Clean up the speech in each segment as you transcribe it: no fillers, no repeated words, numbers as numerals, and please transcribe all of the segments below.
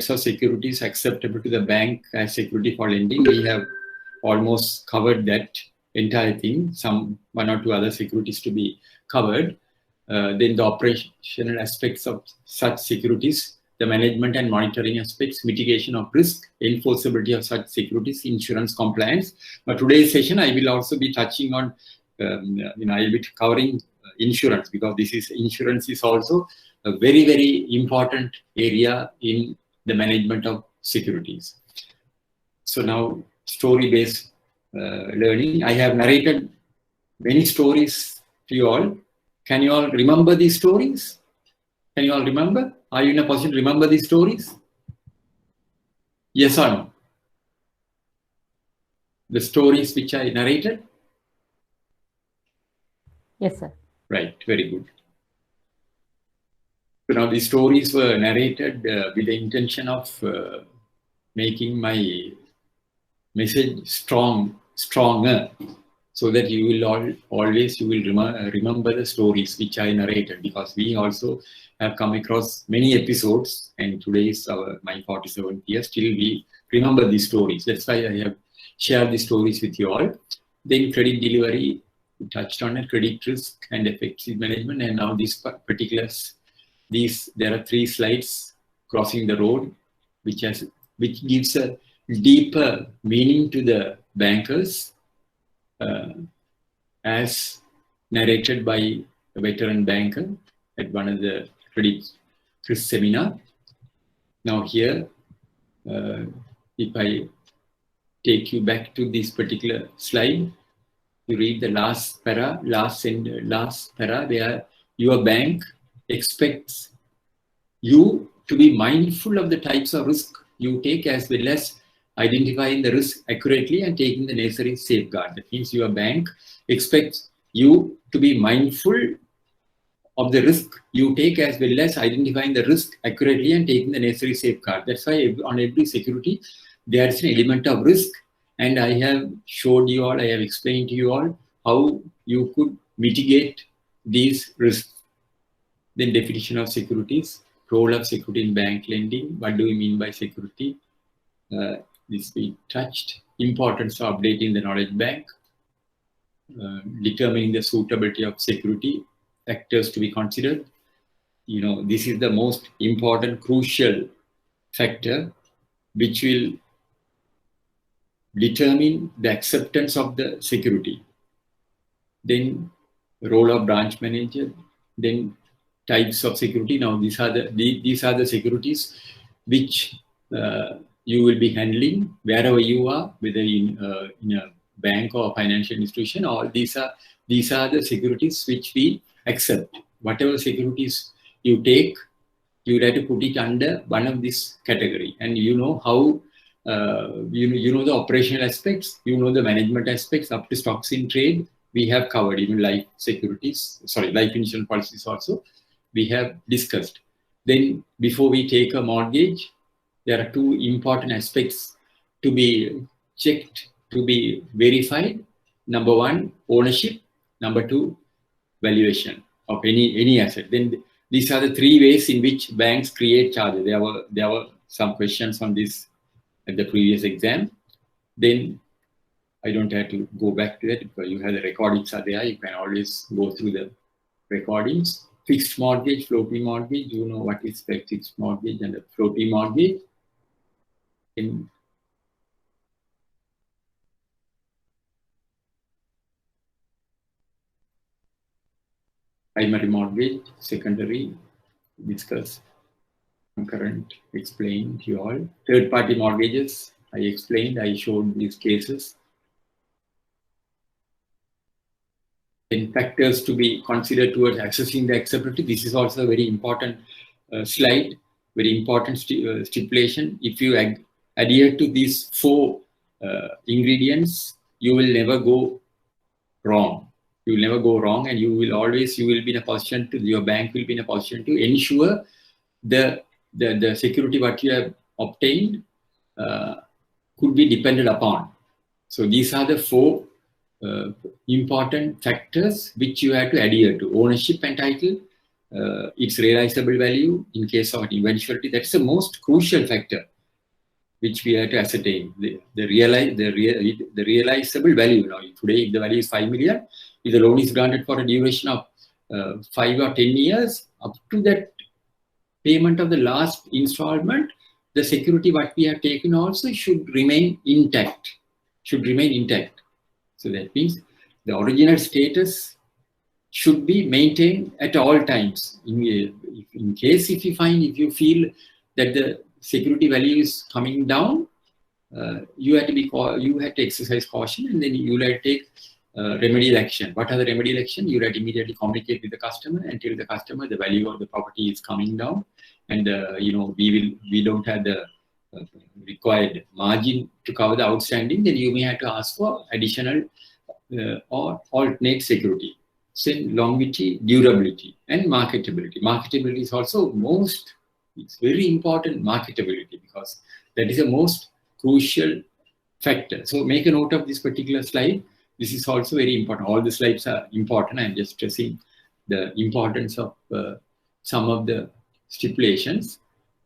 of securities acceptable to the bank as security for lending. We have almost covered that entire thing. One or two other securities to be covered. Then the operational aspects of such securities, the management and monitoring aspects, mitigation of risk, enforceability of such securities, insurance compliance. But today's session, I will also be touching on, I will be covering insurance, because insurance is also a very, very important area in the management of securities. So now, story-based learning. I have narrated many stories to you all. Can you all remember these stories? Can you all remember? Are you in a position to remember these stories? Yes or no? The stories which I narrated? Yes, sir. Right, very good. So now these stories were narrated with the intention of making my message stronger, so that you will always remember the stories which I narrated, because we also have come across many episodes, and today is my 47th year. Still we remember these stories. That's why I have shared these stories with you all. Then credit delivery, we touched on it, credit risk and effective management, and now these particulars. There are 3 slides, crossing the road, which gives a deeper meaning to the bankers, as narrated by a veteran banker at one of the credit risk seminar. Now here, if I take you back to this particular slide, you read the last para, where your bank expects you to be mindful of the types of risk you take, as well as identifying the risk accurately and taking the necessary safeguard. That means your bank expects you to be mindful of the risk you take, as well as identifying the risk accurately and taking the necessary safeguard. That's why on every security, there is an element of risk. And I have showed you all, I have explained to you all how you could mitigate these risks. Then definition of securities, role of security in bank lending. What do we mean by security? This we touched. Importance of updating the knowledge bank. Determining the suitability of security, factors to be considered. This is the most important, crucial factor which will determine the acceptance of the security. Then role of branch manager. Then types of security. Now these are the securities which you will be handling wherever you are, whether in a bank or financial institution. Or these are the securities which we accept. Whatever securities you take, you have to put it under one of this category. And you know how you know the operational aspects, you know the management aspects, up to stocks in trade. We have covered even life insurance policies also. We have discussed. Then before we take a mortgage, there are 2 important aspects to be checked, to be verified. Number 1, ownership. Number 2, valuation of any asset. Then these are the 3 ways in which banks create charges. There were some questions on this at the previous exam. Then I don't have to go back to that, because you have the recordings are there. You can always go through the recordings. Fixed mortgage, floating mortgage. You know what is fixed mortgage and a floating mortgage. In primary mortgage, secondary, discuss, concurrent, explained to you all. Third-party mortgages, I explained, I showed these cases. Then factors to be considered towards accessing the acceptability. This is also a very important slide, very important stipulation. If you adhere to these 4 ingredients, you will never go wrong. You will never go wrong, and you will be in a position to, your bank will be in a position to ensure the security what you have obtained could be depended upon. So these are the 4 important factors which you have to adhere to: ownership and title, its realizable value in case of an eventuality. That's the most crucial factor which we have to ascertain. The realizable value. Now, today, if the value is 5 million, if the loan is granted for a duration of 5 or 10 years, up to that payment of the last installment, the security what we have taken also should remain intact. So that means the original status should be maintained at all times. In case if you feel that the security value is coming down, you have to exercise caution, and then you have to take remedial action. What are the remedial action? You have to immediately communicate with the customer and tell the customer the value of the property is coming down, and we don't have the required margin to cover the outstanding. Then you may have to ask for additional or alternate security. Then longevity, durability, and marketability. Marketability is also it's very important, marketability, because that is the most crucial factor. So make a note of this particular slide. This is also very important. All the slides are important. I'm just stressing the importance of some of the stipulations.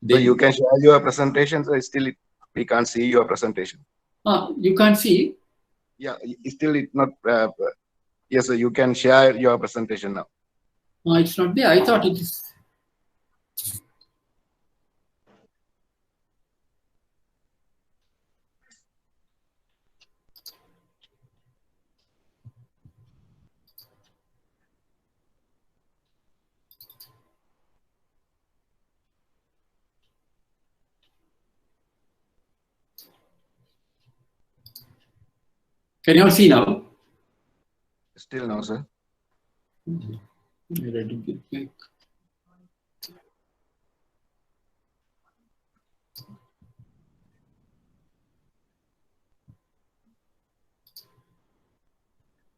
So you can share your presentation, so still we can't see your presentation. You can't see? Yeah, still it's not. Yes, so you can share your presentation now. No, it's not there. I thought it is. Can you all see now? Still no, sir. Let me get back.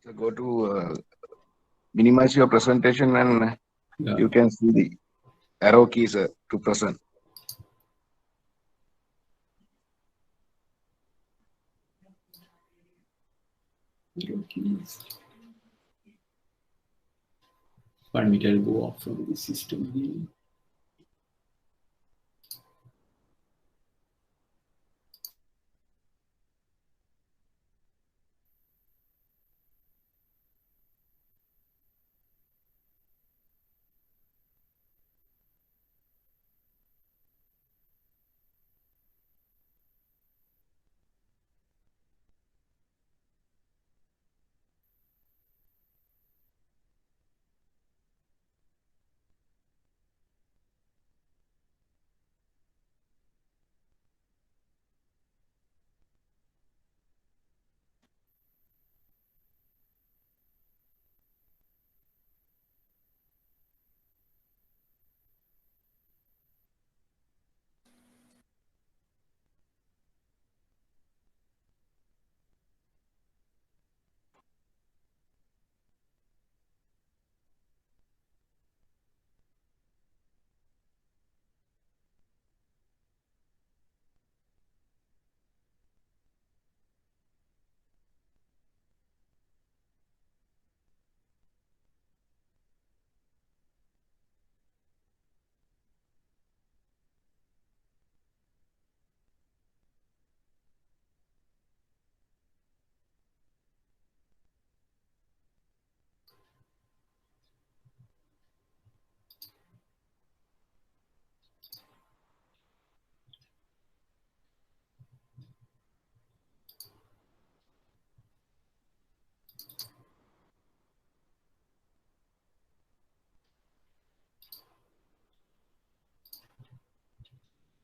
So go to minimize your presentation, and you can see the arrow keys to present. One minute, I'll go off from the system here.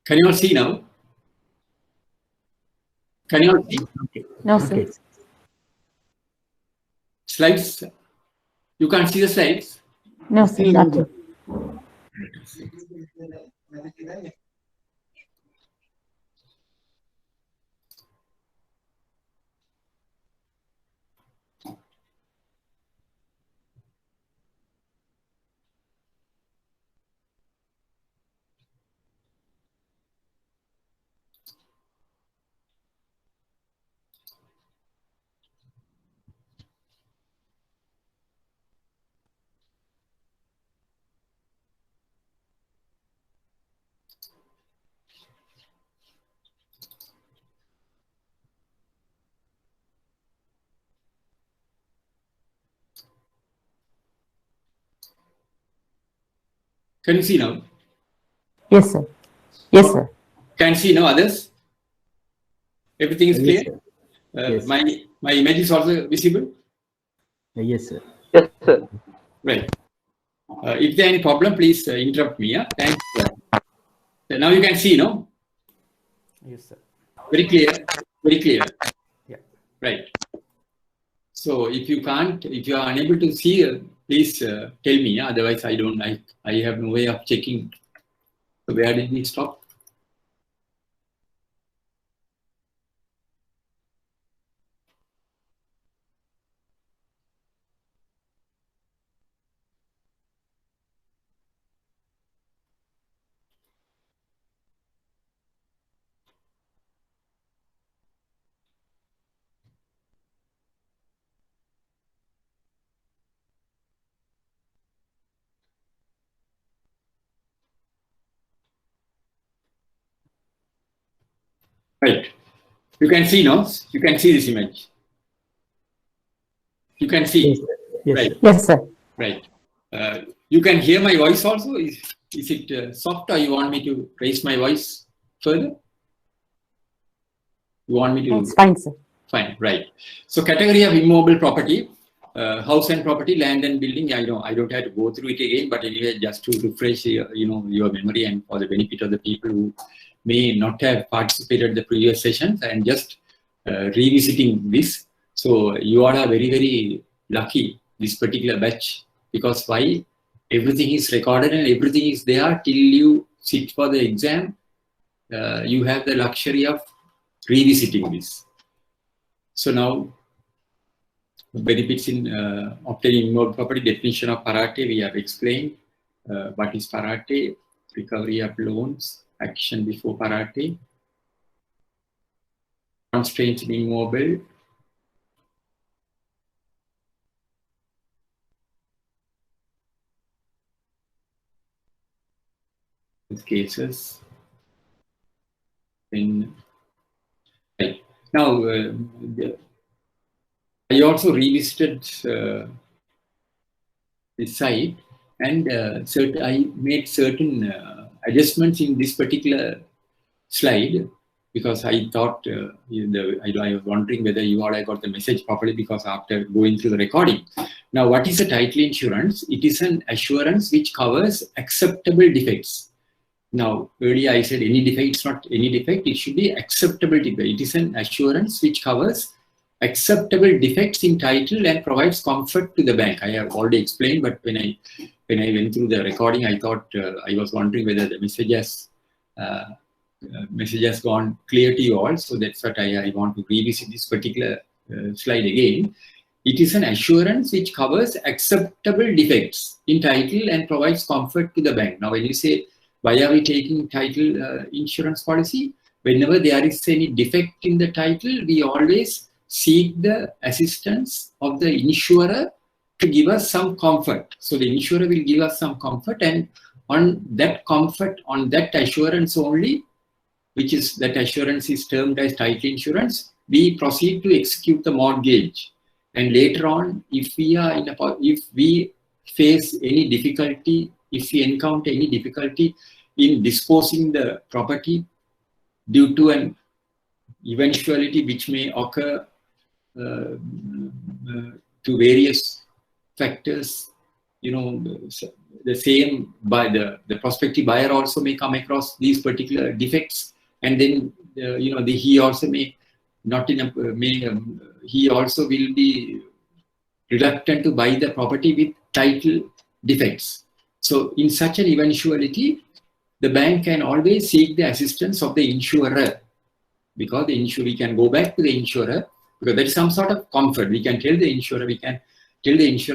Can you all see now? Can you all see? Okay. No, sir. Okay. Slides? You can't see the slides? No, sir. Not yet. Can you see now? Yes, sir. Yes, sir. Can see now others? Everything is clear? Yes, sir. Yes. My image is also visible? Yes, sir. Yes, sir. Right. If there any problem, please interrupt me. Yeah? Thanks. So now you can see, no? Yes, sir. Very clear. Very clear. Yeah. Right. So if you can't, if you are unable to see, please tell me. Yeah? Otherwise, I have no way of checking. So where did we stop? Right. You can see now. You can see this image. You can see. Yes, sir. Yes, Right. sir. Yes, sir. Right. You can hear my voice also. Is it soft, or you want me to raise my voice further? You want me to? It's fine, sir. Fine. Right. So category of immobile property, house and property, land and building. I don't have to go through it again, but anyway, just to refresh your memory and for the benefit of the people who may not have participated in the previous sessions and just revisiting this. So you all are very, very lucky, this particular batch, because why? Everything is recorded and everything is there till you sit for the exam. You have the luxury of revisiting this. So now, benefits in obtaining immobile property, definition of parate, we have explained. What is parate, recovery of loans, action before parate, constraints in immobile, cases. In right now, I also revisited this site, and I made certain adjustments in this particular slide because I thought I was wondering whether you all got the message properly, because after going through the recording. Now, what is a title insurance? It is an assurance which covers acceptable defects. Now, earlier I said any defect, it's not any defect, it should be acceptable defect. It is an assurance which covers acceptable defects in title and provides comfort to the bank. I have already explained, but when I went through the recording, I thought I was wondering whether the message has gone clear to you all. So that's what I want to revisit this particular slide again. It is an assurance which covers acceptable defects in title and provides comfort to the bank. Now, when you say, why are we taking title insurance policy? Whenever there is any defect in the title, we always seek the assistance of the insurer to give us some comfort. So the insurer will give us some comfort, and on that comfort, on that assurance only, which is that assurance is termed as title insurance, we proceed to execute the mortgage. And later on, if we face any difficulty, if we encounter any difficulty in disposing the property due to an eventuality which may occur to various factors, the same by the prospective buyer also may come across these particular defects, and then he also may not in a he also will be reluctant to buy the property with title defects. So in such an eventuality, the bank can always seek the assistance of the insurer, because we can go back to the insurer, because there is some sort of comfort. We can tell the insurer,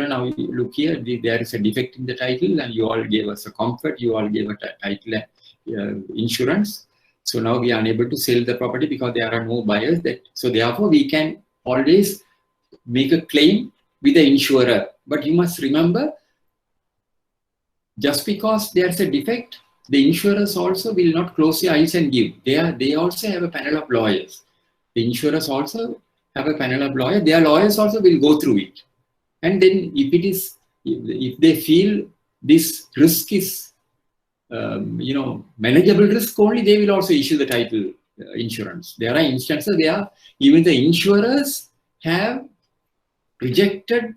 now look here, there is a defect in the title and you all gave us a comfort, you all gave a title insurance. So now we are unable to sell the property because there are no buyers. So therefore we can always make a claim with the insurer. But you must remember, just because there's a defect, the insurers also will not close their eyes and give. They also have a panel of lawyers. The insurers also have a panel of lawyers. Their lawyers also will go through it. And then if they feel this risk is manageable risk only, they will also issue the title insurance. There are instances where even the insurers have rejected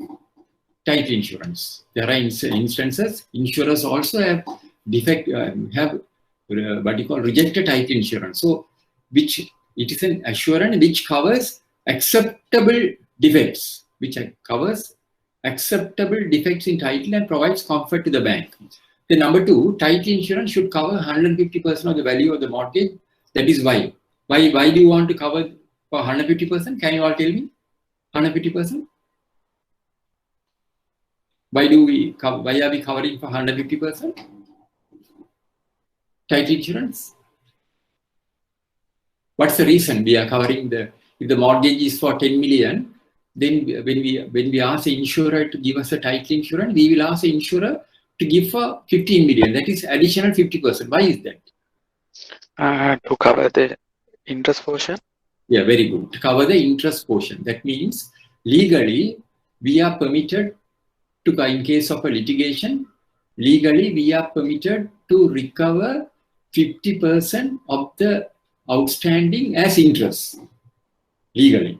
title insurance. There are instances insurers also have rejected title insurance. So, which it is an assurance which covers acceptable defects, in title and provides comfort to the bank. The number 2, title insurance should cover 150% of the value of the mortgage. That is why. Why do you want to cover for 150%? Can you all tell me? 150%? Why are we covering for 150%? Title insurance? What's the reason we are covering if the mortgage is for 10 million, then when we ask the insurer to give us a title insurance, we will ask the insurer to give for 15 million. That is additional 50%. Why is that? To cover the interest portion. Yeah, very good. To cover the interest portion. That means legally we are permitted to, in case of a litigation, legally we are permitted to recover 50% of the outstanding as interest. Legally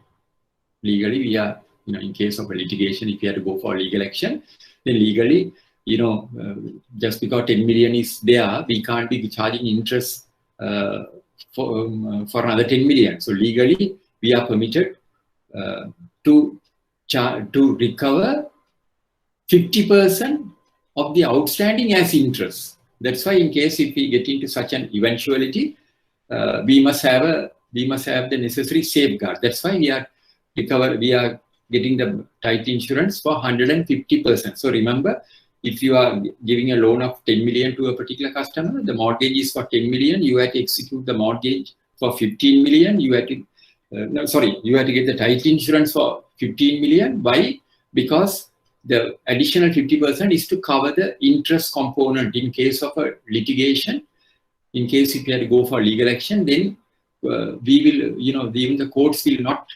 we are, in case of a litigation, if you have to go for legal action, then legally, just because 10 million is there, we can't be charging interest for another 10 million. So legally, we are permitted to recover 50% of the outstanding as interest. That's why, in case if we get into such an eventuality, we must have the necessary safeguard. That's why we are getting the title insurance for 150%. So remember, if you are giving a loan of 10 million to a particular customer, the mortgage is for 10 million, you have to execute the mortgage for 15 million. You have to get the title insurance for 15 million. Why? Because the additional 50% is to cover the interest component in case of a litigation. In case if you have to go for legal action, then we will, even the courts will not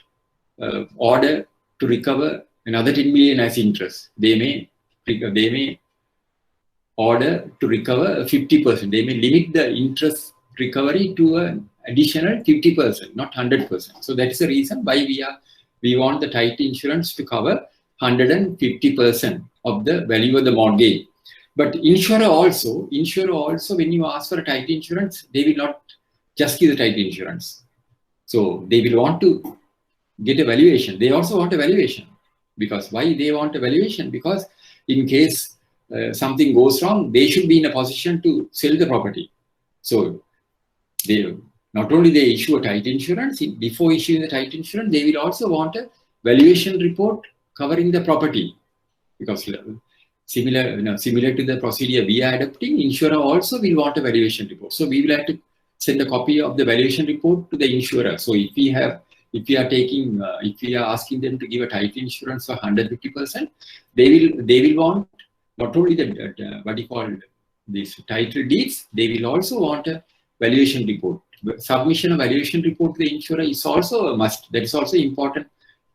order to recover another 10 million as interest. They may order to recover 50%. They may limit the interest recovery to an additional 50%, not 100%. So that is the reason why we want the title insurance to cover 150% of the value of the mortgage. But insurer also, when you ask for a title insurance, they will not just give the title insurance. So they will want to get a valuation. They also want a valuation. Because why they want a valuation? Because in case something goes wrong, they should be in a position to sell the property. So they not only they issue a title insurance, before issuing the title insurance, they will also want a valuation report covering the property. Because similar to the procedure we are adopting, insurer also will want a valuation report. So we will have to send a copy of the valuation report to the insurer. So if we are asking them to give a title insurance for 150%, they will want not only the these title deeds, they will also want a valuation report. Submission of valuation report to the insurer is also a must. That is also important,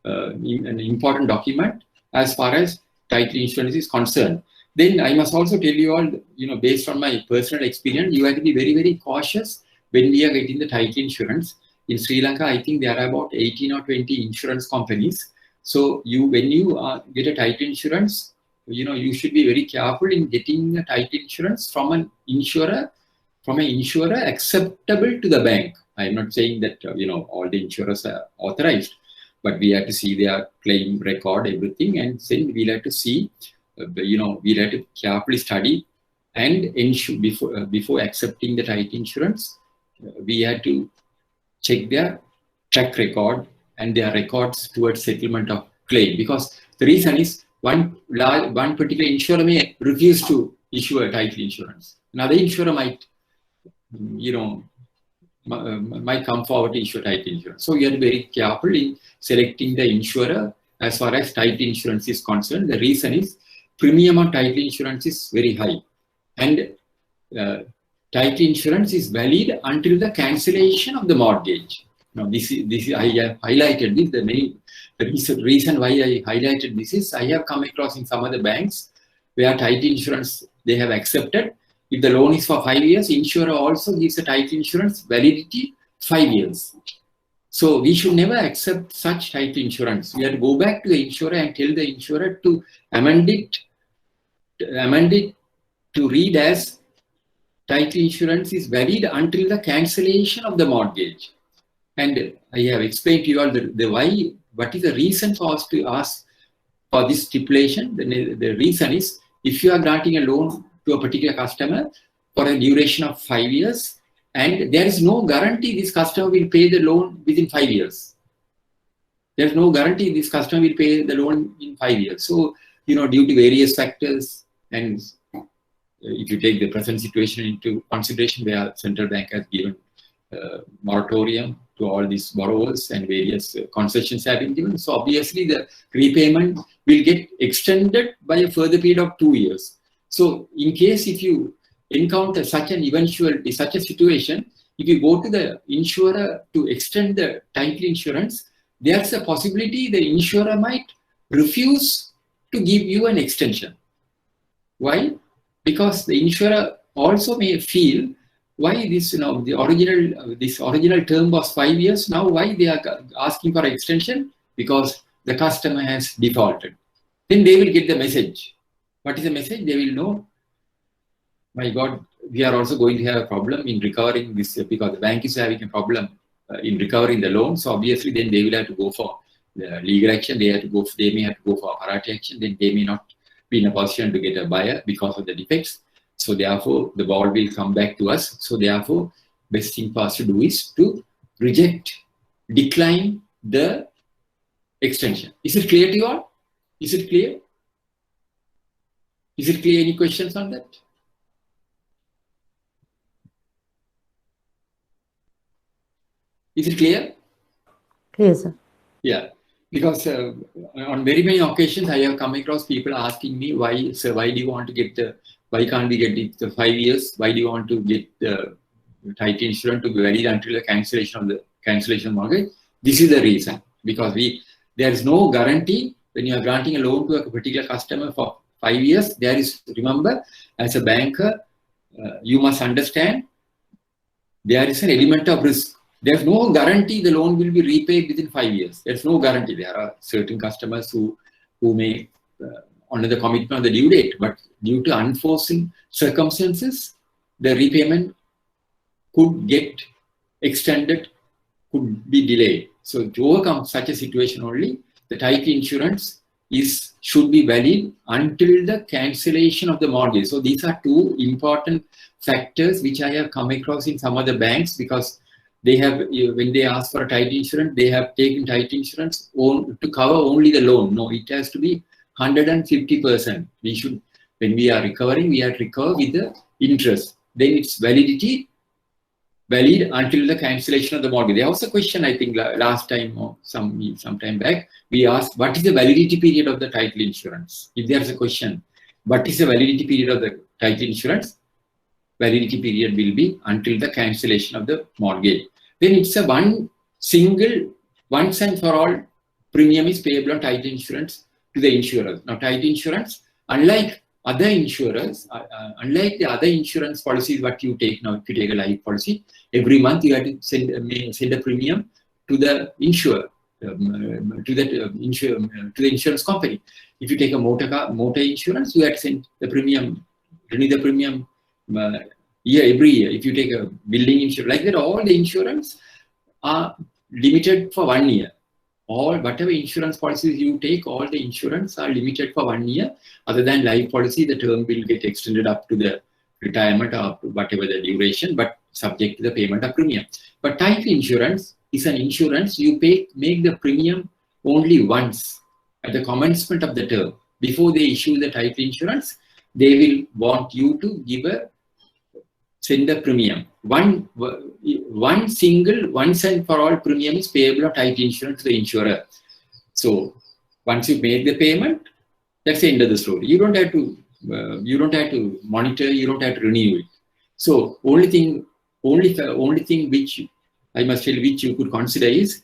an important document as far as title insurance is concerned. Then I must also tell you all, based on my personal experience, you have to be very, very cautious when we are getting the title insurance. In Sri Lanka, I think there are about 18 or 20 insurance companies. So when you get a title insurance, you should be very careful in getting a title insurance from an insurer acceptable to the bank. I am not saying that all the insurers are authorized, but we have to see their claim record, everything, and then we'll have to see, we'll have to carefully study and ensure before accepting the title insurance, we have to check their track record and their records towards settlement of claim. Because the reason is one particular insurer may refuse to issue a title insurance. Another insurer might come forward to issue title insurance. So you have to be very careful in selecting the insurer as far as title insurance is concerned. The reason is premium on title insurance is very high, and title insurance is valid until the cancellation of the mortgage. Now this is I have highlighted this. The reason why I highlighted this is I have come across in some other banks where title insurance they have accepted, If the loan is for 5 years, insurer also gives a title insurance validity 5 years. So we should never accept such title insurance. We have to go back to the insurer and tell the insurer to amend it to read as title insurance is valid until the cancellation of the mortgage. And I have explained to you all what is the reason for us to ask for this stipulation. The reason is, if you are granting a loan to a particular customer for a duration of 5 years, and there is no guarantee this customer will pay the loan within 5 years. There is no guarantee this customer will pay the loan in 5 years. So, due to various factors, and if you take the present situation into consideration, where central bank has given moratorium to all these borrowers and various concessions have been given. So obviously the repayment will get extended by a further period of 2 years. So in case if you encounter such an eventuality, such a situation, if you go to the insurer to extend the title insurance, there's a possibility the insurer might refuse to give you an extension. Why? Because the insurer also may feel, why this, this original term was 5 years. Now, why they are asking for extension? Because the customer has defaulted. Then they will get the message. What is the message? They will know, my God, we are also going to have a problem in recovering this, because the bank is having a problem in recovering the loan. So obviously, then they will have to go for the legal action. They may have to go for party action. Then they may not be in a position to get a buyer because of the defects. So therefore, the ball will come back to us. So therefore, best thing for us to do is to decline the extension. Is it clear to you all? Is it clear? Is it clear? Any questions on that? Is it clear? Clear, sir. Yeah. Because on very many occasions, I have come across people asking me, why, sir, why do you want to get why can't we get it the 5 years? Why do you want to get the title insurance to be valid until the cancellation mortgage? This is the reason. Because there is no guarantee when you are granting a loan to a particular customer for 5 years. There is, remember, as a banker, you must understand there is an element of risk. There's no guarantee the loan will be repaid within 5 years. There's no guarantee. There are certain customers who may honor the commitment of the due date, but due to unforeseen circumstances, the repayment could get extended, could be delayed. So to overcome such a situation only, the title insurance should be valid until the cancellation of the mortgage. So these are two important factors which I have come across in some other banks, because they have, when they ask for a title insurance, they have taken title insurance to cover only the loan. No, it has to be 150%. We should, when we are recovering, we have to recover with the interest. Then its validity valid until the cancellation of the mortgage. There was a question, I think, last time or some time back. We asked, what is the validity period of the title insurance? If there is a question, what is the validity period of the title insurance? Validity period will be until the cancellation of the mortgage. Then it's a once and for all premium is payable on title insurance to the insurers. Now, title insurance, unlike other insurers, unlike the other insurance policies what you take now, if you take a life policy, every month you have to send a premium to the insurer, to the insurance company. If you take a motor insurance, you have to send the premium, renew the premium every year. If you take a building insurance, like that, all the insurance are limited for 1 year. Whatever insurance policies you take, all the insurance are limited for 1 year. Other than life policy, the term will get extended up to the retirement or up to whatever the duration, but subject to the payment of premium. But title insurance is an insurance you make the premium only once at the commencement of the term. Before they issue the title insurance, they will want you to send the premium. One single, once and for all premium is payable on title insurance to the insurer. So once you make the payment, that's the end of the story. You don't have to monitor, you don't have to renew it. So only thing which I must tell, which you could consider is,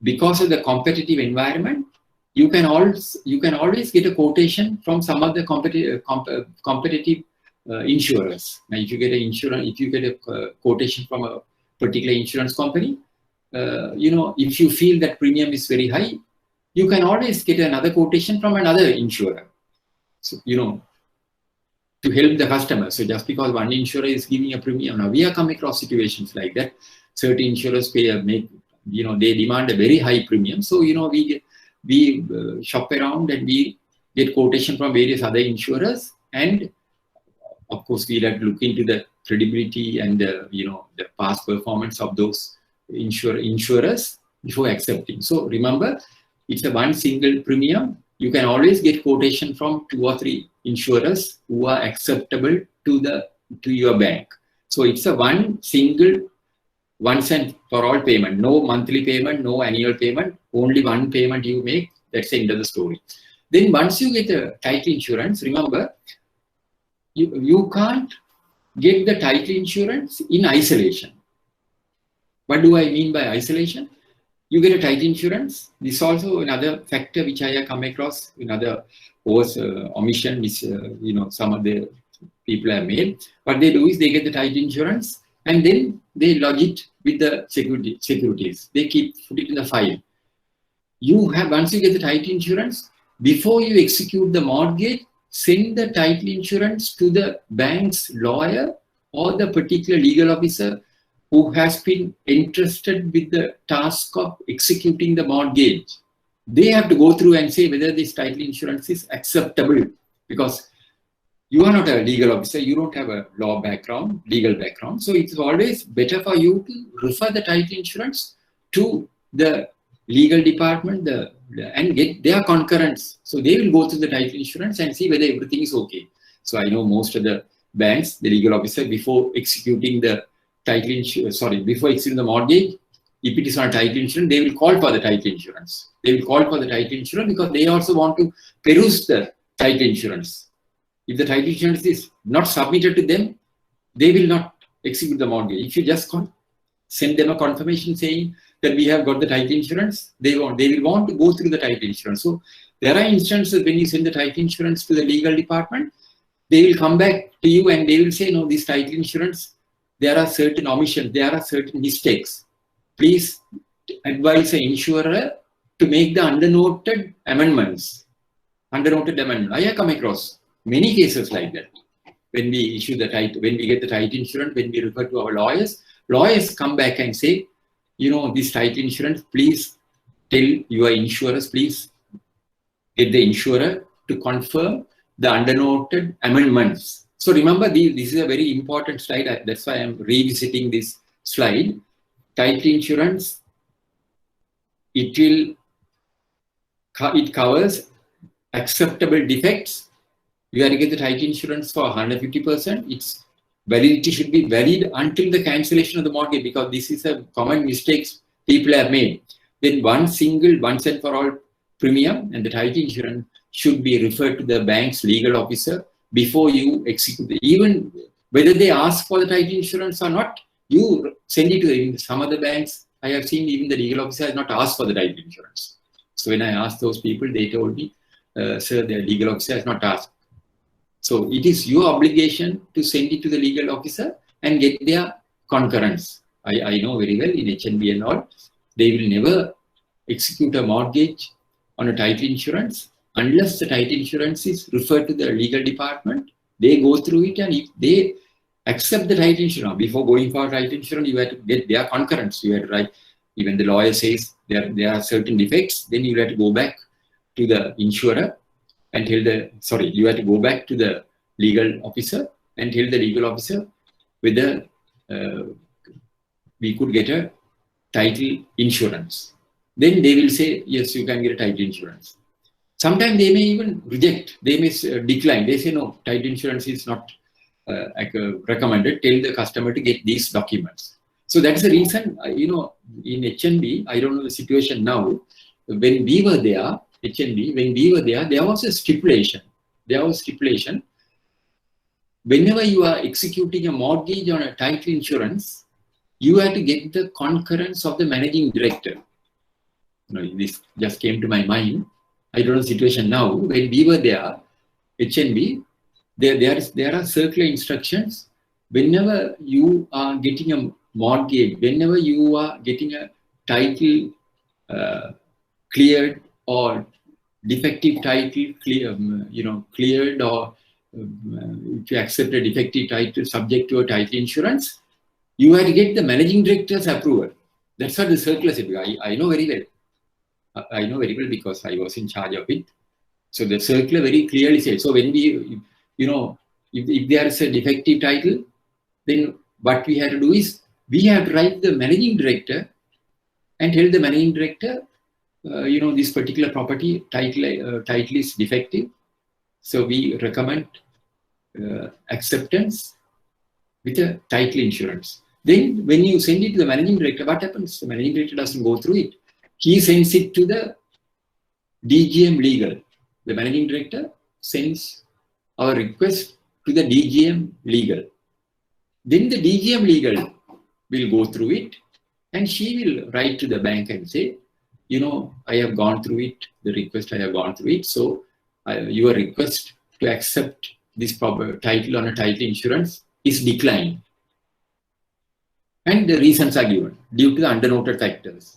because of the competitive environment, you can always get a quotation from some other competitive insurers. Now, if you get a quotation from a particular insurance company, if you feel that premium is very high, you can always get another quotation from another insurer. So, to help the customer. So just because one insurer is giving a premium, now we are coming across situations like that. Certain insurers they demand a very high premium. So, we shop around and we get quotation from various other insurers, and of course we have to look into the credibility and the past performance of those insurers before accepting. So remember, it's a one single premium. You can always get quotation from 2 or 3 insurers who are acceptable to your bank. So it's a one single, once and for all payment. No monthly payment, no annual payment. Only one payment you make. That's the end of the story. Then once you get a title insurance, remember, you can't get the title insurance in isolation. What do I mean by isolation? You get a title insurance. This is also another factor which I have come across, another omission which some of the people have made. What they do is they get the title insurance and then they lodge it with the securities. They put it in the file. Once you get the title insurance, before you execute the mortgage, send the title insurance to the bank's lawyer or the particular legal officer who has been entrusted with the task of executing the mortgage. They have to go through and say whether this title insurance is acceptable, because you are not a legal officer, you don't have a legal background. So it's always better for you to refer the title insurance to the legal department and get their concurrence. So they will go through the title insurance and see whether everything is okay. So I know most of the banks, the legal officer, before executing the before executing the mortgage, if it is not title insurance, they will call for the title insurance. They will call for the title insurance because they also want to peruse the title insurance. If the title insurance is not submitted to them, they will not execute the mortgage. If you just send them a confirmation saying that we have got the title insurance, they will want to go through the title insurance. So there are instances when you send the title insurance to the legal department, they will come back to you and they will say, no, this title insurance, there are certain omissions, there are certain mistakes. Please advise the insurer to make the undernoted amendments. I have come across many cases like that. When we issue the title, when we get the title insurance, when we refer to our lawyers come back and say, this title insurance, please tell your insurers, please get the insurer to confirm the undernoted amendments. So remember, this is a very important slide. That's why I'm revisiting this slide. Title insurance, it covers acceptable defects. You have to get the title insurance for 150%. Its validity should be valid until the cancellation of the mortgage, because this is a common mistakes people have made. Then one single, once and for all premium and the title insurance should be referred to the bank's legal officer before you execute it. Even whether they ask for the title insurance or not, you send it to them. In some other banks, I have seen even the legal officer has not asked for the title insurance. So when I asked those people, they told me, sir, the legal officer has not asked. So it is your obligation to send it to the legal officer and get their concurrence. I know very well in HNB and all, they will never execute a mortgage on a title insurance unless the title insurance is referred to the legal department. They go through it, and if they accept the title insurance, before going for title insurance, you have to get their concurrence. You have to write, even the lawyer says there are certain defects, then you have to go back to the insurer and tell you have to go back to the legal officer and tell the legal officer whether we could get a title insurance. Then they will say, yes, you can get a title insurance. Sometimes they may even reject, they may decline. They say, no, title insurance is not recommended. Tell the customer to get these documents. So that's the reason, in HNB, I don't know the situation now. When we were there, HNB, when we were there was a stipulation. There was stipulation. Whenever you are executing a mortgage on a title insurance, you have to get the concurrence of the managing director. This just came to my mind. I don't know the situation now. When we were there, HNB, there are circular instructions. Whenever you are getting a mortgage, whenever you are getting a title cleared or defective title cleared, or if you accept a defective title subject to a title insurance, you have to get the managing director's approval. That's what the circular said. I know very well. I know very well because I was in charge of it. So the circular very clearly said. So when we, if there is a defective title, then what we have to do is we have to write the managing director and tell the managing director, this particular property title is defective. So we recommend acceptance with a title insurance. Then when you send it to the managing director, what happens? The managing director doesn't go through it. He sends it to the DGM legal. The managing director sends our request to the DGM legal. Then the DGM legal will go through it and she will write to the bank and say, I have gone through it, the request I have gone through it. So your request to accept this proper title on a title insurance is declined. And the reasons are given due to the undernoted factors.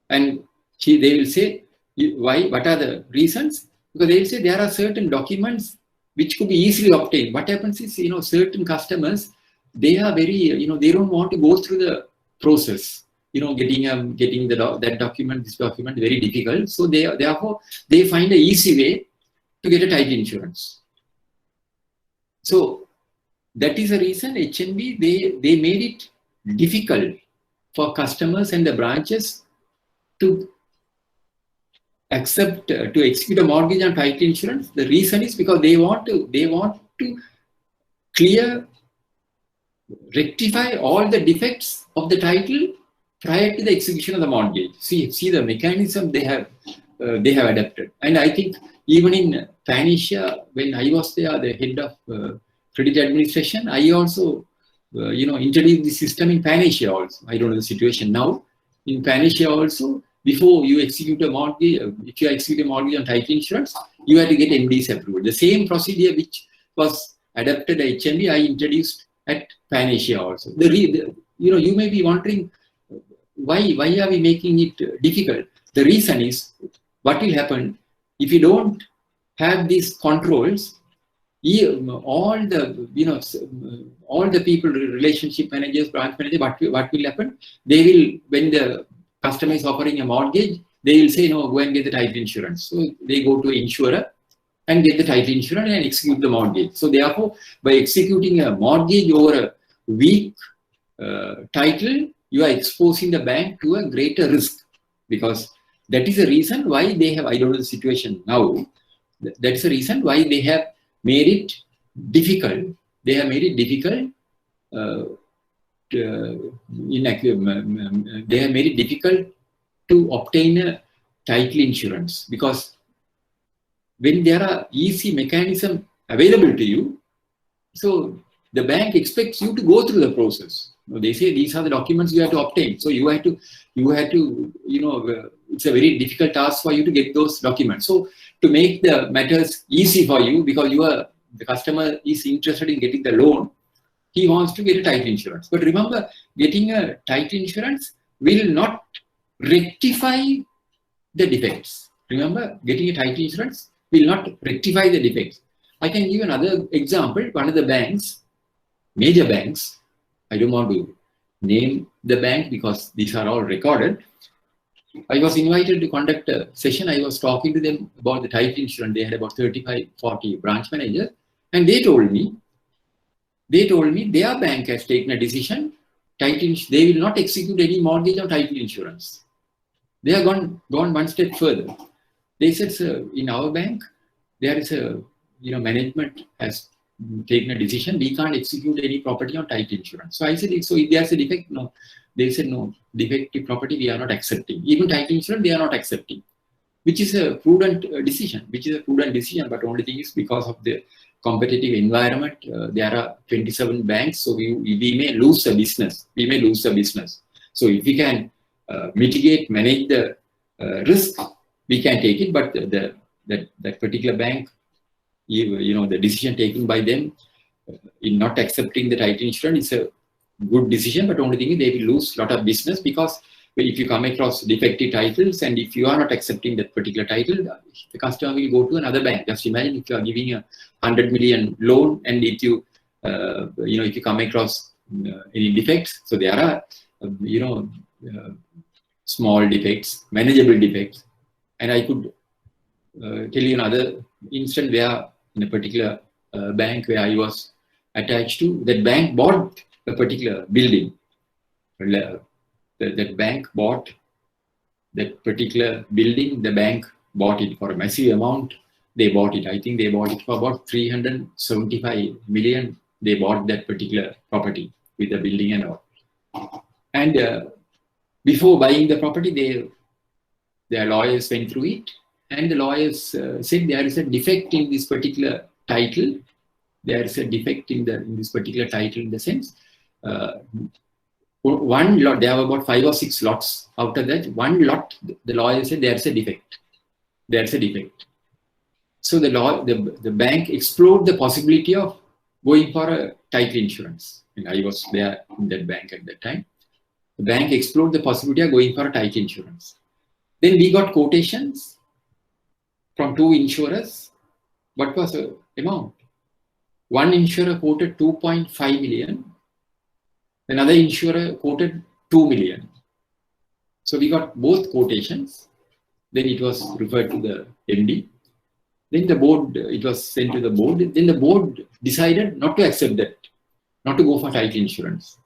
And they will say, why? What are the reasons? Because they will say there are certain documents which could be easily obtained. What happens is, certain customers, they are very, they don't want to go through the process. Getting that document, this document, very difficult. So therefore, they find an easy way to get a title insurance. So that is the reason HNB, they made it difficult for customers and the branches to accept, to execute a mortgage on title insurance. The reason is because they want to rectify all the defects of the title prior to the execution of the mortgage. See the mechanism they have adapted. And I think even in Pan-Asia, when I was there, the head of credit administration, I also introduced the system in Pan-Asia also. I don't know the situation now. In Pan-Asia also, before you execute a mortgage, if you execute a mortgage on title insurance, you have to get MD's approval. The same procedure which was adapted at HNB, I introduced at Pan-Asia also. You may be wondering, why are we making it difficult? The reason is, what will happen if you don't have these controls? All the people, relationship managers, branch managers, what will happen? They will, when the customer is offering a mortgage, they will say, no, go and get the title insurance. So they go to an insurer and get the title insurance and execute the mortgage. So therefore, by executing a mortgage over a weak title, you are exposing the bank to a greater risk, because that is the reason why they have, I don't know the situation now, that is the reason why they have made it difficult. They have made it difficult they have made it difficult to obtain a title insurance, because when there are easy mechanism available to you, so the bank expects you to go through the process. They say these are the documents you have to obtain. So you have to, it's a very difficult task for you to get those documents. So to make the matters easy for you, because the customer is interested in getting the loan, he wants to get a title insurance. But remember, getting a title insurance will not rectify the defects. Remember, getting a title insurance will not rectify the defects. I can give another example. One of the banks, major banks, I don't want to name the bank because these are all recorded. I was invited to conduct a session. I was talking to them about the title insurance. They had about 35, 40 branch managers. And they told me their bank has taken a decision. They will not execute any mortgage on title insurance. They have gone one step further. They said, sir, in our bank, there is a, management has taken a decision. We can't execute any property on title insurance. So I said, so if there's a defect, no. They said, no, defective property we are not accepting. Even title insurance, they are not accepting, which is a prudent decision, But only thing is, because of the competitive environment, there are 27 banks, so we may lose the business. So if we can manage the risk, we can take it. But that particular bank, the decision taken by them in not accepting the title insurance is a good decision, but only thing is they will lose a lot of business, because if you come across defective titles and if you are not accepting that particular title, the customer will go to another bank. Just imagine if you are giving a 100 million loan, and if you if you come across any defects, so there are small defects, manageable defects, and I could tell you another instance where in a particular bank where I was attached to, that bank bought a particular building. That bank bought that particular building. The bank bought it for a massive amount. They bought it. I think they bought it for about 375 million. They bought that particular property with the building and all. And before buying the property, their lawyers went through it, and the lawyers said there is a defect in this particular title. There is a defect in this particular title, in the sense, one lot, there were about 5 or 6 lots. Out of that, one lot, the lawyer said there's a defect. There's a defect. So the bank explored the possibility of going for a title insurance. And I was there in that bank at that time. The bank explored the possibility of going for a title insurance. Then we got quotations from 2 insurers. What was the amount? One insurer quoted 2.5 million. Another insurer quoted 2 million. So we got both quotations. Then it was referred to the MD. Then the board, it was sent to the board. Then the board decided not to accept that, not to go for title insurance.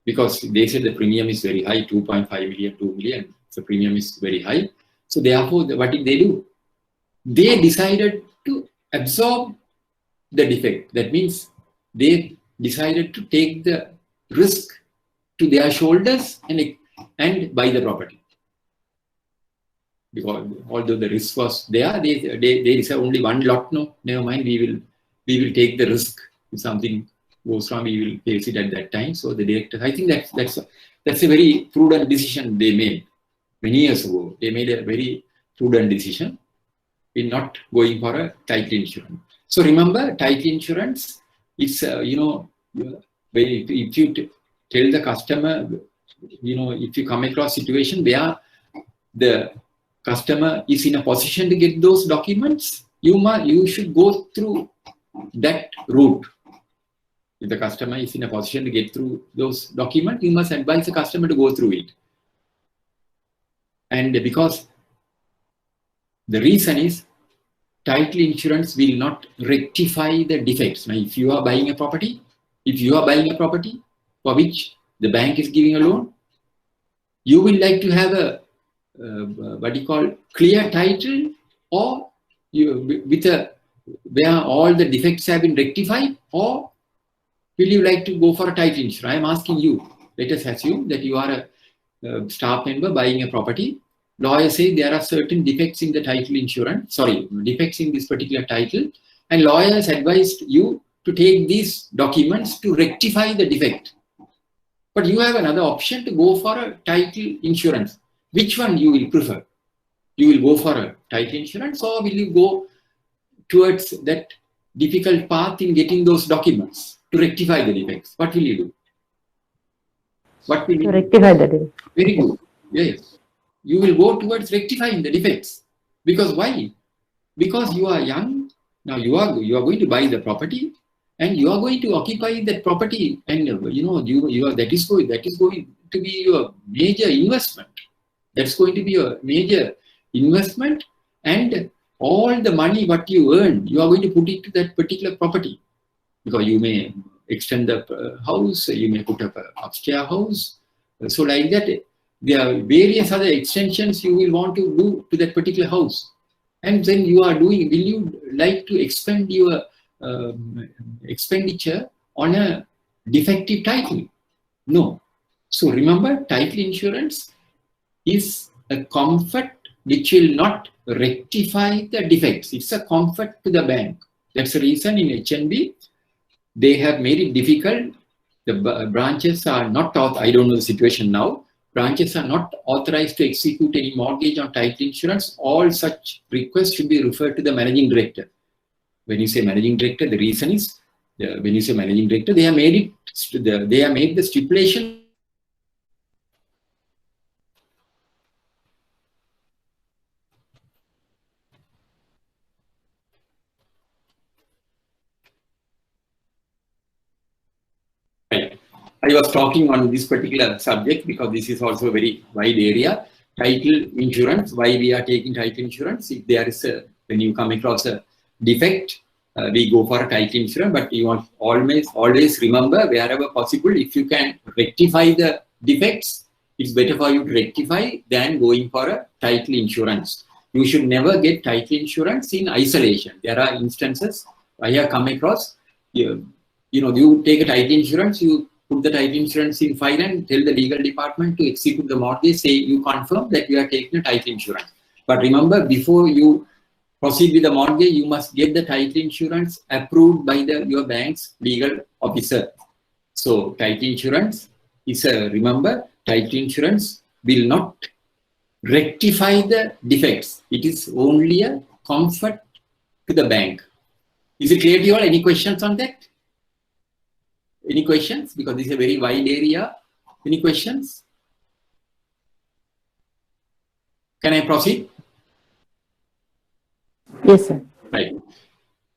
Because they said the premium is very high, 2.5 million, 2 million. So premium is very high. So therefore, what did they do? They decided to absorb the defect. That means they decided to take the risk to their shoulders and buy the property. Because although the risk was there, they said only one lot. No, never mind. We will take the risk. If something goes wrong, we will face it at that time. So the director, I think that's a very prudent decision they made many years ago. They made a very prudent decision in not going for a title insurance. So remember, title insurance, it's if you tell the customer, if you come across a situation where the customer is in a position to get those documents, you should go through that route. If the customer is in a position to get through those documents, you must advise the customer to go through it. And because the reason is, title insurance will not rectify the defects. Now, if you are buying a property for which the bank is giving a loan, you will like to have a clear title, or where all the defects have been rectified, or will you like to go for a title insurance? I am asking you. Let us assume that you are a staff member buying a property. Lawyer says there are certain defects in the title insurance, defects in this particular title, and lawyers advised you to take these documents to rectify the defect. But you have another option to go for a title insurance. Which one you will prefer? You will go for a title insurance, or will you go towards that difficult path in getting those documents to rectify the defects? What will you do? What will you do? Rectify the defects. Very good. Yes. You will go towards rectifying the defects. Because why? Because you are young. Now you are going to buy the property, and you are going to occupy that property, and that is going to be your major investment. That's going to be a major investment, and all the money what you earn, you are going to put it to that particular property. Because you may extend the house, you may put up an upstairs house. So like that, there are various other extensions you will want to do to that particular house. And then you are doing, will you like to expend your expenditure on a defective title? No. So remember, title insurance is a comfort which will not rectify the defects. It's a comfort to the bank. That's the reason in HNB, they have made it difficult. The branches are not, I don't know the situation now, branches are not authorized to execute any mortgage on title insurance. All such requests should be referred to the managing director. when you say managing director, the reason is when you say managing director, they have made it. They have made the stipulation. I was talking on this particular subject because this is also a very wide area. Title insurance, why we are taking title insurance. If there is when you come across a defect, we go for a title insurance, but you want always remember, wherever possible, if you can rectify the defects, it's better for you to rectify than going for a title insurance. You should never get title insurance in isolation. There are instances I have come across, you take a title insurance, you put the title insurance in file and tell the legal department to execute the mortgage, say you confirm that you are taking a title insurance. But remember, before you proceed with the mortgage, you must get the title insurance approved by your bank's legal officer. So title insurance is remember, title insurance will not rectify the defects. It is only a comfort to the bank. Is it clear to you all? Any questions on that? Any questions? Because this is a very wide area. Any questions? Can I proceed? Yes, sir. Right.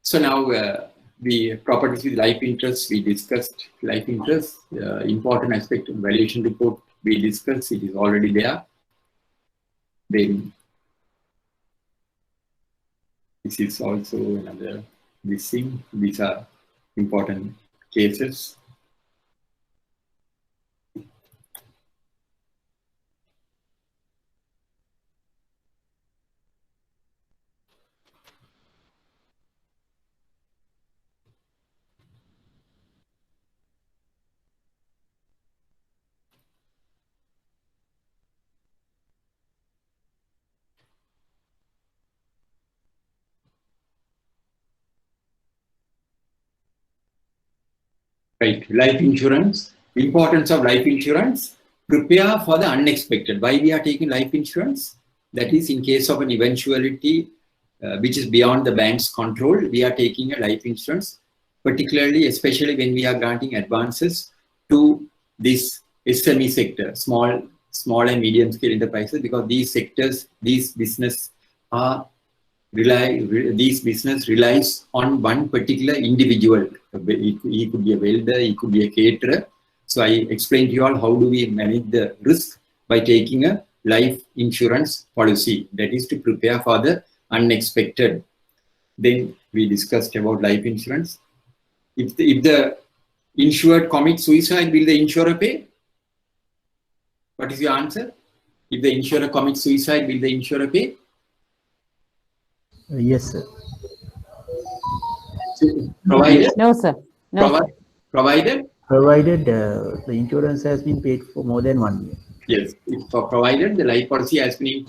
So now the properties with life interest, we discussed life interest. Important aspect of valuation report, we discussed. It is already there. Then this is also another this thing. These are important cases. Right, life insurance, importance of life insurance, prepare for the unexpected. Why we are taking life insurance? That is in case of an eventuality which is beyond the bank's control, we are taking a life insurance, particularly, especially when we are granting advances to this SME sector, small and medium scale enterprises, because these sectors, these business relies on one particular individual. He could be a welder, he could be a caterer. So I explained to you all how do we manage the risk by taking a life insurance policy, that is to prepare for the unexpected. Then we discussed about life insurance. If the insured commits suicide, will the insurer pay? What is your answer? If the insurer commits suicide, will the insurer pay? Yes, sir. Provided? No, sir. No, sir. Provided? Provided the insurance has been paid for more than 1 year. Yes, if provided the life policy has been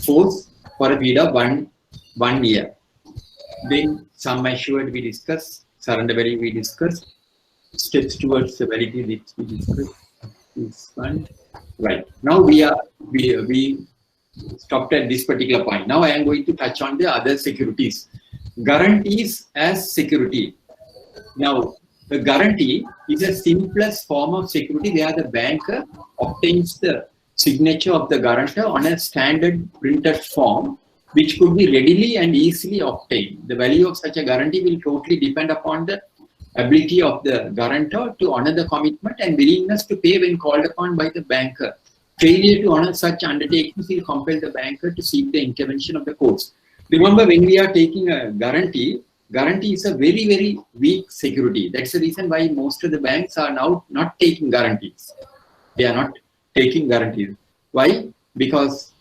forced for a period of one year. Then sum assured we discussed, surrender value we discussed, steps towards the validity we discussed. This one. Right. Now we stopped at this particular point. Now I am going to touch on the other securities. Guarantees as security. Now, the guarantee is the simplest form of security where the banker obtains the signature of the guarantor on a standard printed form, which could be readily and easily obtained. The value of such a guarantee will totally depend upon the ability of the guarantor to honor the commitment and willingness to pay when called upon by the banker. Failure to honor such undertakings will compel the banker to seek the intervention of the courts. Remember, when we are taking a guarantee is a very, very weak security. That's the reason why most of the banks are now not taking guarantees. They are not taking guarantees. Why? Because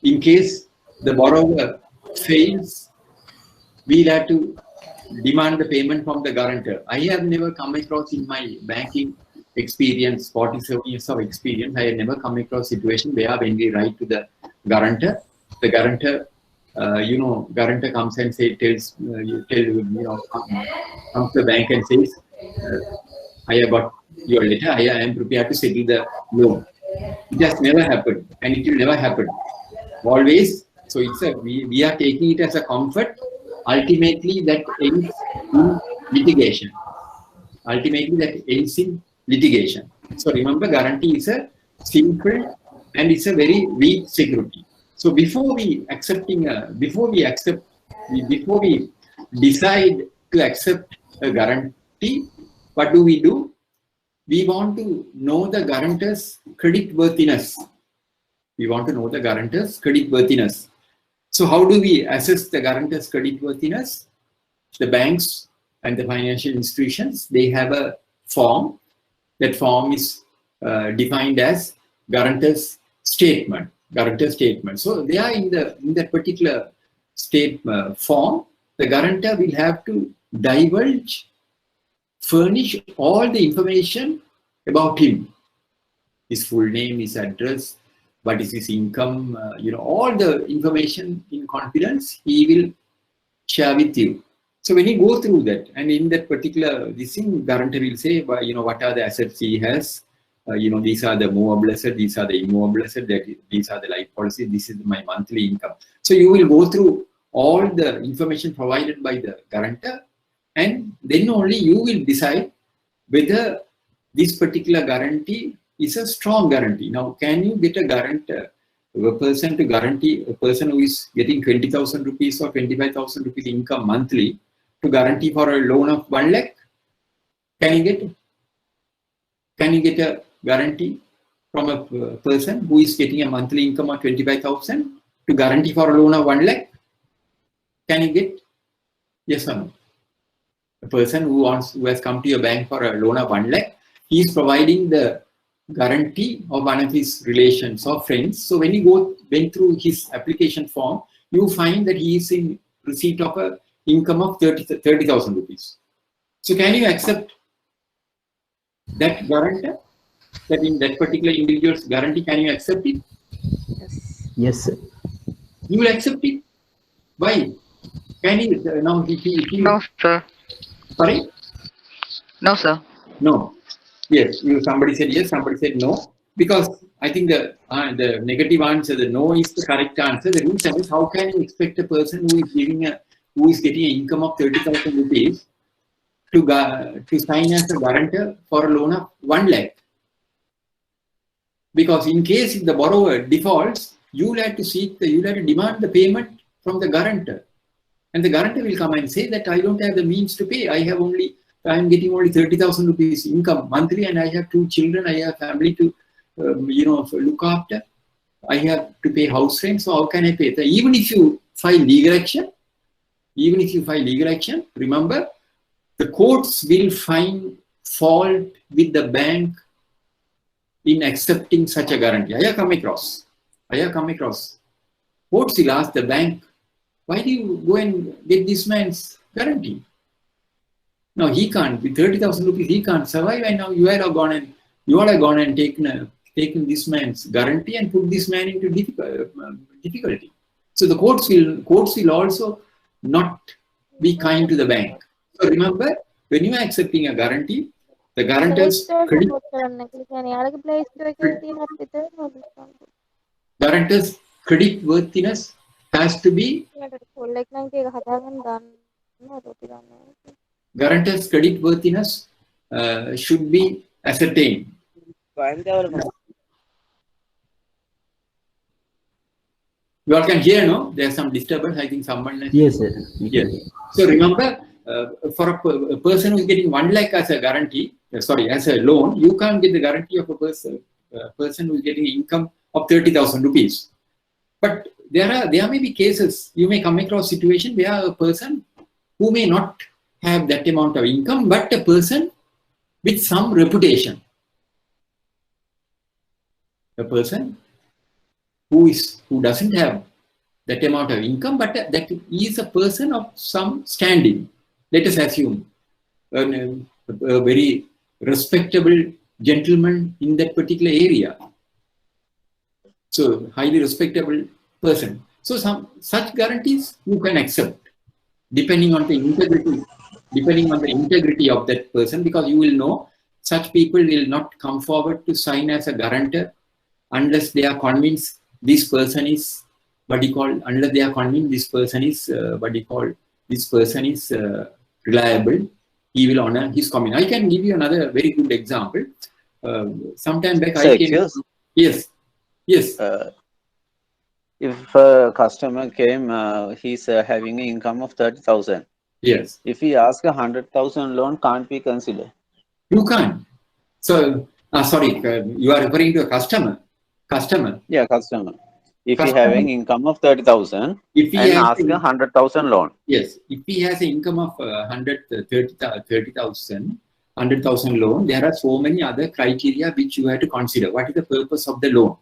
in case the borrower fails, we'll have to demand the payment from the guarantor. I have never come across in my banking experience, 47 years of experience, I have never come across a situation where when we write to the guarantor guarantor comes and comes to the bank and says, I have got your letter, I am prepared to settle the loan. It has never happened and it will never happen. Always, so it's we are taking it as a comfort ultimately that ends in litigation. Ultimately that ends in litigation. So remember, guarantee is a simple and it's a very weak security. So before we decide to accept a guarantee, what do? We want to know the guarantor's creditworthiness. We want to know the guarantor's creditworthiness. So how do we assess the guarantor's creditworthiness? The banks and the financial institutions, they have a form. That form is defined as guarantor's statement. Guarantor statement. So they are in that particular form. The guarantor will have to furnish all the information about him. His full name, his address, what is his income, all the information in confidence he will share with you. So when you go through that, and in that particular guarantor will say, what are the assets he has, these are the movable assets, these are the immovable assets, these are the life policy, this is my monthly income. So you will go through all the information provided by the guarantor, and then only you will decide whether this particular guarantee is a strong guarantee. Now, can you get a guarantor, a person to guarantee a person who is getting 20,000 rupees or 25,000 rupees income monthly to guarantee for a loan of 1 lakh? Can you get a guarantee from a person who is getting a monthly income of 25,000 to guarantee for a loan of 1 lakh? Can you get? Yes or no? A person who has come to your bank for a loan of 1 lakh, he is providing the guarantee of one of his relations or friends. So when you went through his application form, you find that he is in receipt of a income of 30,000 rupees. So can you accept that guarantor? That in that particular individual's guarantee, can you accept it? Yes. Yes, sir. You will accept it. Why? Can you now? No, sir. Sorry? No, sir. No. Yes. Somebody said yes. Somebody said no. Because I think the negative answer, the no, is the correct answer. The reason is, how can you expect a person who is getting an income of 30,000 rupees to sign as a guarantor for a loan of 1 lakh? Because in case if the borrower defaults, you will have to demand the payment from the guarantor. And the guarantor will come and say that I don't have the means to pay. I am getting only 30,000 rupees income monthly, and I have 2 children. I have family to, look after. I have to pay house rent. So how can I pay? So even if you file legal action, remember, the courts will find fault with the bank in accepting such a guarantee. I have come across. Courts will ask the bank, why do you go and get this man's guarantee? Now he can't, with 30,000 rupees, he can't survive, and now you all have gone and taken this man's guarantee and put this man into difficulty. So the courts will also not be kind to the bank. So remember, when you are accepting a guarantee, the guarantor's creditworthiness has to be should be ascertained. You all can hear, no? There's some disturbance. I think someone has... Yes, sir. Yes. So remember, for a person who is getting 1 lakh as a guarantee, as a loan, you can't get the guarantee of a person who is getting income of 30,000 rupees. But there may be cases, you may come across a situation where a person who may not have that amount of income, but a person with some reputation. A person who doesn't have that amount of income, but that is a person of some standing. Let us assume a very respectable gentleman in that particular area. So highly respectable person. So such guarantees you can accept, depending on the integrity of that person, because you will know such people will not come forward to sign as a guarantor unless they are convinced this person is this person is reliable, he will honor his commitment. I can give you another very good example. Sometime back So I came. Yes. If a customer came, he's having an income of 30,000. Yes. If he asks 100,000 loan, can't be considered. You can't. So, sorry, you are referring to a customer. Yeah, customer. If he Customer, having income of 30,000 and ask 100,000 loan. Yes, if he has an income of 100,000 loan, there are so many other criteria which you have to consider. What is the purpose of the loan?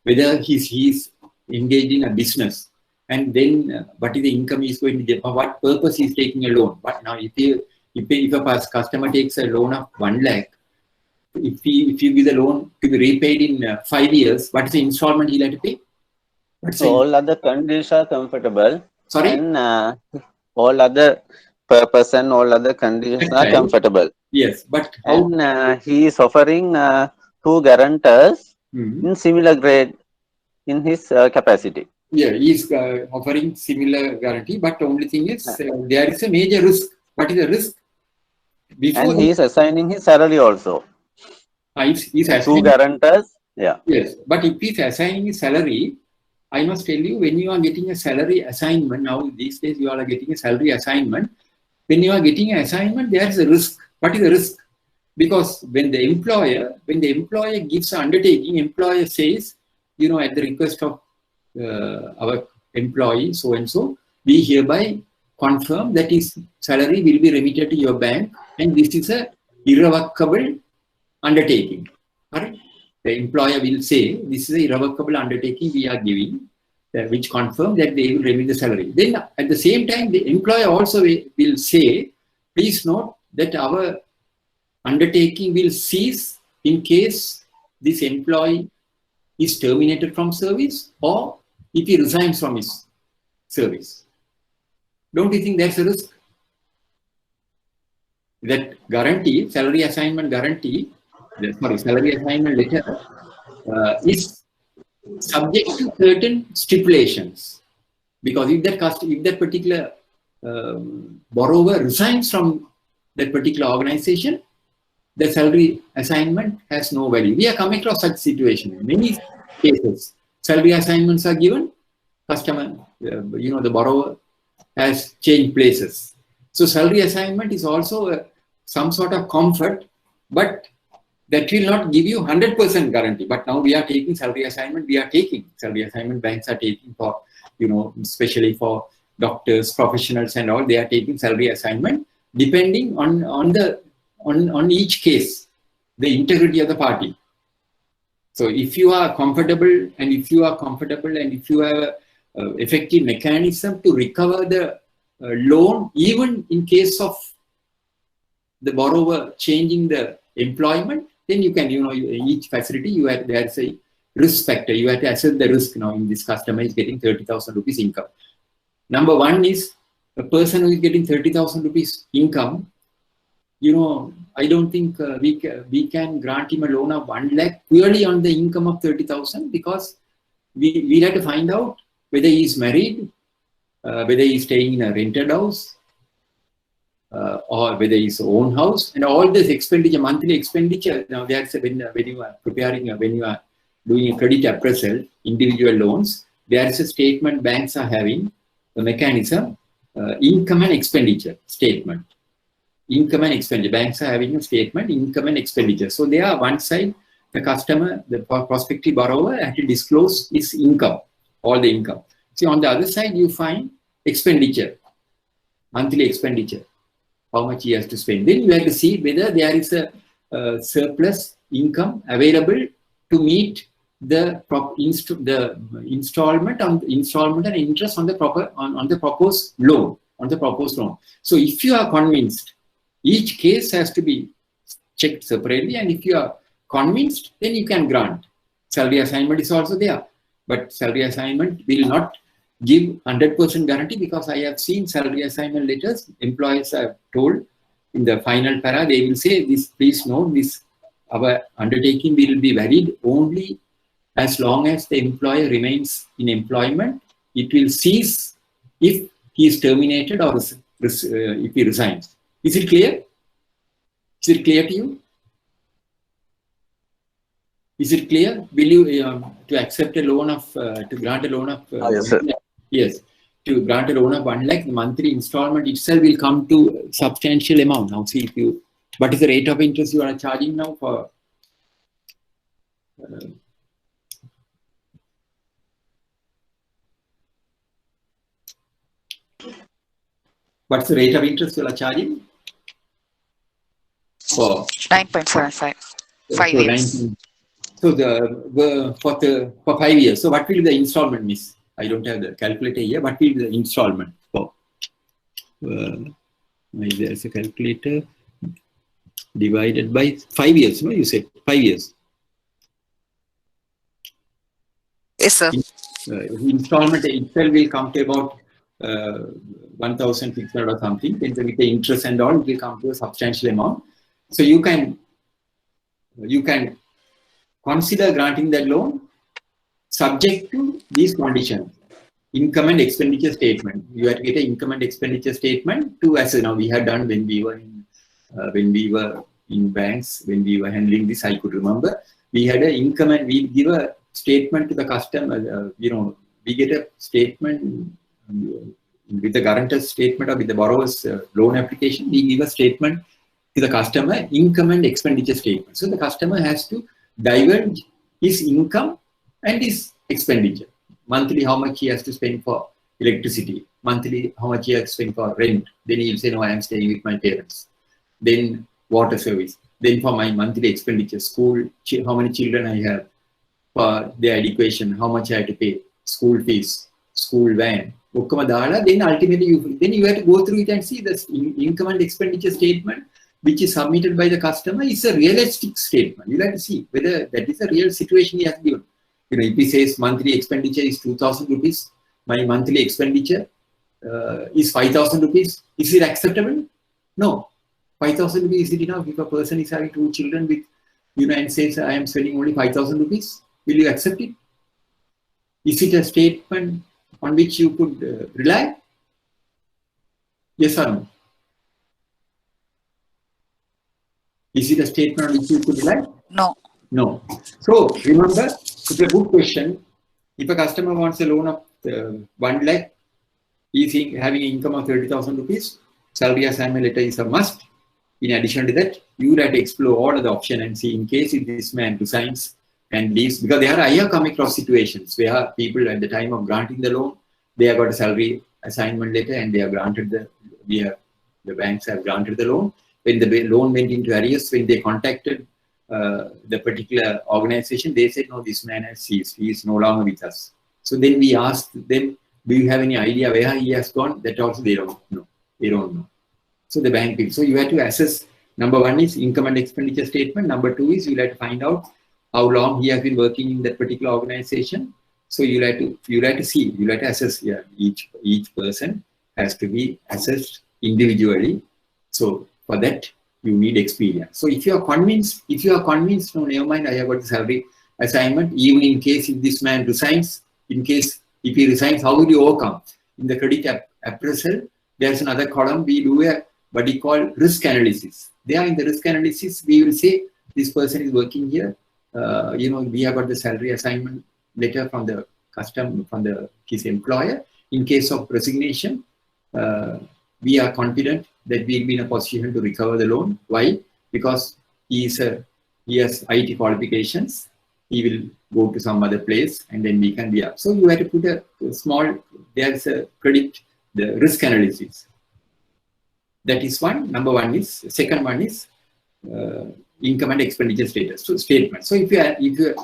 Whether he's engaged in a business, and then what is the income he's going to get, for what purpose he's taking a loan. But now if a customer takes a loan of 1 lakh, if you give the loan to be repaid in 5 years, what is the installment he'll have to pay? So all other conditions are comfortable. Sorry? And all other purpose and all other conditions are comfortable. Yes, but how? And he is offering 2 guarantors in similar grade in his capacity. Yeah, he is offering similar guarantee, but the only thing is there is a major risk. What is the risk? And he is assigning his salary also. He's 2 guarantors. Yeah. Yes, but if he's assigning his salary, I must tell you, when you are getting a salary assignment, now these days you are getting a salary assignment. When you are getting an assignment, there is a risk. What is the risk? Because when the employer gives an undertaking, employer says, at the request of our employee, so and so, we hereby confirm that his salary will be remitted to your bank, and this is a irrevocable undertaking. Correct? The employer will say, this is an irrevocable undertaking we are giving, which confirm that they will remit the salary. Then at the same time, the employer also will say, please note that our undertaking will cease in case this employee is terminated from service or if he resigns from his service. Don't you think that's a risk? That guarantee, salary assignment guarantee, salary assignment letter is subject to certain stipulations, because if that particular borrower resigns from that particular organization, the salary assignment has no value. We are coming across such situation in many cases. Salary assignments are given, customer, the borrower has changed places. So salary assignment is also some sort of comfort, but that will not give you 100% guarantee. But now we are taking salary assignment. Banks are taking for, especially for doctors, professionals and all, they are taking salary assignment depending on each case, the integrity of the party. So if you are comfortable and if you have effective mechanism to recover the loan, even in case of the borrower changing the employment, then you can, each facility, there's a risk factor. You have to assess the risk. Now, in this customer is getting 30,000 rupees income. Number one is a person who is getting 30,000 rupees income. I don't think we can grant him a loan of 1 lakh purely on the income of 30,000, because we have to find out whether he is married, whether he is staying in a rented house, or whether it's own house, and all this expenditure, monthly expenditure. Now, that's when you are preparing, when you are doing a credit appraisal, individual loans, there is a statement banks are having, the mechanism, income and expenditure statement. Income and expenditure. Banks are having a statement, income and expenditure. So they are one side, the customer, the prospective borrower has to disclose his income, all the income. See, on the other side, you find expenditure, monthly expenditure, how much he has to spend. Then you have to see whether there is a surplus income available to meet the installment and interest on the proposed loan. So if you are convinced, each case has to be checked separately, and if you are convinced, then you can grant. Salary assignment is also there, but salary assignment will not give 100% guarantee, because I have seen salary assignment letters, employers have told in the final para, they will say, this, please note, this, our undertaking will be valid only as long as the employer remains in employment. It will cease if he is terminated or if he resigns. Is it clear? Is it clear to you? Is it clear? Will you to accept a loan of to grant a loan of Yes, sir. yes, to grant a loan of 1 lakh, the monthly installment itself will come to substantial amount. Now see if you, what is the rate of interest you are charging now for? What's the rate of interest you are charging? For 9.75. 5 years. 19. So for 5 years. So what will be the installment, miss? I don't have the calculator here. What will be the installment for? There's a calculator. Divided by 5 years. No, you said 5 years. Yes, sir. Installment itself will come to about 1,600 or something. Then with the interest and all, it will come to a substantial amount. So you can consider granting that loan subject to these conditions. Income and expenditure statement. You have to get an income and expenditure statement to, as now we had done when we were in banks, when we were handling this, I could remember. We had an income and we give a statement to the customer. We get a statement with the guarantor's statement or with the borrower's loan application. We give a statement to the customer, income and expenditure statement. So the customer has to divulge his income and his expenditure. Monthly, how much he has to spend for electricity. Monthly, how much he has to spend for rent. Then he will say, no, I am staying with my parents. Then water service. Then for my monthly expenditure, school, how many children I have, for their education, how much I have to pay, school fees, school van. Then ultimately, you have to go through it and see the income and expenditure statement, which is submitted by the customer, is a realistic statement. You have to see whether that is a real situation he has given. If he says monthly expenditure is 2,000 rupees, my monthly expenditure is 5,000 rupees, is it acceptable? No. 5,000 rupees, is it enough? If a person is having 2 children with, and says, I am spending only 5,000 rupees, will you accept it? Is it a statement on which you could rely? Yes or no? Is it a statement on which you could rely? No. No. So remember, it's a good question. If a customer wants a loan of 1 lakh, he is having an income of 30,000 rupees, salary assignment letter is a must. In addition to that, you have to explore all of the options and see in case if this man resigns and leaves, because I have come across situations where people at the time of granting the loan, they have got a salary assignment letter and they have granted the banks have granted the loan. When the loan went into arrears, when they contacted the particular organization, they said, no, this man has ceased. He is no longer with us. So then we asked them, do you have any idea where he has gone? That also they don't know. They don't know. So the bank people. So you have to assess. Number 1 is income and expenditure statement. Number 2 is you have to find out how long he has been working in that particular organization. So you have to see. You have to assess. Yeah, each person has to be assessed individually. So for that, you need experience. So if you are convinced, no, never mind, I have got the salary assignment, even in case if this man resigns, if he resigns, how will you overcome? In the credit appraisal, there's another column, we do what we call risk analysis. There in the risk analysis, we will say, this person is working here, we have got the salary assignment letter from the his employer. In case of resignation, we are confident that we will be in a position to recover the loan. Why? Because he has IT qualifications. He will go to some other place and then we can be up. So you have to put a small, there's a credit, the risk analysis. That is one. Number 1 is, second one is income and expenditure statement. So if you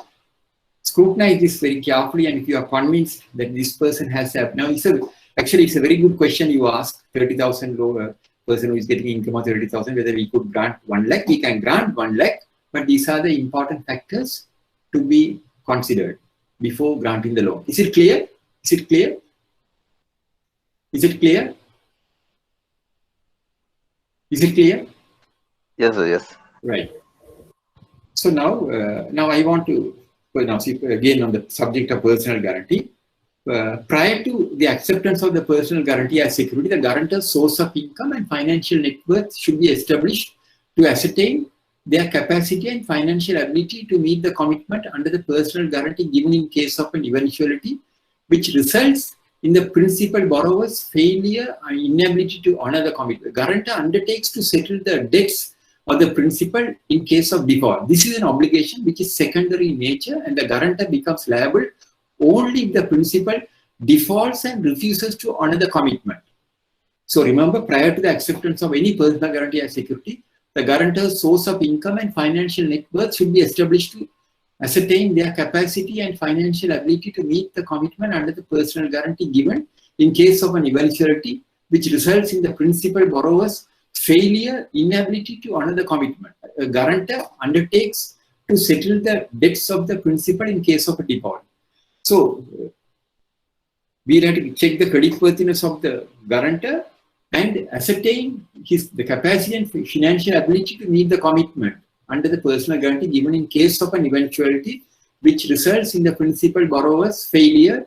scrutinize this very carefully and if you are convinced that this person has, now it's a very good question you ask, 30,000 lower person who is getting income of 30,000, whether we could grant 1 lakh. We can grant 1 lakh, but these are the important factors to be considered before granting the loan. Is it clear? Is it clear? Is it clear? Is it clear? Yes, sir, yes. Right. So now I want to, see again on the subject of personal guarantee. prior to the acceptance of the personal guarantee as security, the guarantor's source of income and financial net worth should be established to ascertain their capacity and financial ability to meet the commitment under the personal guarantee given in case of an eventuality, which results in the principal borrower's failure and inability to honor the commitment. The guarantor undertakes to settle the debts of the principal in case of default. This is an obligation which is secondary in nature, and the guarantor becomes liable only if the principal defaults and refuses to honor the commitment. So remember, prior to the acceptance of any personal guarantee as security, the guarantor's source of income and financial net worth should be established to ascertain their capacity and financial ability to meet the commitment under the personal guarantee given in case of an eventuality, which results in the principal borrower's failure, inability to honor the commitment. A guarantor undertakes to settle the debts of the principal in case of a default. So, we have to check the creditworthiness of the guarantor and ascertain the capacity and financial ability to meet the commitment under the personal guarantee given in case of an eventuality which results in the principal borrower's failure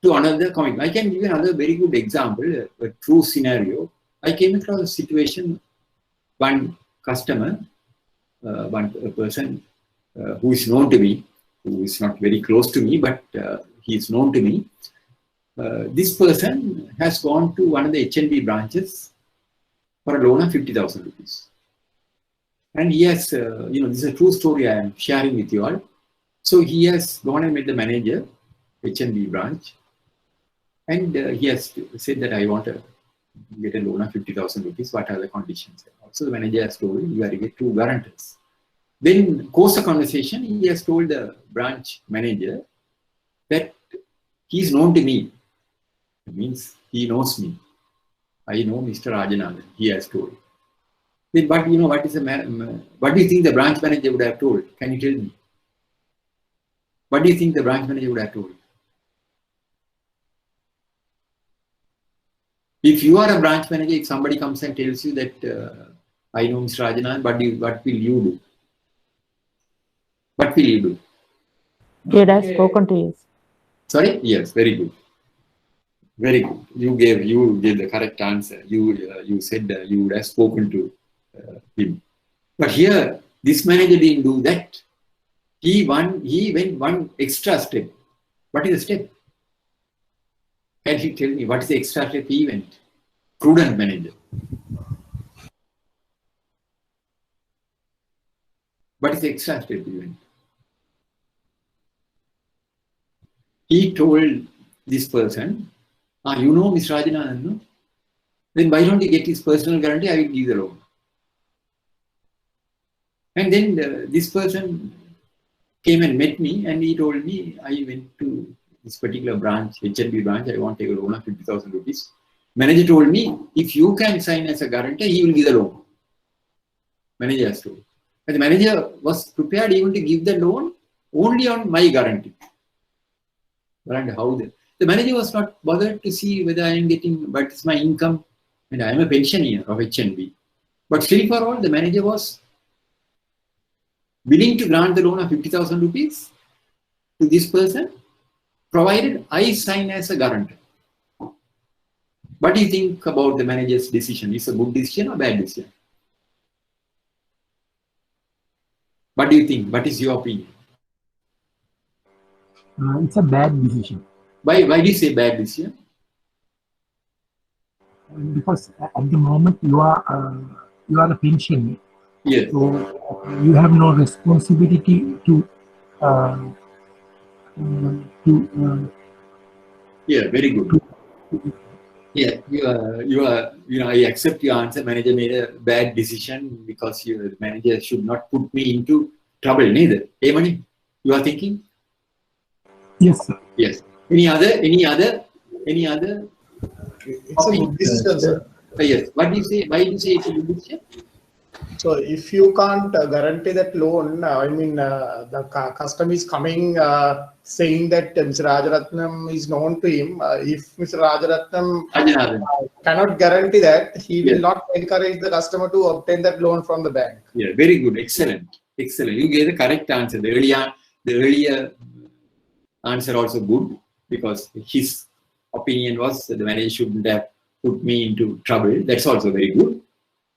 to honor the commitment. I can give you another very good example, a true scenario. I came across a situation, one customer, one person who is known to me, who is not very close to me, but he is known to me. This person has gone to one of the HNB branches for a loan of 50,000 rupees. And he has, this is a true story I am sharing with you all. So he has gone and met the manager, HNB branch, and he has said that I want to get a loan of 50,000 rupees. What are the conditions? Also, the manager has told him, you have to get 2 guarantors. Then, course of conversation, he has told the branch manager that he is known to me. It means he knows me. I know Mr. Rajanathan, he has told. Then, but you know, what do you think the branch manager would have told? Can you tell me? What do you think the branch manager would have told? If you are a branch manager, if somebody comes and tells you that I know Mr. Rajanathan, what will you do? What will you do? He has spoken to you. Sorry? Yes, very good. Very good. You gave the correct answer. You said you would have spoken to him. But here, this manager didn't do that. He went one extra step. What is the step? Can you tell me what is the extra step he went? Prudent manager. What is the extra step he went? He told this person, you know Mr. Rajanathan, no? Then why don't you get his personal guarantee? I will give the loan. And then this person came and met me and he told me, I went to this particular branch, HNB branch, I want to take a loan of 50,000 rupees. Manager told me, if you can sign as a guarantor, he will give the loan. Manager has told. And the manager was prepared even to give the loan only on my guarantee. And how the manager was not bothered to see whether I am getting, what is my income, and I am a pensioner of HNB. But still for all, the manager was willing to grant the loan of 50,000 rupees to this person, provided I sign as a guarantor. What do you think about the manager's decision? Is it a good decision or bad decision? What do you think? What is your opinion? It's a bad decision. Why do you say bad decision? Because at the moment you are a pensioner. Yes. So you have no responsibility to yeah, very good. Yeah, I accept your answer. Manager made a bad decision because the manager should not put me into trouble neither. Hey, Mani, you are thinking? Yes, sir. Yes. Any other? It's a good decision, sir. Yes. What do you say? Why do you say it's a good decision? So if you can't guarantee that loan, the customer is coming saying that Mr. Rajaratnam is known to him. If Mr. Rajaratnam cannot guarantee that, he will not encourage the customer to obtain that loan from the bank. Yeah, very good. Excellent. Excellent. You gave the correct answer. The earlier answer also good. because his opinion was that the manager shouldn't have put me into trouble. That's also very good.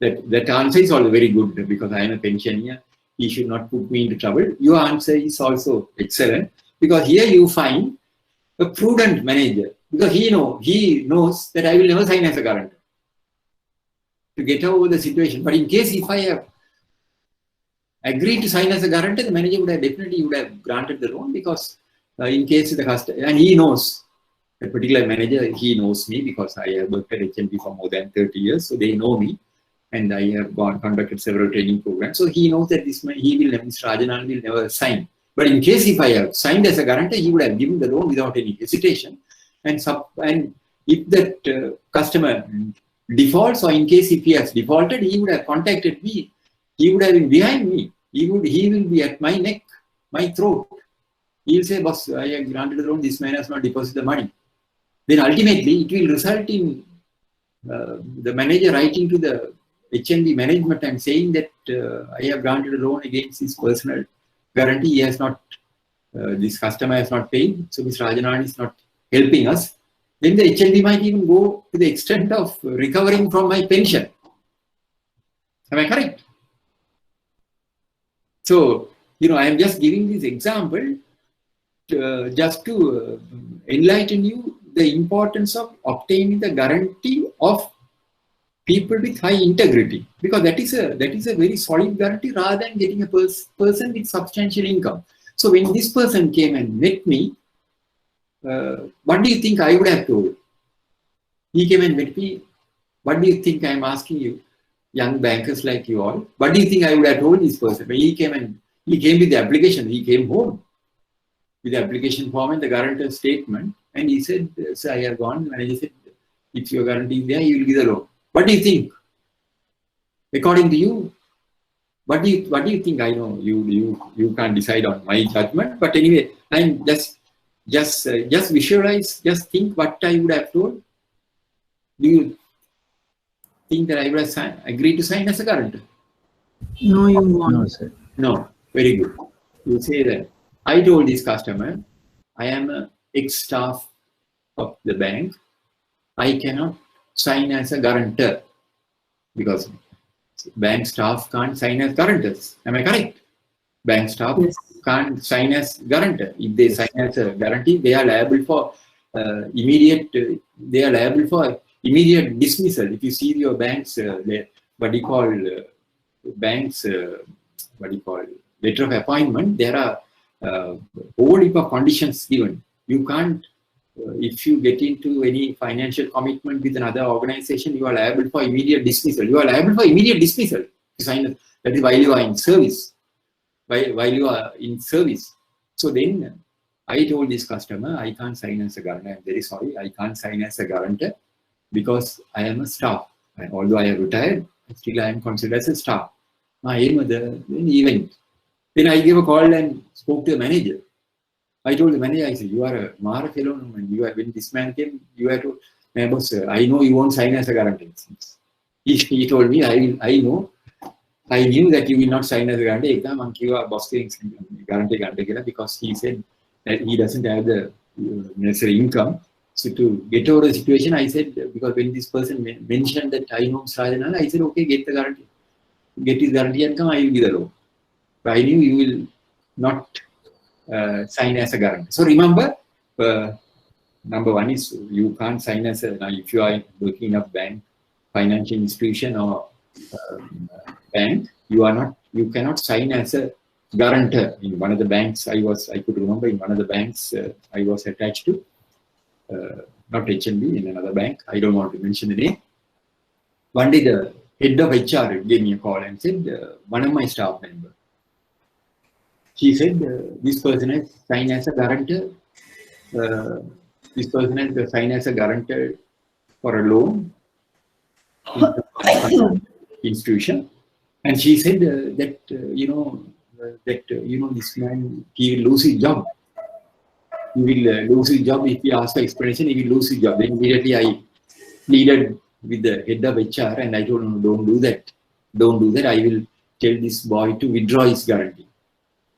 That answer is also very good because I am a pensioner. He should not put me into trouble. Your answer is also excellent because here you find a prudent manager because he knows that I will never sign as a guarantor to get over the situation. But in case if I have agreed to sign as a guarantor, the manager would have granted the loan because in case the customer, and he knows, a particular manager, he knows me because I have worked at HMP for more than 30 years, so they know me. And I have conducted several training programs. So he knows that Mr. Rajanan will never sign. But in case if I have signed as a guarantor, he would have given the loan without any hesitation. And if that customer defaults, or in case if he has defaulted, he would have contacted me. He would have been behind me. He will be at my neck, my throat. He will say, boss, I have granted the loan, this man has not deposited the money. Then ultimately, it will result in the manager writing to the HMB management and saying that I have granted a loan against his personal guarantee. He has not, this customer has not paid, so Mr. Rajanan is not helping us. Then the HMB might even go to the extent of recovering from my pension. Am I correct? So, I am just giving this example just to enlighten you the importance of obtaining the guarantee of people with high integrity, because that is a very solid guarantee rather than getting a person with substantial income. So when this person came and met me, what do you think I would have told? He came and met me. What do you think I am asking you, young bankers like you all? What do you think I would have told this person? When he came with the application. He came home with the application form and the guarantor statement, and he said, "Sir, I have gone." The manager said, "If your guarantee is there, you will give the loan." What do you think? According to you, what do you think? I know you can't decide on my judgment, but anyway, I'm just visualize, just think what I would have told. Do you think that I would have agreed to sign as a guarantor? No, you won't. No, sir. No, very good. You say that I told this customer, I am an ex-staff of the bank. I cannot sign as a guarantor because bank staff can't sign as guarantors. Am I correct? Bank staff can't sign as guarantor. If they sign as a guarantee, they are liable for immediate dismissal. If you see your bank's letter of appointment, there are whole heap of conditions given. You can't. If you get into any financial commitment with another organization, you are liable for immediate dismissal. You are liable for immediate dismissal. That is while you are in service. While you are in service. So then I told this customer, I can't sign as a guarantor. I'm very sorry. I can't sign as a guarantor because I am a staff. And although I am retired, still I am considered as a staff. I am the event. Then I gave a call and spoke to the manager. I told the manager, I said, you are a Mara fellow, and when this man came, you had to, boss, I know you won't sign as a guarantor. He told me, I knew that you will not sign as a guarantor because he said that he doesn't have the necessary income. So to get over the situation, I said, because when this person mentioned that I know Rajanan, I said, okay, get the guarantee. Get his guarantee and come, I will give the loan. But I knew you will not sign as a guarantor. So remember, number one is you can't sign as a, if you are working in a bank, financial institution or bank, you cannot sign as a guarantor. In one of the banks I could remember in one of the banks I was attached to, not HMB, in another bank, I don't want to mention the name. One day the head of HR gave me a call and said, one of my staff members, he said, this person has signed as a guarantor. This person has signed as a guarantor for a loan in institution. And she said that, this man, he will lose his job. He will lose his job. If he asks for explanation, he will lose his job. Then immediately I pleaded with the head of HR and I told him, don't do that. Don't do that. I will tell this boy to withdraw his guarantee.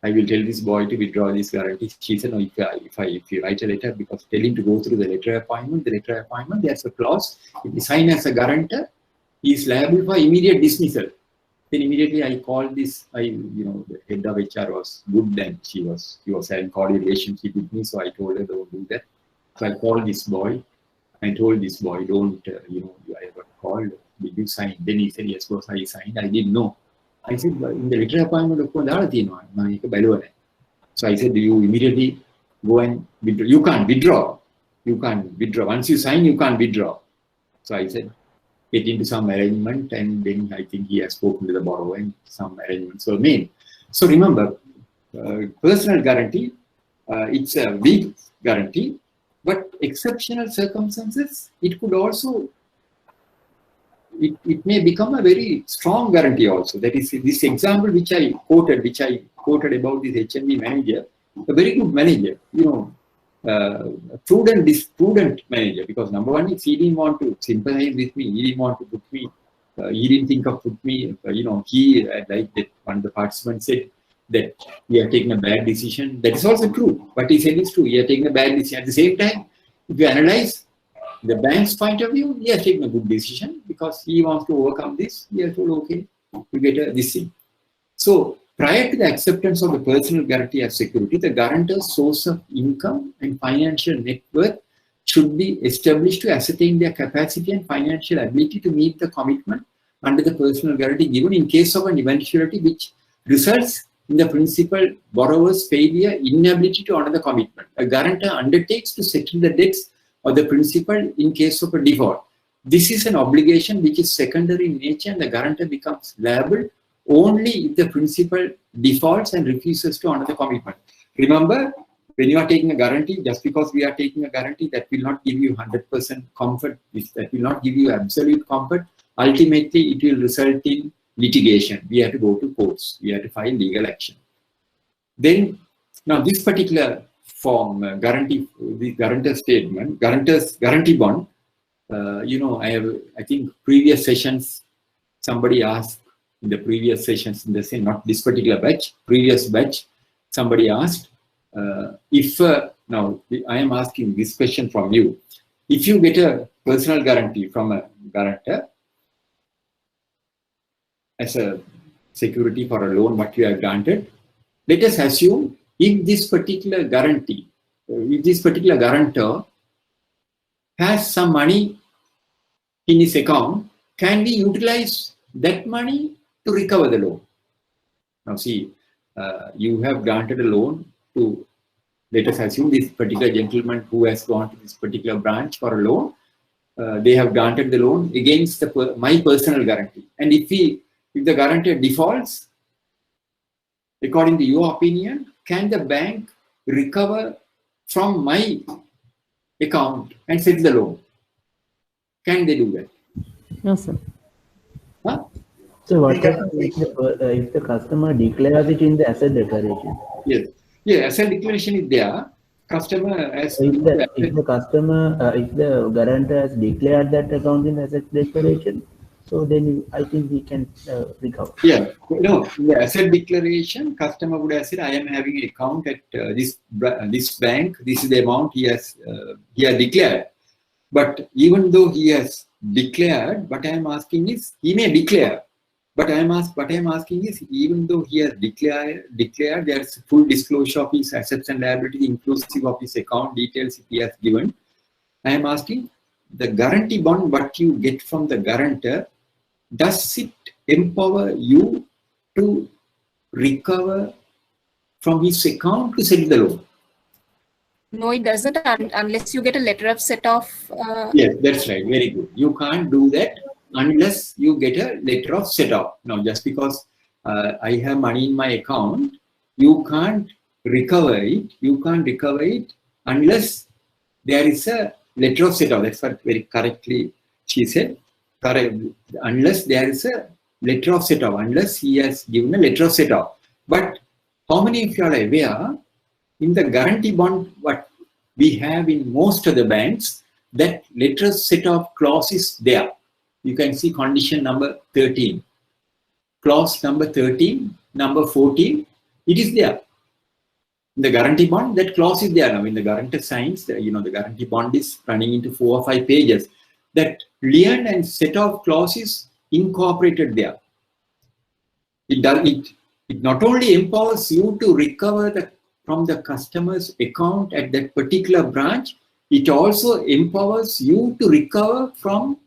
I will tell this boy to withdraw this guarantee. She said, no, if you write a letter, because tell him to go through the letter appointment, there's a clause. If he signs as a guarantor, he is liable for immediate dismissal. Then immediately I called this, the head of HR was good then. He was having cordial relationship with me, so I told her, don't do that. So I called this boy. I told this boy, don't, I got called, did you sign? Then he said, yes, boss, I signed. I didn't know. I said, in the letter appointment, so I said, do you immediately go and withdraw? You can't withdraw. You can't withdraw. Once you sign, you can't withdraw. So I said, get into some arrangement, and then I think he has spoken to the borrower and some arrangements were made. So remember, personal guarantee, it's a weak guarantee, but exceptional circumstances, it could also, it may become a very strong guarantee also. That is this example which I quoted about this HNB manager, a very good manager, prudent manager, because number one is he didn't want to sympathize with me, he didn't want to put me, he didn't think of put me, he, like that one of the participants said, that he had taken a bad decision. That is also true. What he said is true. He had taken a bad decision. At the same time, if you analyze the bank's point of view, he has taken a good decision because he wants to overcome this. He has told, okay, you get this thing. So prior to the acceptance of the personal guarantee as security, the guarantor's source of income and financial net worth should be established to ascertain their capacity and financial ability to meet the commitment under the personal guarantee given in case of an eventuality which results in the principal borrower's failure, inability to honor the commitment. A guarantor undertakes to settle the debts of the principal in case of a default. This is an obligation which is secondary in nature, and the guarantor becomes liable only if the principal defaults and refuses to honor the commitment. Remember, when you are taking a guarantee, just because we are taking a guarantee, that will not give you 100% comfort, that will not give you absolute comfort. Ultimately, it will result in litigation. We have to go to courts. We have to file legal action. Then, now this particular form, guarantee, the guarantor statement, guarantor's guarantee bond, I think previous sessions, somebody asked in the previous sessions, in the same, not this particular batch, previous batch, somebody asked, now I am asking this question from you. If you get a personal guarantee from a guarantor, as a security for a loan what you have granted, let us assume if this particular guarantee, if this particular guarantor has some money in his account, can we utilize that money to recover the loan? Now see, you have granted a loan to, let us assume this particular gentleman who has gone to this particular branch for a loan, they have granted the loan against my personal guarantee. And if the guarantor defaults, according to your opinion, can the bank recover from my account and settle the loan? Can they do that? No, sir. Huh? So what if the customer declares it in the asset declaration? Yes. Yeah, asset declaration is there. Customer has... So if the guarantor has declared that account in asset declaration, so then I think we can recover. Yeah, no, the asset declaration, customer would have said, I am having an account at this bank, this is the amount he has declared. But even though he has declared, what I am asking is, he may declare, but what I am asking is, even though he has declared, there is full disclosure of his assets and liabilities, inclusive of his account details if he has given. I am asking, the guarantee bond, what you get from the guarantor, does it empower you to recover from his account to settle the loan? No, it doesn't, unless you get a letter of set off. Yes, that's right. Very good. You can't do that unless you get a letter of set off. Now, just because I have money in my account, you can't recover it. You can't recover it unless there is a letter of set off. That's what very correctly she said. Correct. Unless there is a letter of set off, unless he has given a letter of set off. But how many of you are aware, in the guarantee bond, what we have in most of the banks, that letter of set off clause is there. You can see condition number 13. Clause number 13, number 14, it is there. In the guarantee bond, that clause is there. Now, when the guarantor signs, the guarantee bond is running into 4 or 5 pages. That lien and set of clauses incorporated there. It not only empowers you to recover from the customer's account at that particular branch, it also empowers you to recover from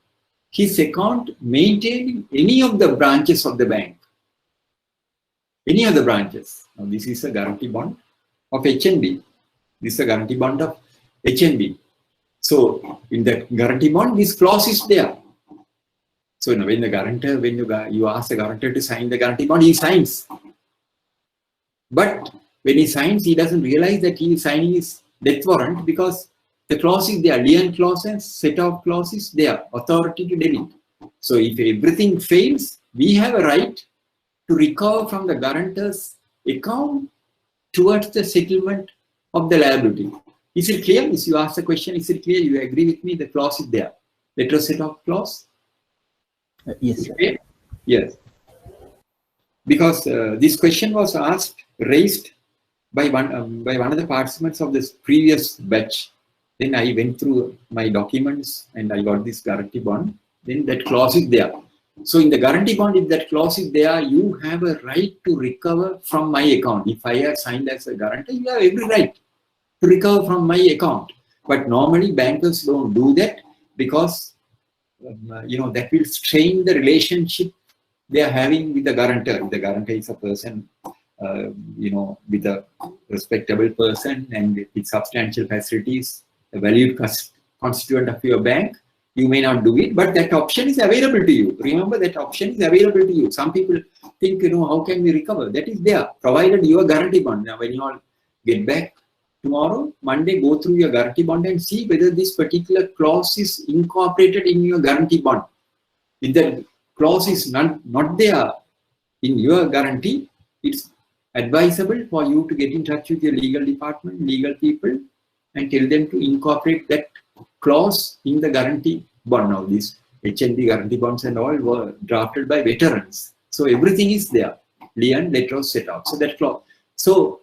his account maintained in any of the branches of the bank. Any of the branches. Now, this is a guarantee bond of HNB. This is a guarantee bond of HNB. So, in the guarantee bond, this clause is there. So, when the guarantor, when you ask the guarantor to sign the guarantee bond, he signs. But when he signs, he doesn't realize that he is signing his death warrant because the clause is there, lien clause and set of clauses there, authority to delete. So, if everything fails, we have a right to recover from the guarantor's account towards the settlement of the liability. Is it clear? If you ask the question, is it clear? You agree with me? The clause is there. Letter set of clause? Yes, sir. Okay. Yes. Because this question was raised by one of the participants of this previous batch. Then I went through my documents and I got this guarantee bond. Then that clause is there. So in the guarantee bond, if that clause is there, you have a right to recover from my account. If I have signed as a guarantor, you have every right to recover from my account. But normally bankers don't do that because that will strain the relationship they are having with the guarantor. If the guarantor is a person, with a respectable person and with substantial facilities, a valued constituent of your bank, you may not do it, but that option is available to you. Remember, that option is available to you. Some people think, how can we recover? That is there, provided your guarantee bond. Now, when you all get back tomorrow, Monday, go through your guarantee bond and see whether this particular clause is incorporated in your guarantee bond. If that clause is not there in your guarantee, it's advisable for you to get in touch with your legal department, legal people, and tell them to incorporate that clause in the guarantee bond. Now, these HNB guarantee bonds and all were drafted by veterans. So everything is there. Lien, letter set out. So that clause. So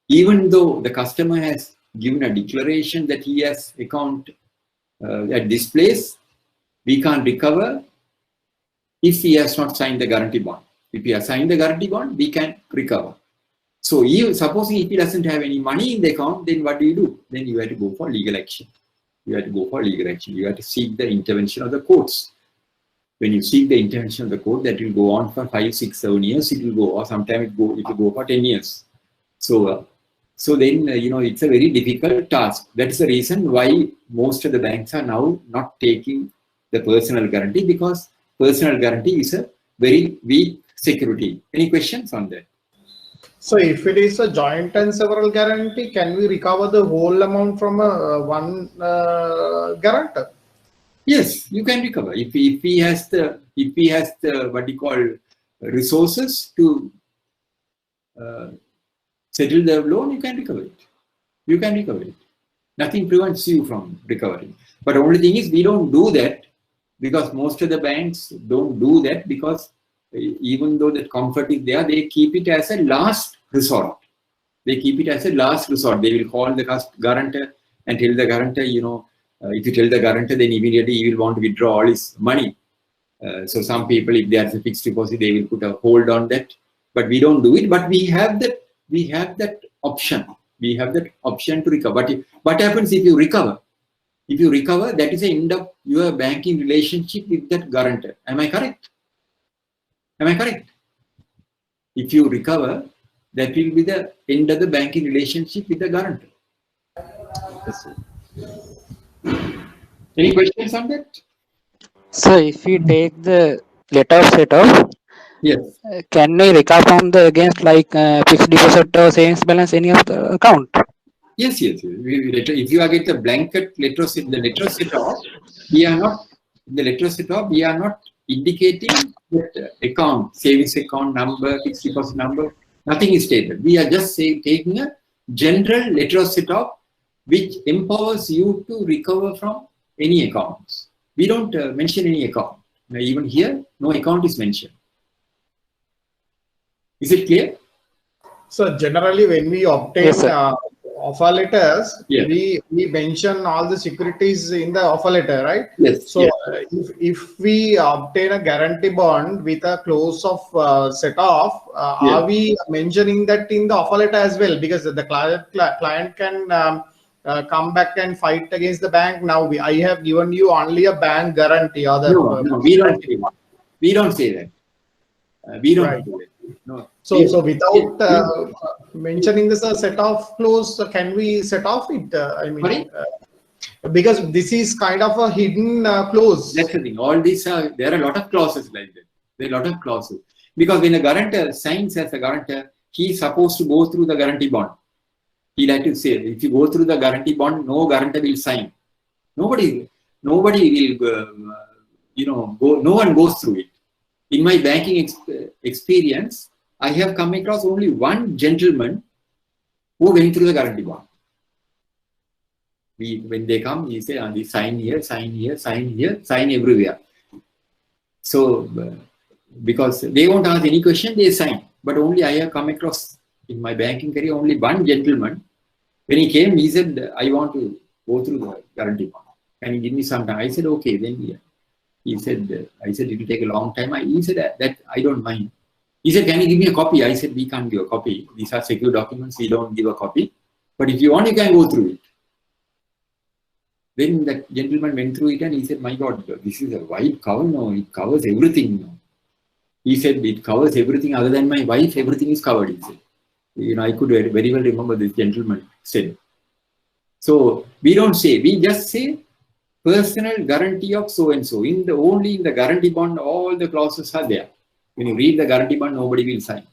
even though the customer has given a declaration that he has account at this place, we can't recover if he has not signed the guarantee bond. If he has signed the guarantee bond, we can recover. So supposing if he doesn't have any money in the account, then what do? Then you have to go for legal action. You have to go for legal action. You have to seek the intervention of the courts. When you seek the intervention of the court, that will go on for 5, 6, 7 years. It will go, or sometimes it will go for 10 years. So then, it's a very difficult task. That's the reason why most of the banks are now not taking the personal guarantee, because personal guarantee is a very weak security. Any questions on that? So if it is a joint and several guarantee, can we recover the whole amount from one guarantor? Yes, you can recover. If he has the what you call resources to settle the loan, you can recover it. You can recover it. Nothing prevents you from recovering. But the only thing is, we don't do that because most of the banks don't do that, because even though that comfort is there, they keep it as a last resort. They keep it as a last resort. They will call the guarantor and tell the guarantor, if you tell the guarantor, then immediately he will want to withdraw all his money. So some people, if there's a fixed deposit, they will put a hold on that. But we don't do it. But we have that option. We have that option to recover. But what happens if you recover? If you recover, that is the end of your banking relationship with that guarantor. Am I correct? Am I correct? If you recover, that will be the end of the banking relationship with the guarantor. Any questions on that? So if we take the letter of set off, yes, can we recover from the against like fixed deposit or savings balance any of the account? Yes. If you get the blanket letter set, the letter set off, we are not in the letter set off. We are not indicating that account, savings account number, fixed deposit number. Nothing is stated. We are just taking a general letter set off, which empowers you to recover from any accounts. We don't mention any account. Now, even here, no account is mentioned. Is it clear? So generally, when we obtain Yes, sir. offer letters, Yeah. we mention all the securities in the offer letter, right? Yes. So if we obtain a guarantee bond with a clause of set off, are we mentioning that in the offer letter as well? Because the client can come back and fight against the bank. Now I have given you only a bank guarantee or the No, we don't say that. We don't say that. We don't Right. do it. No. So without mentioning this set off clause, can we set off it? I mean, because this is kind of a hidden clause. That's the thing. All these there are a lot of clauses like that. There are a lot of clauses. Because when a guarantor signs as a guarantor, he's supposed to go through the guarantee bond. He'll have to say, if you go through the guarantee bond, no guarantor will sign. Nobody will, no one goes through it. In my banking experience, I have come across only one gentleman who went through the guarantee bond. When they come, he say, sign here, sign here, sign here, sign everywhere. So, because they won't ask any question, they sign. But only I have come across in my banking career only one gentleman. When he came, he said, I want to go through the guarantee bond. Can you give me some time? I said, okay, then yeah. He said, I said, it will take a long time. He said, that I don't mind. He said, can you give me a copy? I said, we can't give a copy. These are secure documents. We don't give a copy. But if you want, you can go through it. Then that gentleman went through it and he said, my God, this is a wide cover. No, it covers everything. No. He said, it covers everything other than my wife. Everything is covered, he said. I could very well remember this gentleman said. So we don't say, we just say, personal guarantee of so-and-so. Only in the guarantee bond, all the clauses are there. When you read the guarantee bond, nobody will sign.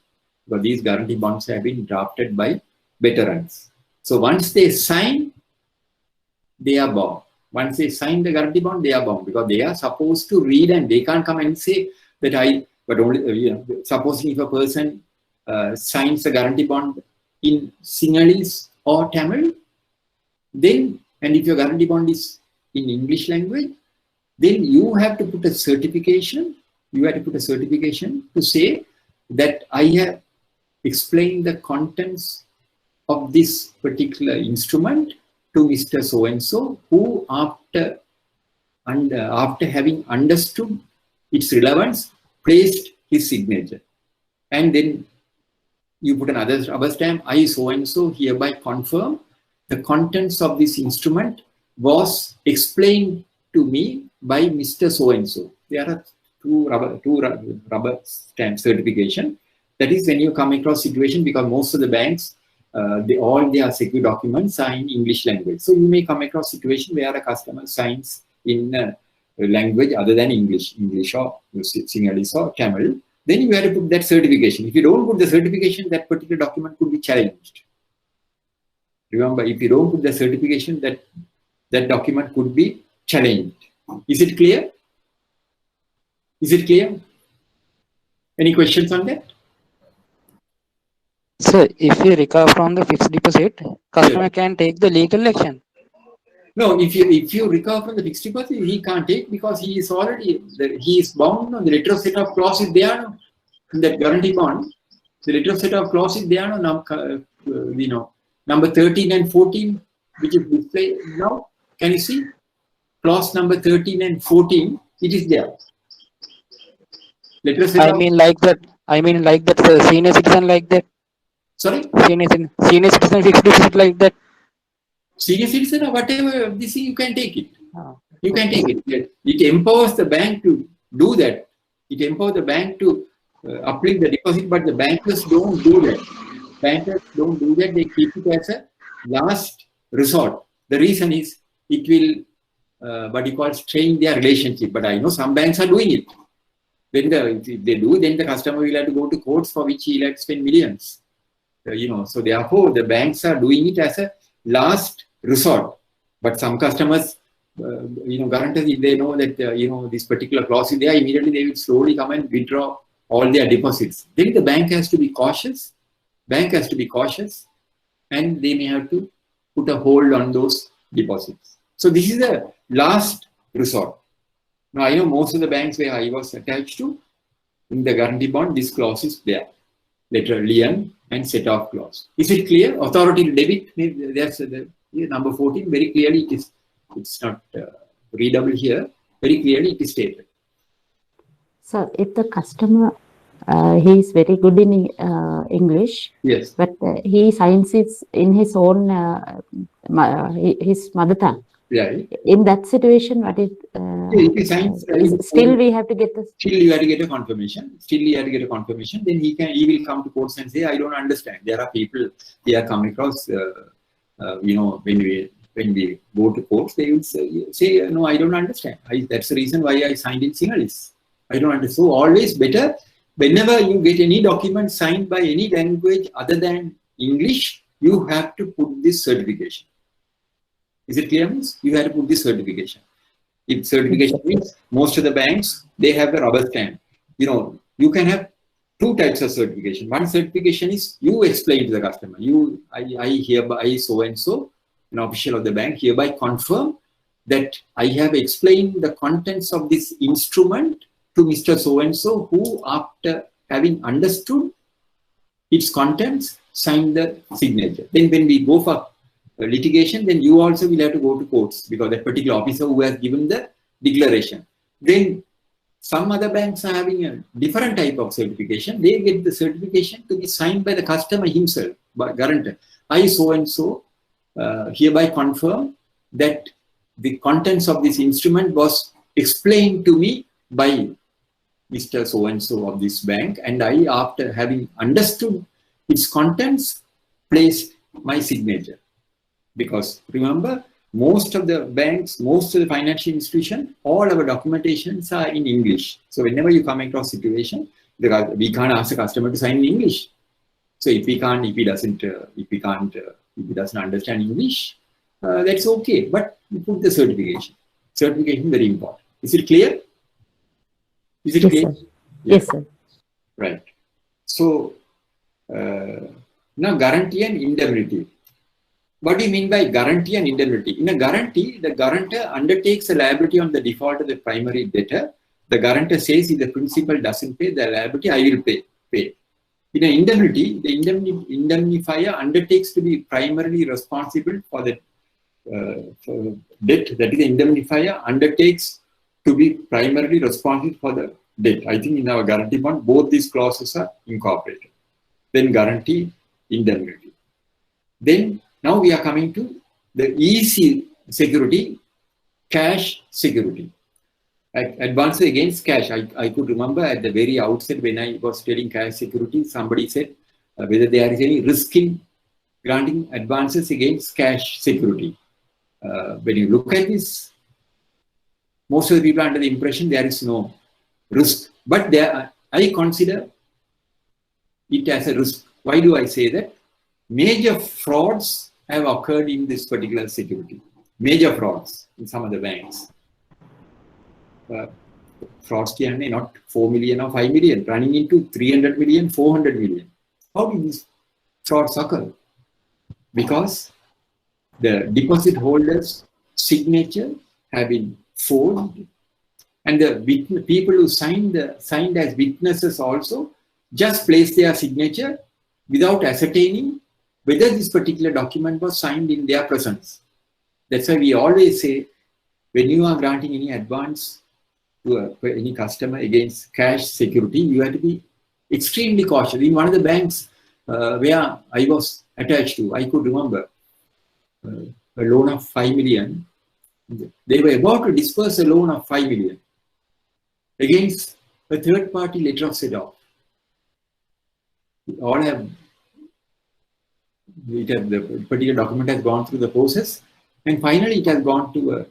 But these guarantee bonds have been drafted by veterans. So once they sign, they are bound. Once they sign the guarantee bond, they are bound. Because they are supposed to read and they can't come and say that but only, supposing if a person signs a guarantee bond in Sinhalese or Tamil, then, and if your guarantee bond is in English language, then you have to put a certification. You have to put a certification to say that I have explained the contents of this particular instrument to Mr. So-and-so, who after having understood its relevance, placed his signature. And then you put another rubber stamp, I so-and-so hereby confirm the contents of this instrument was explained to me by Mr. So-and-so. There are two rubber stamp certification. That is when you come across situation, because most of the banks, all their secure documents are in English language. So you may come across situation where a customer signs in a language other than English or Sinhalese or Tamil. Then you have to put that certification. If you don't put the certification, that particular document could be challenged. Remember, if you don't put the certification, that document could be challenged. Is it clear? Is it clear? Any questions on that? So, if you recover from the fixed deposit, customer can take the legal action. No, if you recover from the fixed deposit, he can't take because he is already he is bound. No, the letter of set of clause is there. No, in that guarantee bond, the letter of set of clause is there. No, number 13 and 14, which is displayed now. Can you see? Clause number 13 and 14, it is there. I mean like that senior citizen like that. Sorry? Senior citizen fixed deposit like that. Senior citizen or whatever, this you can take it. You can take it. It empowers the bank to do that. It empowers the bank to uplift the deposit, but the bankers don't do that. Bankers don't do that. They keep it as a last resort. The reason is it will, what you call, strain their relationship. But I know some banks are doing it. If they do, then the customer will have to go to courts for which he'll have to spend millions. So therefore the banks are doing it as a last resort. But some customers, guarantors, if they know that, this particular clause is there, immediately they will slowly come and withdraw all their deposits. Then the bank has to be cautious. Bank has to be cautious, and they may have to put a hold on those deposits. So this is the last resort. Now, I know most of the banks where I was attached to, in the guarantee bond, this clause is there. letter lien and set-off clause. Is it clear? Authority to debit, that's the number 14, very clearly it is, it's not readable here, very clearly it is stated. So if the customer, he is very good in English, yes, but he signs it in his own, his mother tongue. Right. In that situation, what is, if he signs, still we have to get the... Still you have to get a confirmation. Still you have to get a confirmation. Then he will come to courts and say, I don't understand. There are people they are coming across, you know, when we go to courts, they will say no, I don't understand. That's the reason why I signed in Sinhalese. I don't understand. So always better, whenever you get any document signed by any language other than English, you have to put this certification. Is it clear, means? You have to put this certification. If certification means most of the banks, they have a rubber stamp. You know, you can have two types of certification. One certification is you explain to the customer, I hereby so-and-so, an official of the bank, hereby confirm that I have explained the contents of this instrument to Mr. So-and-so, who after having understood its contents, signed the signature. Then when we go for litigation, then you also will have to go to courts because that particular officer who has given the declaration. Then some other banks are having a different type of certification. They get the certification to be signed by the customer himself, by guarantor. I so-and-so hereby confirm that the contents of this instrument was explained to me by Mr. So-and-so of this bank, and I, after having understood its contents, placed my signature. Because remember, most of the banks, most of the financial institutions, all our documentations are in English. So whenever you come across situation, we can't ask the customer to sign in English. So if he doesn't understand English, that's okay. But you put the certification. Certification is very important. Is it clear? Is it clear? Sir. Yes, sir. Right. So now guarantee and indemnity. What do you mean by guarantee and indemnity? In a guarantee, the guarantor undertakes a liability on the default of the primary debtor. The guarantor says if the principal doesn't pay the liability, I will pay. In an indemnity, the indemnifier undertakes to be primarily responsible for the debt. That is, the indemnifier undertakes to be primarily responsible for the debt. I think in our guarantee bond, both these clauses are incorporated. Then guarantee, indemnity. Then now we are coming to the easy security, cash security. Advances against cash. I could remember at the very outset when I was telling cash security, somebody said whether there is any risk in granting advances against cash security. When you look at this, most of the people are under the impression there is no risk. But I consider it as a risk. Why do I say that? Major frauds have occurred in this particular security. Major frauds in some of the banks. Frauds not 4 million or 5 million, running into 300 million, 400 million. How do these frauds occur? Because the deposit holders' signature have been forged, and the people who signed as witnesses also just place their signature without ascertaining whether this particular document was signed in their presence. That's why we always say, when you are granting any advance to any customer against cash security, you have to be extremely cautious. In one of the banks where I was attached to, I could remember a loan of 5 million. They were about to disperse a loan of 5 million against a third-party letter of set-off. All have the particular document has gone through the process, and finally it has gone to a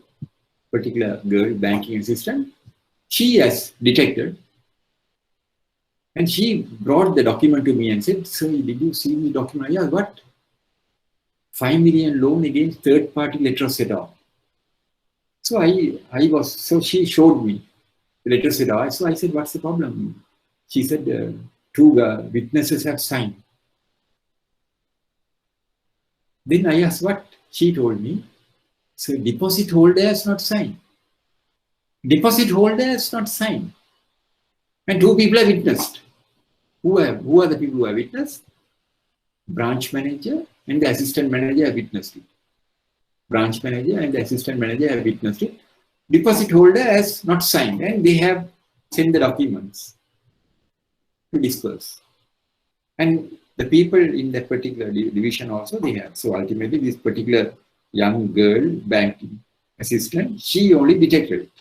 particular girl, banking assistant. She has detected, and she brought the document to me and said, "Sir, did you see the document?" Yeah, what? 5 million loan against third-party letter of set-off. So so she showed me the letter of set-off. So I said, "What's the problem?" She said, "Two witnesses have signed." Then I asked what? She told me, "So deposit holder has not signed. Deposit holder has not signed. And two people have witnessed." Who are the people who have witnessed? Branch manager and the assistant manager have witnessed it. Branch manager and the assistant manager have witnessed it. Deposit holder has not signed and they have sent the documents to disperse. And the people in that particular division also they have. So ultimately this particular young girl, banking assistant, she only detected it.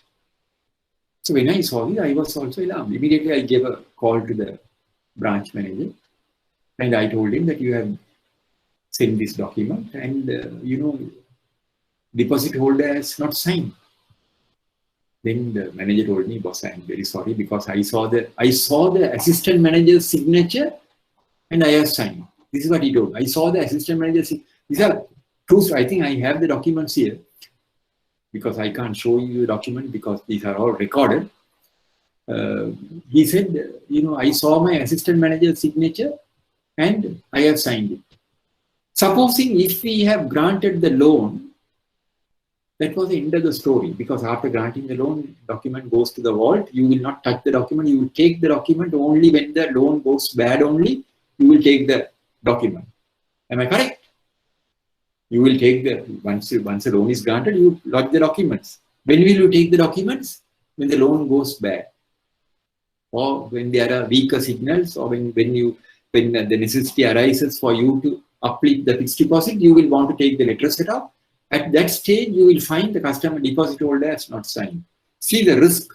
So when I saw it, I was also alarmed. Immediately I gave a call to the branch manager and I told him that you have sent this document and deposit holder has not signed. Then the manager told me, boss, I am very sorry because I saw the assistant manager's signature and I have signed. This is what he told. I saw the assistant manager's signature. These are true. I think I have the documents here because I can't show you the document because these are all recorded. He said, I saw my assistant manager's signature and I have signed it. Supposing if we have granted the loan, that was the end of the story because after granting the loan, document goes to the vault. You will not touch the document. You will take the document only when the loan goes bad only. You will take the document. Am I correct? You will take once the loan is granted, you lodge the documents. When will you take the documents? When the loan goes bad. Or when there are weaker signals or when the necessity arises for you to uplift the fixed deposit, you will want to take the letter set up. At that stage, you will find the customer deposit holder has not signed. See the risk.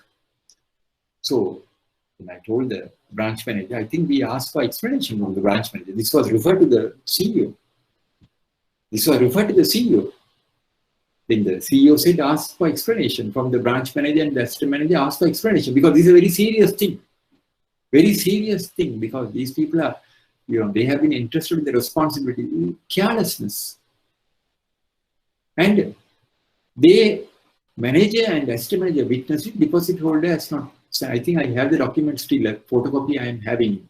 So, when I told the branch manager, I think we asked for explanation from the branch manager. This was referred to the CEO. Then the CEO said, ask for explanation from the branch manager and the assistant manager asked for explanation because this is a very serious thing. Very serious thing because these people are, they have been interested in the responsibility, carelessness. And the manager and assistant manager witnessed it, deposit holder has not signed. I think I have the document still, a photocopy I am having.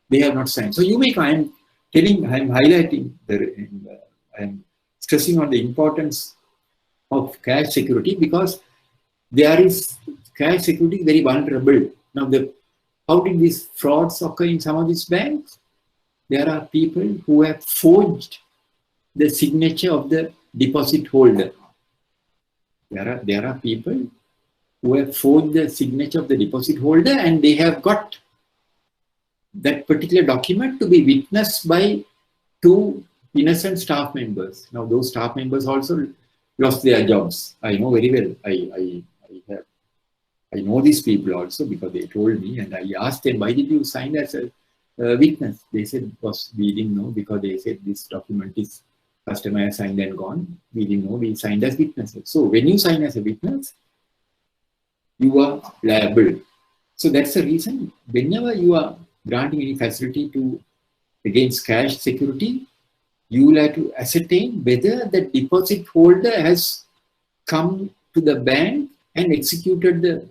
They have not signed. So I am highlighting, I am stressing on the importance of cash security because cash security is very vulnerable. Now, how did these frauds occur in some of these banks? There are people who have forged the signature of the deposit holder. There are people who have forged the signature of the deposit holder and they have got that particular document to be witnessed by 2 innocent staff members. Now those staff members also lost their jobs. I know very well. I know these people also because they told me and I asked them, why did you sign as a witness? They said, boss, we didn't know because they said this document is customer has signed and gone. We didn't know, we signed as witnesses. So when you sign as a witness, you are liable. So that's the reason whenever you are granting any facility against cash security, you will have to ascertain whether the deposit holder has come to the bank and executed the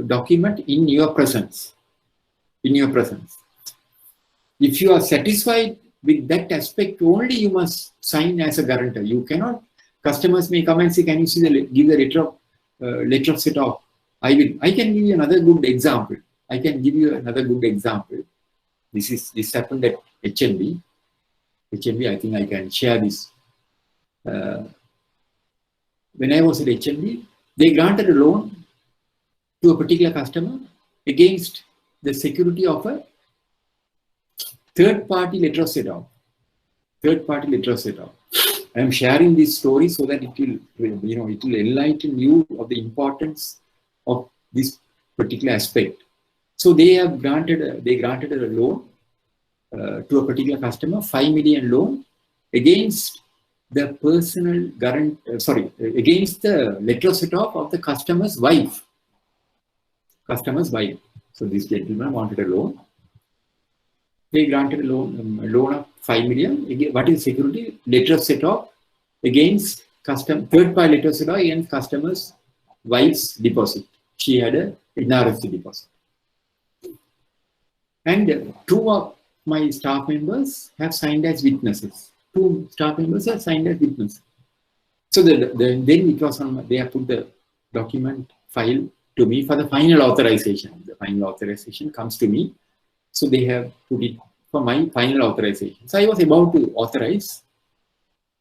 document in your presence. If you are satisfied with that aspect only, you must sign as a guarantor. You cannot. Customers may come and say, "Can you give the letter of set off?" I can give you another good example. This happened at HNB. I think I can share this. When I was at HNB, they granted a loan to a particular customer against the security of a third-party letter of set off. I am sharing this story so that it will enlighten you of the importance of this particular aspect. So they granted a loan to a particular customer, 5 million loan against the against the letter of set off of the customer's wife. So this gentleman wanted a loan. They granted a loan of 5 million. What is security? Letter of set off against third-party letter of set off against customer's wife's deposit. She had an NRSC deposit. And 2 of my staff members have signed as witnesses. 2 staff members have signed as witnesses. So then it was they have put the document file to me for the final authorization. The final authorization comes to me. So they have put it for my final authorization. So I was about to authorize.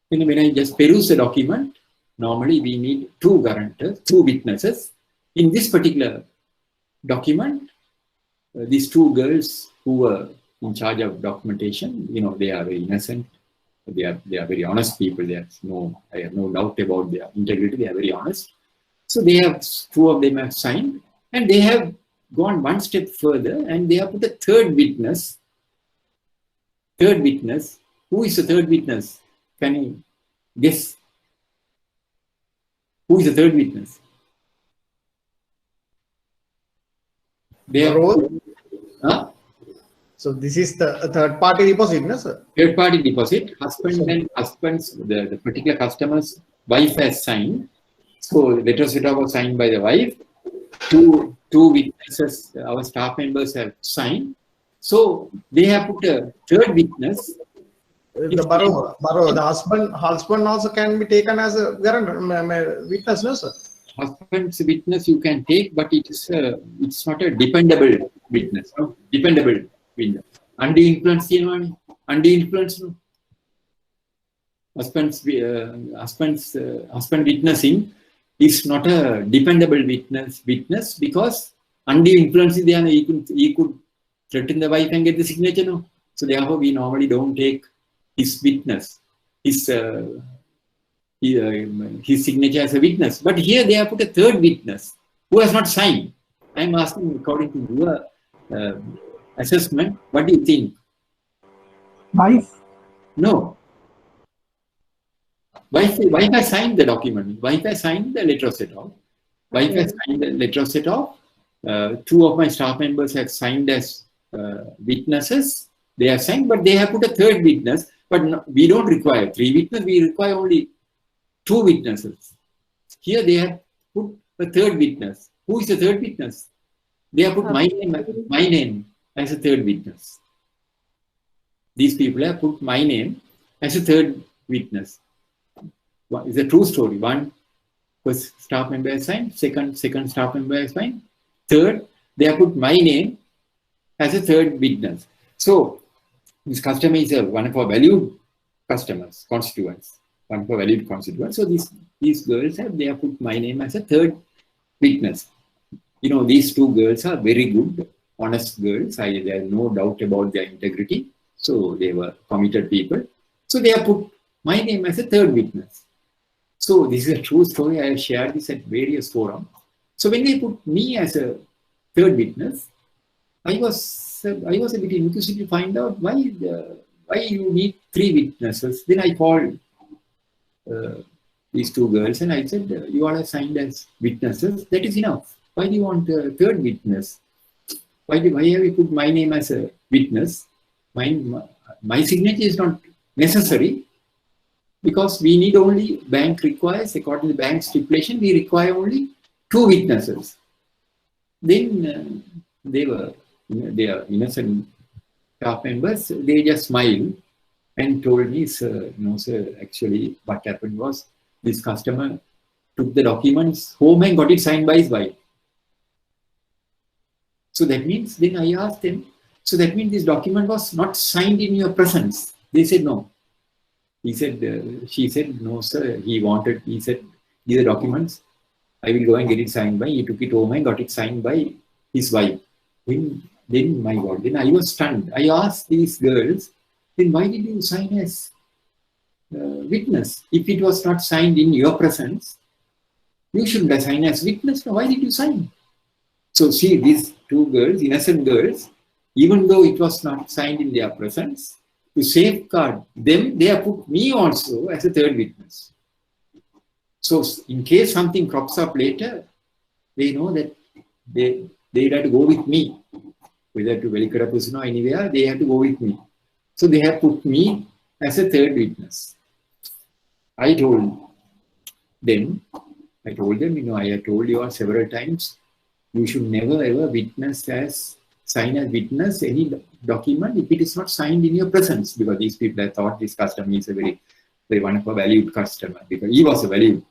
When I just peruse the document, normally we need two guarantors, two witnesses. In this particular document, these two girls who were in charge of documentation, they are very innocent. They are very honest people. I have no doubt about their integrity. They are very honest. So two of them have signed, and they have gone one step further, and they have put a third witness. Third witness. Who is the third witness? Can you guess? Who is the third witness? They have, huh? So this is the third party deposit, no, sir? Third party deposit. The particular customer's wife has signed. So the letter set was signed by the wife. Two witnesses, our staff members have signed. So they have put a third witness. The husband also can be taken as a guarantor, witness, no, sir? Husband's witness you can take, but it's not a dependable witness. No? Dependable witness. Undue influence, undue influence. No? Husband witnessing is not a dependable witness because undue influence is there. He could threaten the wife and get the signature. No? So therefore, we normally don't take his witness, his signature as a witness. But here they have put a third witness who has not signed. I am asking, according to your assessment, what do you think? Wife? No. Wife has signed the document. Wife has signed the letter of set off. Wife has signed the letter of set off. Two of my staff members have signed as witnesses. They have signed, but they have put a third witness. But no, we don't require three witnesses. We require only two witnesses. Here they have put a third witness. Who is the third witness? They have put my name as a third witness. These people have put my name as a third witness. It's a true story. One first staff member has signed, second staff member has signed, third, they have put my name as a third witness. So this customer is one of our valued customers, constituents, one of our valued constituents. So these girls they have put my name as a third witness. These two girls are very good, honest girls. There is no doubt about their integrity. So they were committed people. So they have put my name as a third witness. So this is a true story. I have shared this at various forums. So when they put me as a third witness, I was a bit inquisitive to find out why you need three witnesses. Then I called these two girls and I said, you all are signed as witnesses. That is enough. Why do you want a third witness? Why have you put my name as a witness? My signature is not necessary because we need only, bank requires, according to the bank stipulation, we require only two witnesses. Then they are innocent staff members. They just smiled and told me, sir, no, sir, actually what happened was this customer took the documents home and got it signed by his wife. So that means, then I asked them, so that means this document was not signed in your presence. They said no. He said, she said, no, sir. He said, these are documents. I will go and get it signed by. He took it home and got it signed by his wife. Then my God, then I was stunned. I asked these girls, then why did you sign as witness? If it was not signed in your presence, you shouldn't have signed as witness. No, why did you sign? So see, these two girls, innocent girls, even though it was not signed in their presence, to safeguard them, they have put me also as a third witness. So in case something crops up later, they know that they have to go with me. Whether to Velikara or anywhere, they have to go with me. So they have put me as a third witness. I told them, I have told you all several times, you should never ever sign as witness any document if it is not signed in your presence, because these people have thought this customer is a very one of our valued customer, because he was a valued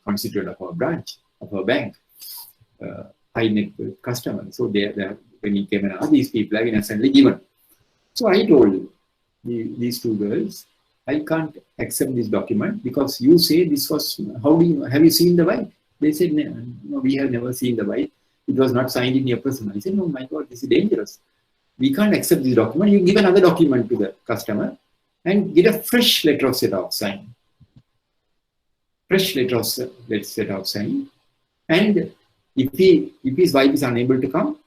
constituent of our branch, of our bank, high net worth customer. So they when he came and these people have innocently given. So I told these two girls, I can't accept this document because you say this was, have you seen the wife? They said, no, we have never seen the wife. It was not signed in your person. I said, no, my God, this is dangerous. We can't accept this document. You give another document to the customer and get a fresh letter of set-off signed. Fresh letter of set-off signed. And if his wife is unable to come,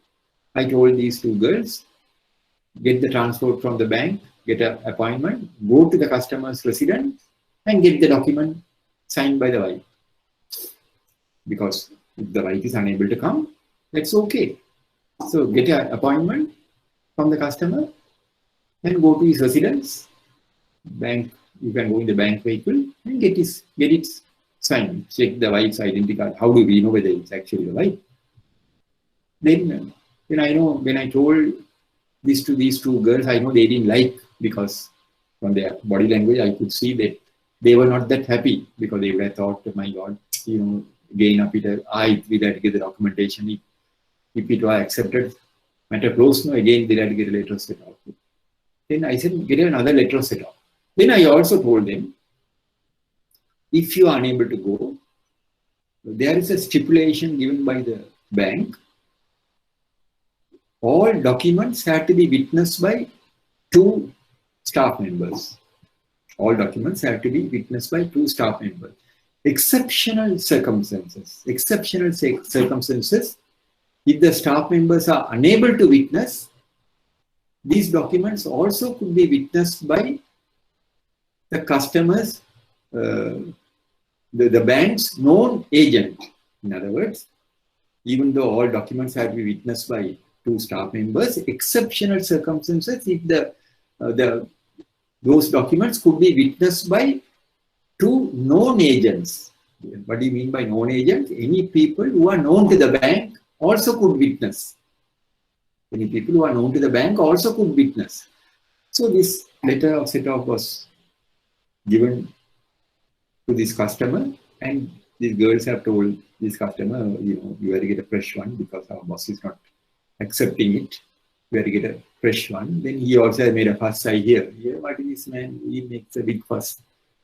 I told these two girls, get the transport from the bank, get an appointment, go to the customer's residence and get the document signed by the wife. Because if the wife is unable to come, that's okay. So get an appointment from the customer and go to his residence, bank, you can go in the bank vehicle and get it signed, check the wife's identity card. How do we know whether it's actually the wife? Then when I told this to these two girls, I know they didn't like, because from their body language, I could see that they were not that happy, because they would have thought, oh my God, again, we had to get the documentation. If it was accepted, matter close, no, again, they had to get a letter set off. Then I said, get another letter set off. Then I also told them, if you are unable to go, there is a stipulation given by the bank. All documents have to be witnessed by 2 staff members. All documents have to be witnessed by 2 staff members. Exceptional circumstances, if the staff members are unable to witness, these documents also could be witnessed by the customers, the bank's known agent. In other words, even though all documents have to be witnessed by 2 staff members, exceptional circumstances, if those documents could be witnessed by 2 known agents. What do you mean by known agents? Any people who are known to the bank also could witness. Any people who are known to the bank also could witness. So this letter of set-off was given to this customer, and these girls have told this customer, you have to get a fresh one because our boss is not accepting it. You have to get a fresh one. Then he also made a fuss. I hear, what is this man? He makes a big fuss.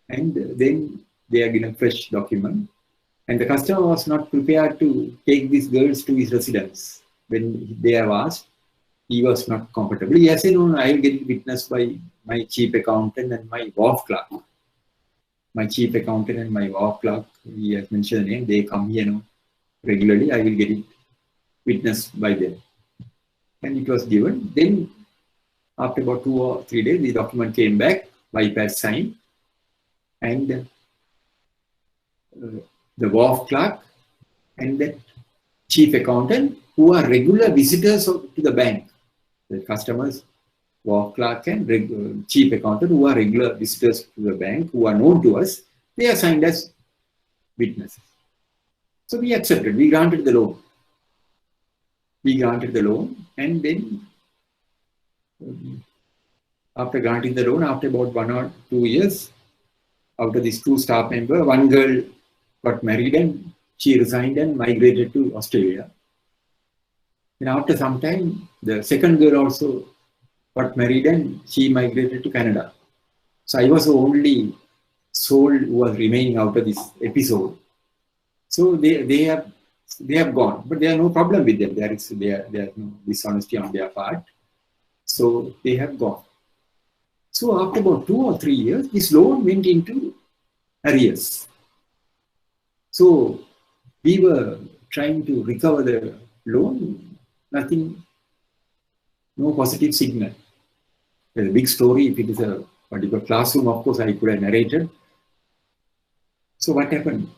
And then they are given a fresh document. And the customer was not prepared to take these girls to his residence. When they have asked, he was not comfortable. He has said, no, I will get it witnessed by my chief accountant and my wharf clerk. My chief accountant and my wharf clerk, he has mentioned the name, they come here regularly, I will get it witnessed by them. And it was given. Then after about 2 or 3 days, the document came back, wife has signed, and the wharf clerk and the chief accountant, who are regular visitors to the bank, the customers, wharf clerk and chief accountant, who are regular visitors to the bank, who are known to us, they are signed as witnesses. So we accepted, we granted the loan. We granted the loan, and then after granting the loan, after about 1 or 2 years, out of these 2 staff members, one girl got married and she resigned and migrated to Australia. And after some time, the second girl also got married and she migrated to Canada. So I was the only soul who was remaining out of this episode. So they have gone, but there are no problem with them. There is no dishonesty on their part. So they have gone. So after about 2 or 3 years, this loan went into arrears. So we were trying to recover the loan, nothing, no positive signal. There's a big story. If it is a particular classroom, of course, I could have narrated. So what happened?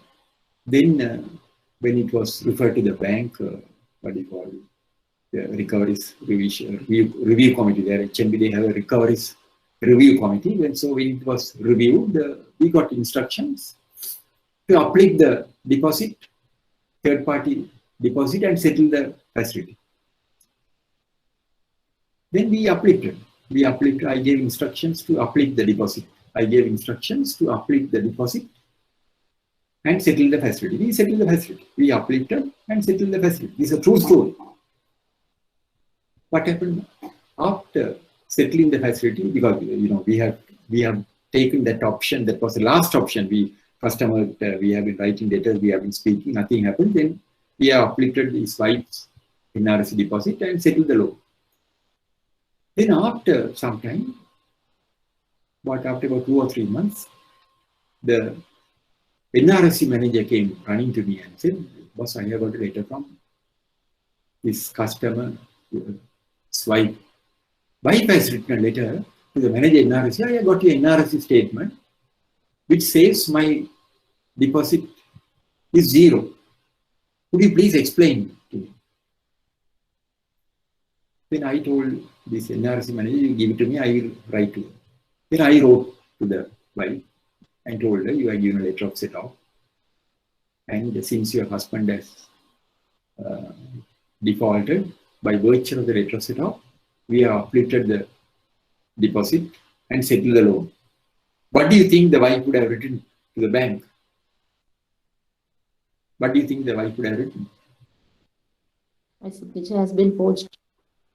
Then when it was referred to the bank, what do you call it? The recoveries review committee, there at HMB, they have a recoveries review committee. And so when it was reviewed, we got instructions to uplift the deposit, third-party deposit, and settle the facility. Then we uplifted. I gave instructions to uplift the deposit. And settle the facility. We settled the facility. We uplifted and settled the facility. This is a true story. What happened after settling the facility? Because we have taken that option. That was the last option. We have been writing letters. We have been speaking. Nothing happened. Then we have uplifted his wife's NRC deposit and settled the loan. Then after some time, after about 2 or 3 months, the NRC manager came running to me and said, "Boss, I have got a letter from this customer, wife. Wife has written a letter to the manager NRC. I have got your NRC statement, which says my deposit is 0. Could you please explain to me?" Then I told this NRC manager, "You give it to me, I will write to her." Then I wrote to the wife and told her, "You are given a letter of set off. And since your husband has defaulted, by virtue of the letter of set off, we have uplifted the deposit and settled the loan." What do you think the wife would have written to the bank? What do you think the wife would have written? My signature has been forged.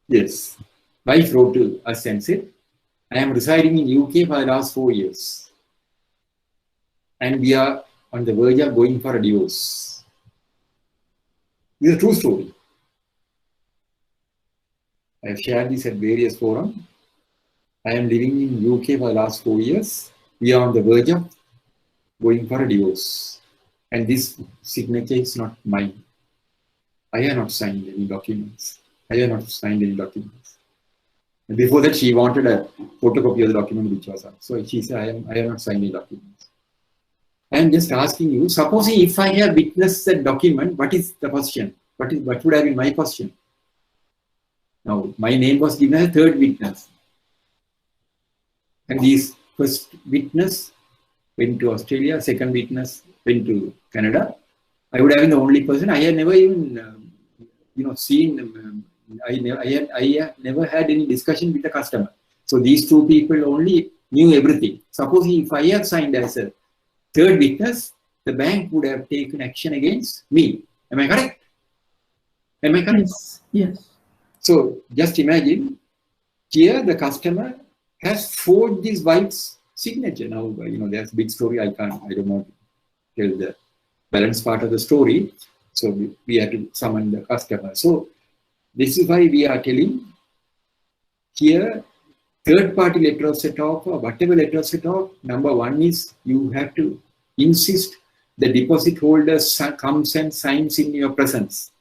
Yes. Wife wrote to us and said, "I am residing in UK for the last 4 years. And we are on the verge of going for a divorce." This is a true story. I have shared this at various forums. I am living in UK for the last 4 years. We are on the verge of going for a divorce. And this signature is not mine. I have not signed any documents. And before that, she wanted a photocopy of the document which was up. So she said, I have not signed any documents. I am just asking you, supposing if I have witnessed that document, what is the question? What would have been my question? Now, my name was given as third witness. And this first witness went to Australia, second witness went to Canada. I would have been the only person. I had never even, seen, I have never had any discussion with the customer. So these two people only knew everything. Supposing if I have signed as a third witness, the bank would have taken action against me. Am I correct? Am I correct? Yes. So just imagine, here the customer has forged his wife's signature. Now, there's a big story. I don't want to tell the balance part of the story. So we have to summon the customer. So this is why we are telling here, third-party letter of set off or whatever letter of set off, number one is you have to insist the deposit holder comes and signs in your presence.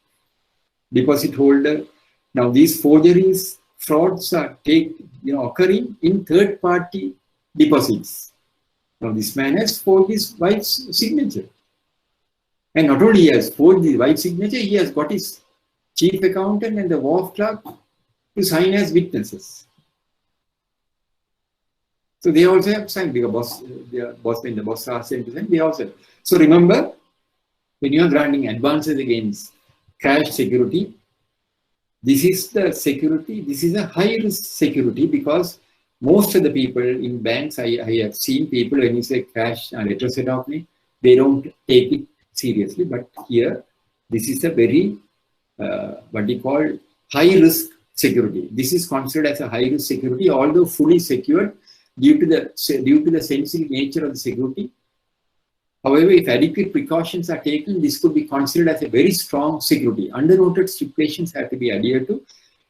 Deposit holder. Now these forgeries, frauds are occurring in third-party deposits. Now this man has forged his wife's signature. And not only he has forged his wife's signature, he has got his chief accountant and the wharf clerk to sign as witnesses. So they also have signed because when the boss asks them to sign, they also. So remember, when you are granting advances against cash security, this is the security, this is a high risk security because most of the people in banks, I have seen people when you say cash and letter set off me, they don't take it seriously. But here, this is a very, what we call high risk security. This is considered as a high risk security, although fully secured due to the sensitive nature of the security. However, if adequate precautions are taken, this could be considered as a very strong security. Undernoted stipulations have to be adhered to.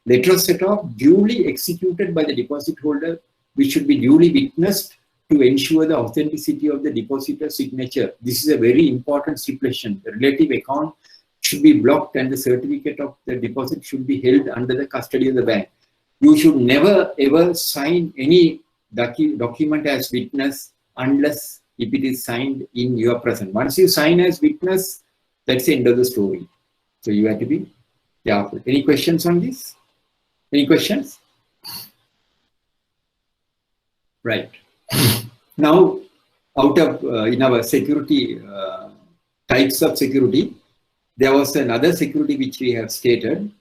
Letter of set off duly executed by the deposit holder, which should be duly witnessed to ensure the authenticity of the depositor's signature. This is a very important stipulation. The relative account should be blocked and the certificate of the deposit should be held under the custody of the bank. You should never ever sign any document as witness unless if it is signed in your presence. Once you sign as witness, that's the end of the story. So you have to be careful. Any questions on this? Any questions? Right. Now, out of in our security types of security, there was another security which we have stated,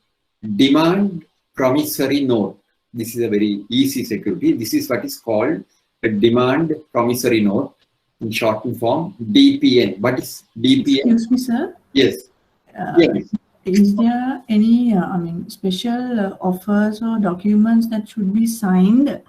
demand promissory note. This is a very easy security. This is what is called a demand promissory note. In shortened form, DPN. What is DPN? Excuse me, sir. Yes. Yes. is there any, I mean, special offers or documents that should be signed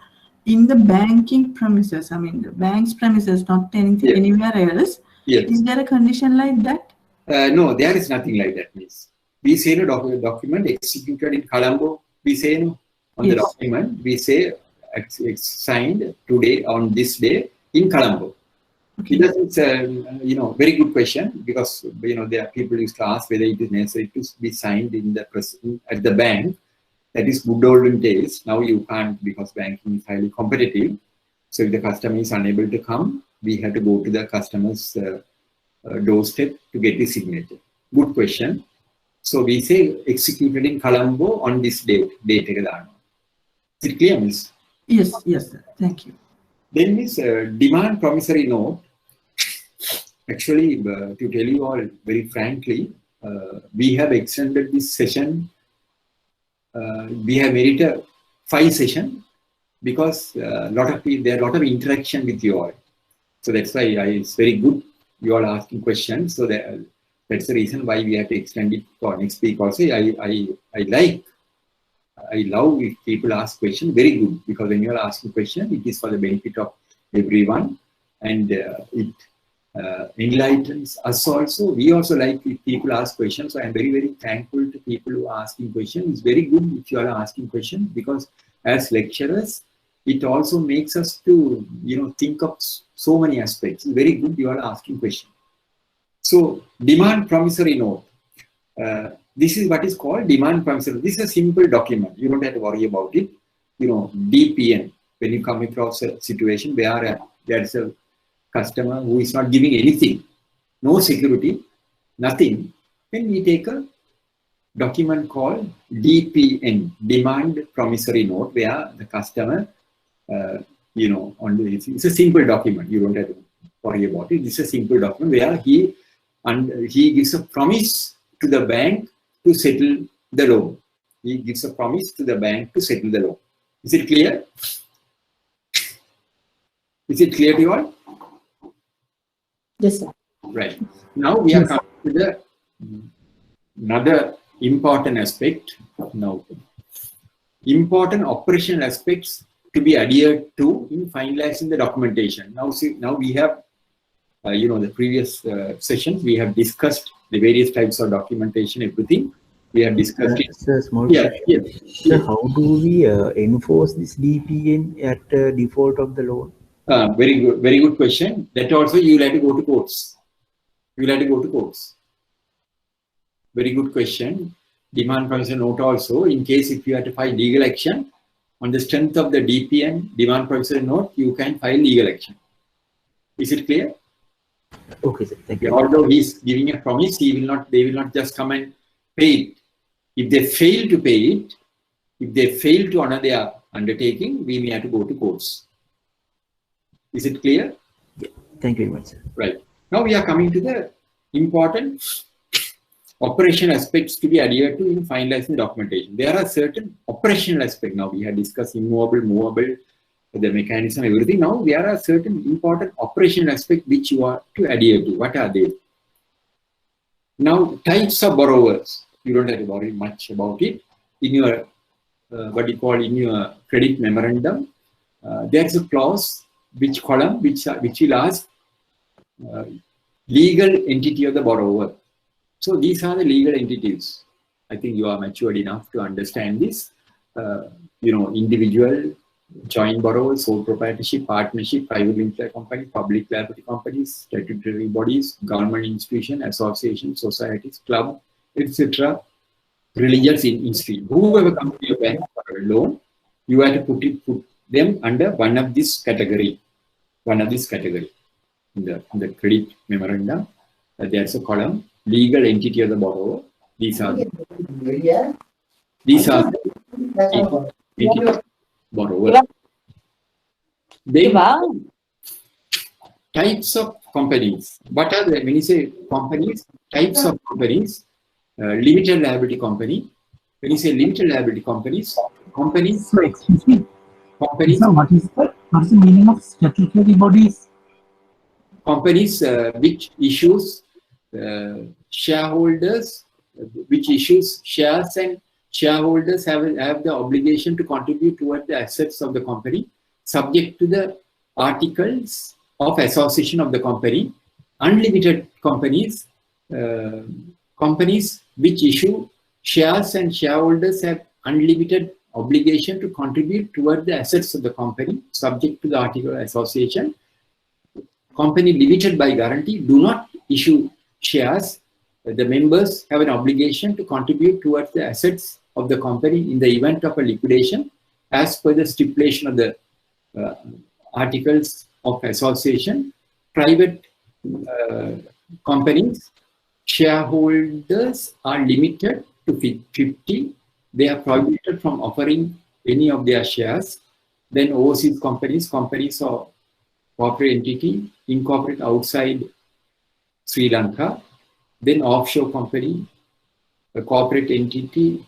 in the banking premises? I mean, the bank's premises, not anything anywhere else. Yes. Is there a condition like that? No, there is nothing like that, miss. We say no document executed in Colombo. We say no on the document. We say it's signed today on this day in Colombo. Okay. It's very good question, because there are people used to ask whether it is necessary to be signed in the at the bank. That is good olden days. Now you can't, because banking is highly competitive. So if the customer is unable to come, we have to go to the customer's doorstep to get the signature. Good question. So we say executed in Colombo on this date. Is it clear, miss? Yes, sir. Thank you. Then miss, demand promissory note. Actually, to tell you all very frankly, we have extended this session. We have made it a 5 session, because there are a lot of interaction with you all. So that's why it's very good you all asking questions. So that's the reason why we have to extend it for next week also. I love if people ask questions. Very good, because when you are asking questions, it is for the benefit of everyone, and it enlightens us also. We also like if people ask questions. So I'm very, very thankful to people who are asking questions. It's very good if you are asking questions, because as lecturers, it also makes us to think of so many aspects. It's very good you are asking questions. So demand promissory note. This is what is called demand promissory. This is a simple document. You don't have to worry about it. DPN. When you come across a situation where there is a customer who is not giving anything, no security, nothing, then we take a document called DPN, demand promissory note, where the customer, it's a simple document. You don't have to worry about it. It's a simple document where he gives a promise to the bank to settle the loan. He gives a promise to the bank to settle the loan. Is it clear? Is it clear to you all? Yes, sir. Right. Now we are coming to the another important aspect. Now, important operational aspects to be adhered to in finalizing the documentation. Now, see, now we have, the previous sessions we have discussed the various types of documentation, everything. We have discussed it. Sir, small question. Sir, how do we enforce this DPN at default of the loan? Very good question. That also you will have to go to courts. You will have to go to courts. Very good question. Demand promissory note also, in case if you have to file legal action, on the strength of the DPN, demand promissory note, you can file legal action. Is it clear? Okay, sir. Thank you. Although he is giving a promise, they will not just come and pay it. If they fail to pay it, if they fail to honor their undertaking, we may have to go to courts. Is it clear? Yeah. Thank you very much, sir. Right. Now we are coming to the important operational aspects to be adhered to in finalizing documentation. There are certain operational aspects. Now we have discussed immovable, movable, the mechanism, everything. Now there are certain important operational aspects which you are to adhere to. What are they? Now, types of borrowers. You don't have to worry much about it. In your what you call in your credit memorandum, there's a clause which will ask legal entity of the borrower. So these are the legal entities. I think you are matured enough to understand this. Individual, joint borrowers, sole proprietorship, partnership, private limited company, public liability companies, statutory bodies, government institution, associations, societies, club, etc. Religious institution. Whoever comes to your bank for a loan, you have to put them under one of this category. One of this category. In the credit memorandum, there's a column, legal entity of the borrower. These are the entity of borrower. Then types of companies. What are the, when you say companies, types of companies, limited liability company. When you say limited liability companies, So excuse me. Companies. So what is the meaning of statutory bodies? Companies which issues shareholders which issues shares, and shareholders have the obligation to contribute toward the assets of the company, subject to the articles of association of the company. Unlimited companies, companies which issue shares and shareholders have unlimited obligation to contribute toward the assets of the company, subject to the article of association. Company limited by guarantee do not issue shares. The members have an obligation to contribute towards the assets of the company in the event of a liquidation, as per the stipulation of the articles of association. Private companies, shareholders are limited to 50. They are prohibited from offering any of their shares. Then overseas companies, companies or corporate entity incorporate outside Sri Lanka. Then offshore company, a corporate entity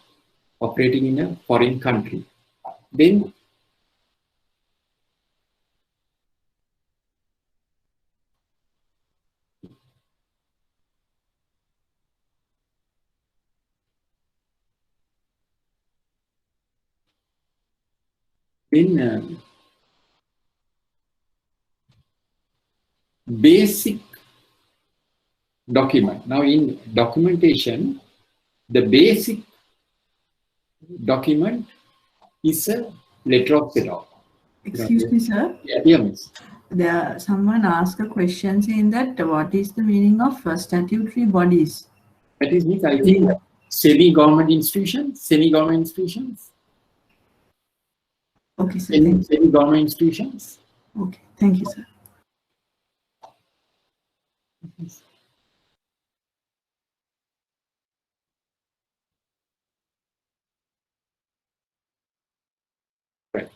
operating in a foreign country. Then basic document. Now in documentation, the basic document is a letter of setup. Excuse me, sir. Yeah, miss. Someone asked a question saying that what is the meaning of statutory bodies? That is, I think, semi-government institutions, semi-government institutions. Okay, sir. Semi-government institutions. Okay, thank you, sir. Right.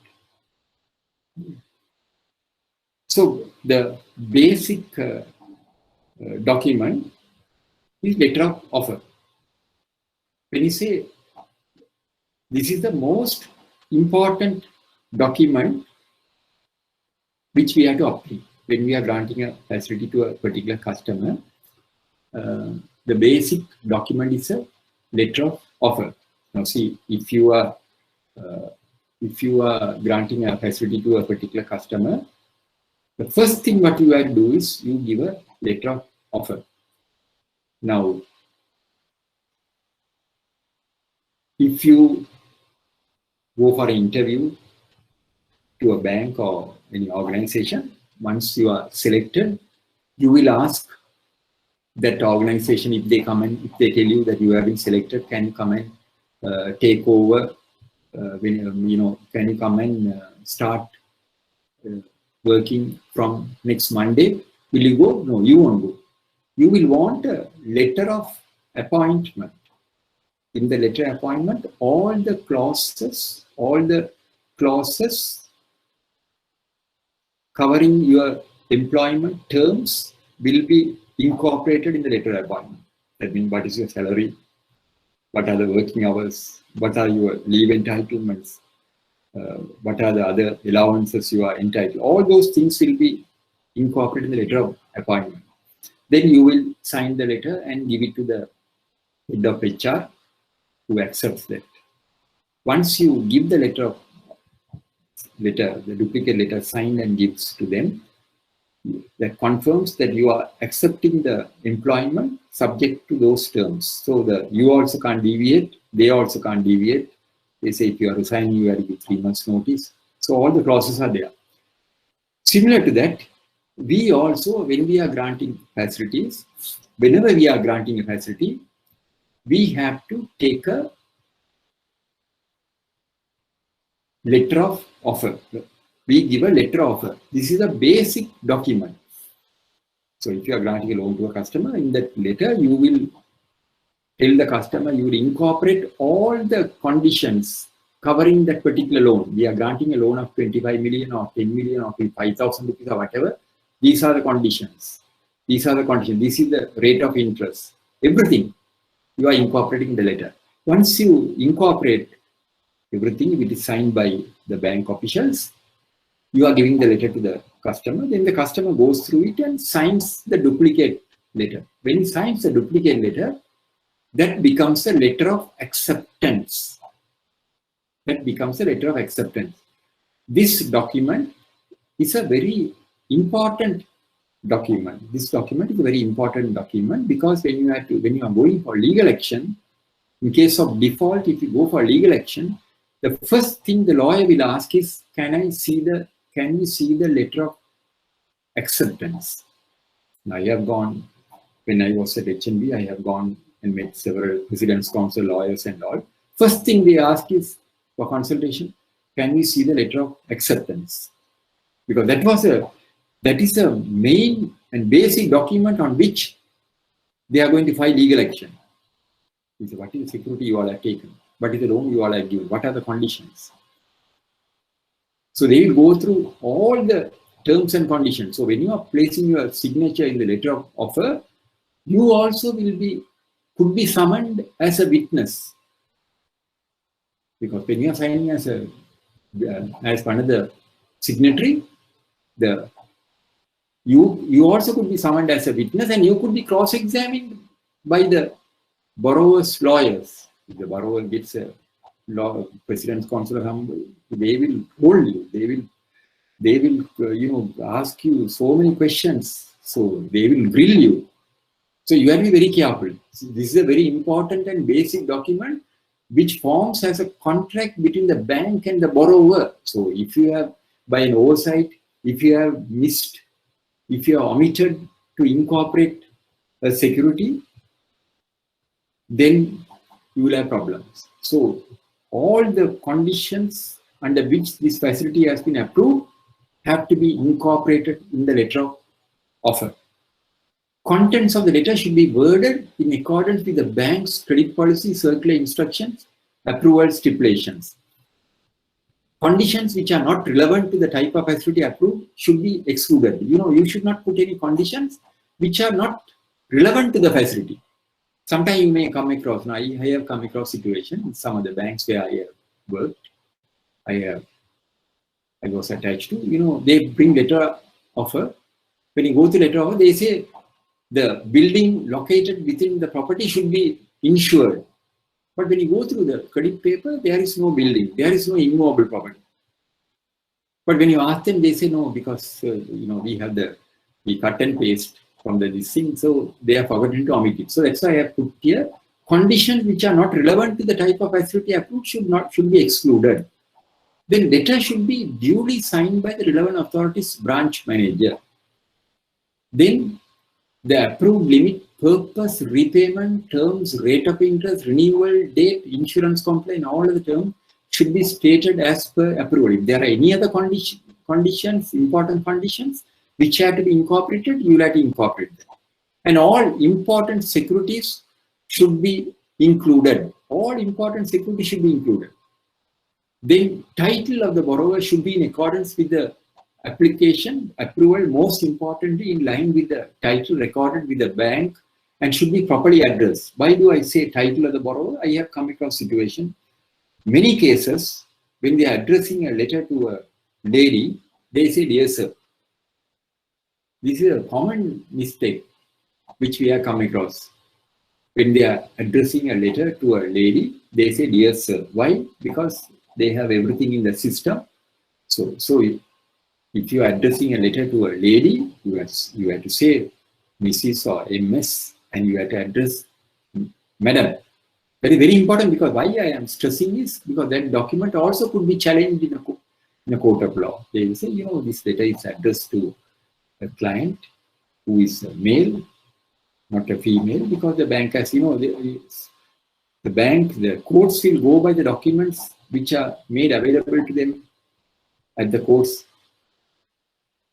So the basic document is letter of offer. When you say this is the most important document which we have to obtain when we are granting a facility to a particular customer, the basic document is a letter of offer. Now, see, if you are granting a facility to a particular customer, the first thing what you have to do is you give a letter of offer. Now, if you go for an interview to a bank or any organization, once you are selected, you will ask that organization, if they come and if they tell you that you have been selected, can you come and take over? Can you come and start working from next Monday? Will you go? No, you won't go. You will want a letter of appointment. In the letter of appointment, all the clauses covering your employment terms will be incorporated in the letter of appointment. That means what is your salary, what are the working hours, what are your leave entitlements, what are the other allowances you are entitled. All those things will be incorporated in the letter of appointment. Then you will sign the letter and give it to the head of HR who accepts that. Once you give the the duplicate letter signed and gives to them, that confirms that you are accepting the employment subject to those terms. So you also can't deviate, they also can't deviate. They say if you are resigning, you have to give 3 months notice. So all the clauses are there. Similar to that, we also, when we are granting facilities, whenever we are granting a facility, we have to take a letter of offer. We give a letter of offer. This is a basic document. So if you are granting a loan to a customer, in that letter, you will tell the customer, you will incorporate all the conditions covering that particular loan. We are granting a loan of 25 million or 10 million or 5,000 rupees or whatever. These are the conditions. These are the conditions. This is the rate of interest. Everything you are incorporating in the letter. Once you incorporate everything, which is signed by the bank officials, you are giving the letter to the customer. Then the customer goes through it and signs the duplicate letter. When he signs the duplicate letter, that becomes a letter of acceptance. That becomes a letter of acceptance. This document is a very important document. This document is a very important document because when you are going for legal action, in case of default, if you go for legal action, the first thing the lawyer will ask is, can you see the letter of acceptance? Now, I have gone, when I was at HNB, I have gone and met several President's Council lawyers and all. First thing they ask is, for consultation, can we see the letter of acceptance? Because that is a main and basic document on which they are going to file legal action. What is the security you all have taken? What is the loan you all have given? What are the conditions? So they will go through all the terms and conditions. So when you are placing your signature in the letter of offer, you also could be summoned as a witness. Because when you are signing as one of the signatory, you also could be summoned as a witness, and you could be cross-examined by the borrower's lawyers. If the borrower gets a President's Council humble, they will hold you. They will ask you so many questions. So they will grill you. So you have to be very careful. So this is a very important and basic document which forms as a contract between the bank and the borrower. So if you have, by an oversight, if you have omitted to incorporate a security, then you will have problems. So all the conditions under which this facility has been approved have to be incorporated in the letter of offer. Contents of the letter should be worded in accordance with the bank's credit policy, circular instructions, approval stipulations. Conditions which are not relevant to the type of facility approved should be excluded. You should not put any conditions which are not relevant to the facility. Sometimes you may come across, now I have come across situations in some of the banks where I have worked, I was attached to, they bring letter offer. When you go to letter offer, they say the building located within the property should be insured. But when you go through the credit paper, there is no building, there is no immovable property. But when you ask them, they say no, because we cut and paste from this thing, so they have forgotten to omit it. So that's why I have put here conditions which are not relevant to the type of facility approved should be excluded. Then letter should be duly signed by the relevant authority's branch manager. Then the approved limit, purpose, repayment, terms, rate of interest, renewal date, insurance complaint, all of the terms should be stated as per approval. If there are any other conditions, important conditions, which have to be incorporated, you will have to incorporate them. And all important securities should be included. All important securities should be included. Then title of the borrower should be in accordance with the application approval, most importantly in line with the title recorded with the bank, and should be properly addressed. Why do I say title of the borrower? I have come across situation. Many cases, when they are addressing a letter to a lady, they say, dear sir. This is a common mistake which we have come across. When they are addressing a letter to a lady, they say, dear sir. Why? Because they have everything in the system. So if you are addressing a letter to a lady, you have to say Mrs. or MS, and you have to address Madam. That is very important, because why I am stressing this, because that document also could be challenged in a court of law. They will say, this letter is addressed to a client who is a male, not a female, because the bank has, the courts will go by the documents which are made available to them at the courts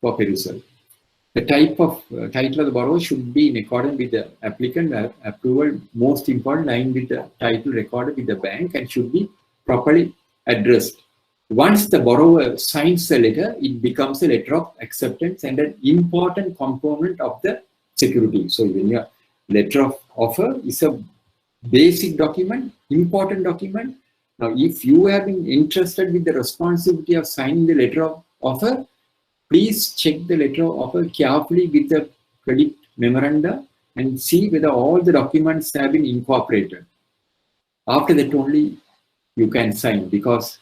for perusal. The title of the borrower should be in accordance with the applicant approval, most important, line with the title recorded with the bank, and should be properly addressed. Once the borrower signs the letter, it becomes a letter of acceptance and an important component of the security. So when your letter of offer is a basic document, important document. Now, if you have been entrusted with the responsibility of signing the letter of offer, please check the letter of offer carefully with the credit memoranda and see whether all the documents have been incorporated. After that only you can sign, because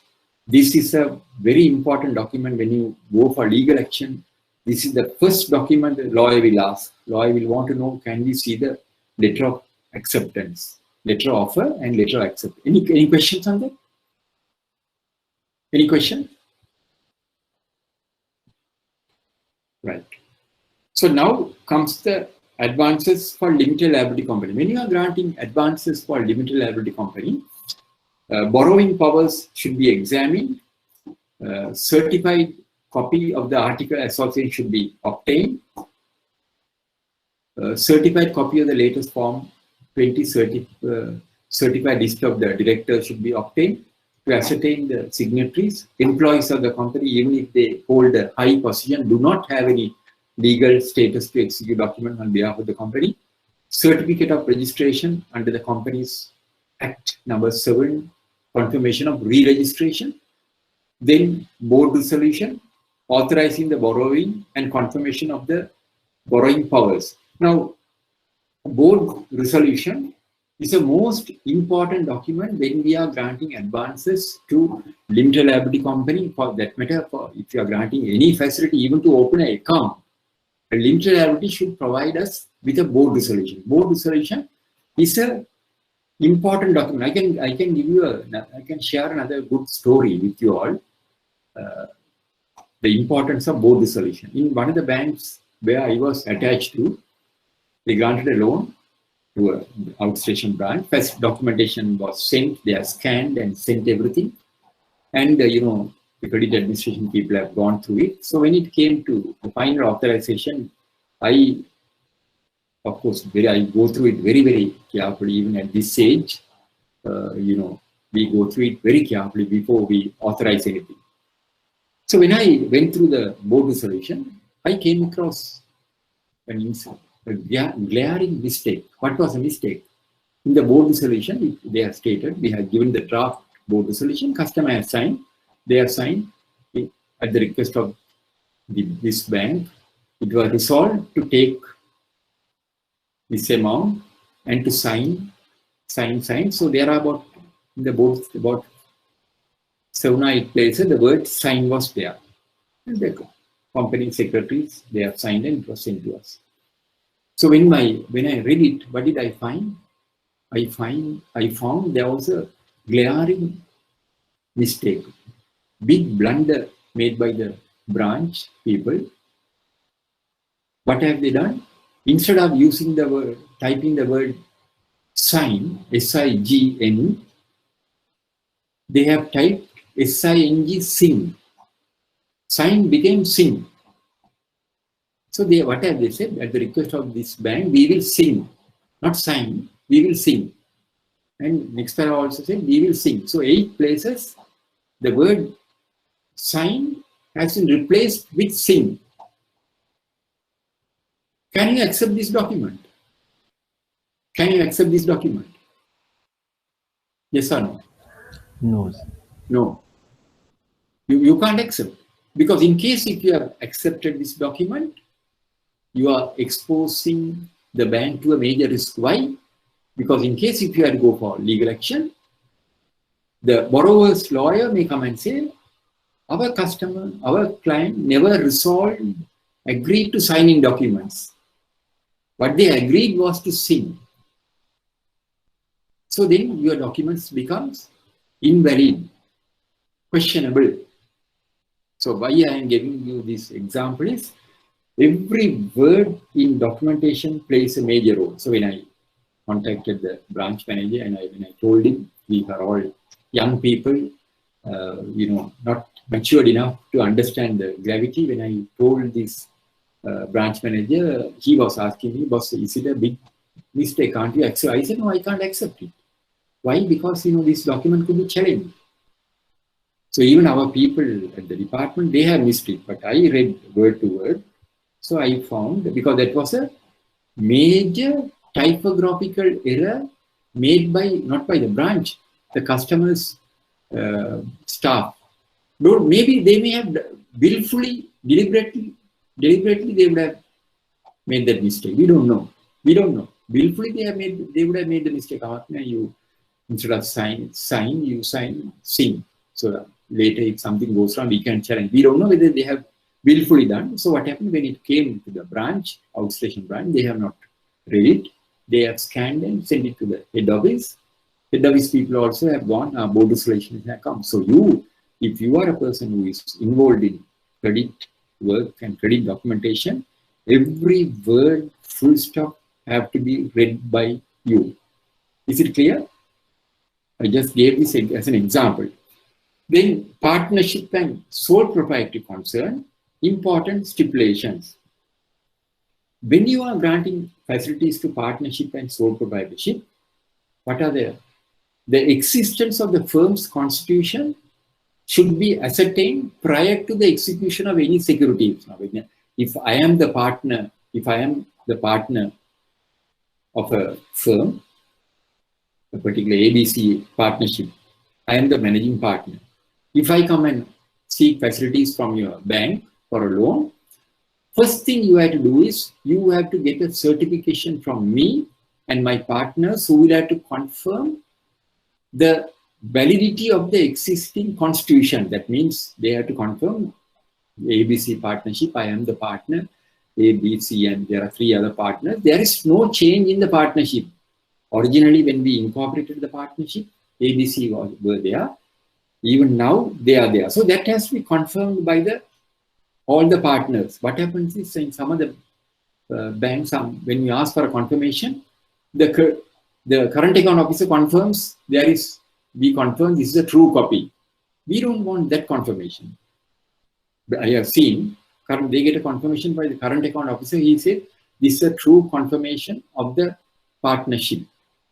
this is a very important document when you go for legal action. This is the first document the lawyer will ask. Lawyer will want to know, can we see the letter of acceptance, letter of offer and letter of acceptance. Any questions on that? Any question? Right. So now comes the advances for limited liability company. When you are granting advances for limited liability company, borrowing powers should be examined. Certified copy of the article association should be obtained. Certified copy of the latest form 20 certified list of the directors should be obtained to ascertain the signatories. Employees of the company, even if they hold a high position, do not have any legal status to execute document on behalf of the company. Certificate of registration under the Companies Act number 7, confirmation of re-registration. Then board resolution authorizing the borrowing and confirmation of the borrowing powers. Now, board resolution is the most important document when we are granting advances to limited liability company. For that matter, if you are granting any facility, even to open an account, a limited liability should provide us with a board resolution. Board resolution is a important document. I can give you I can share another good story with you all. The importance of board resolution. In one of the banks where I was attached to, they granted a loan to an outstation branch. First documentation was sent, they are scanned and sent everything. And the credit administration people have gone through it. So when it came to the final authorization, of course, I go through it very, very carefully. Even at this age, we go through it very carefully before we authorize anything. So when I went through the board resolution, I came across a glaring mistake. What was the mistake? In the board resolution, they have stated, we have given the draft board resolution, customer has signed, they have signed at the request of this bank. It was resolved to take this amount and to sign. So there are about, in the board, about 7 or 8 places, the word sign was there. And the company secretaries, they have signed and it was sent to us. So when I read it, what did I find? I found there was a glaring mistake, big blunder made by the branch people. What have they done? Instead of using the word, typing the word sign, S-I-G-N, they have typed S-I-N-G, sing. Sign became sing. So what have they said? At the request of this bank, we will sing. Not sign, we will sing. And next time I also said, we will sing. So 8 places, the word sign has been replaced with sing. Can you accept this document? Can you accept this document? Yes or no? No. No. You can't accept. Because in case if you have accepted this document, you are exposing the bank to a major risk. Why? Because in case if you had to go for legal action, the borrower's lawyer may come and say, our customer, our client never agreed to signing documents. What they agreed was to sing. So then your documents becomes invalid, questionable. So why I am giving you this example is, every word in documentation plays a major role. So when I contacted the branch manager and when I told him, we are all young people, not matured enough to understand the gravity. When I told this branch manager, he was asking me, boss, is it a big mistake? Can't you accept? I said, no, I can't accept it. Why? Because this document could be challenged. So even our people at the department, they have missed it, but I read word to word. So I found, because that was a major typographical error made by, not by the branch, the customer's staff. Maybe they may have willfully, deliberately they would have made that mistake. We don't know. We don't know. Willfully they would have made the mistake. You instead of sign, you sign sing. So later if something goes wrong, we can challenge. We don't know whether they have willfully done. So what happened when it came to the branch, outstation branch, they have not read it. They have scanned and sent it to the head office. Head office people also have gone, board resolution has come. So if you are a person who is involved in credit work and credit documentation, every word, full stop, have to be read by you. Is it clear? I just gave this as an example. Then partnership and sole proprietary concern, important stipulations. When you are granting facilities to partnership and sole proprietorship, what are there? The existence of the firm's constitution should be ascertained prior to the execution of any securities. If I am the partner of a firm, a particular ABC partnership, I am the managing partner. If I come and seek facilities from your bank for a loan, first thing you have to do is you have to get a certification from me and my partners who will have to confirm the validity of the existing constitution. That means they have to confirm ABC partnership, I am the partner, ABC, and there are 3 other partners. There is no change in the partnership. Originally, when we incorporated the partnership, ABC were there. Even now, they are there. So that has to be confirmed by all the partners. What happens is in some of the banks, when we ask for a confirmation, the current account officer confirms we confirm this is a true copy. We don't want that confirmation. I have seen, they get a confirmation by the current account officer. He said, this is a true confirmation of the partnership.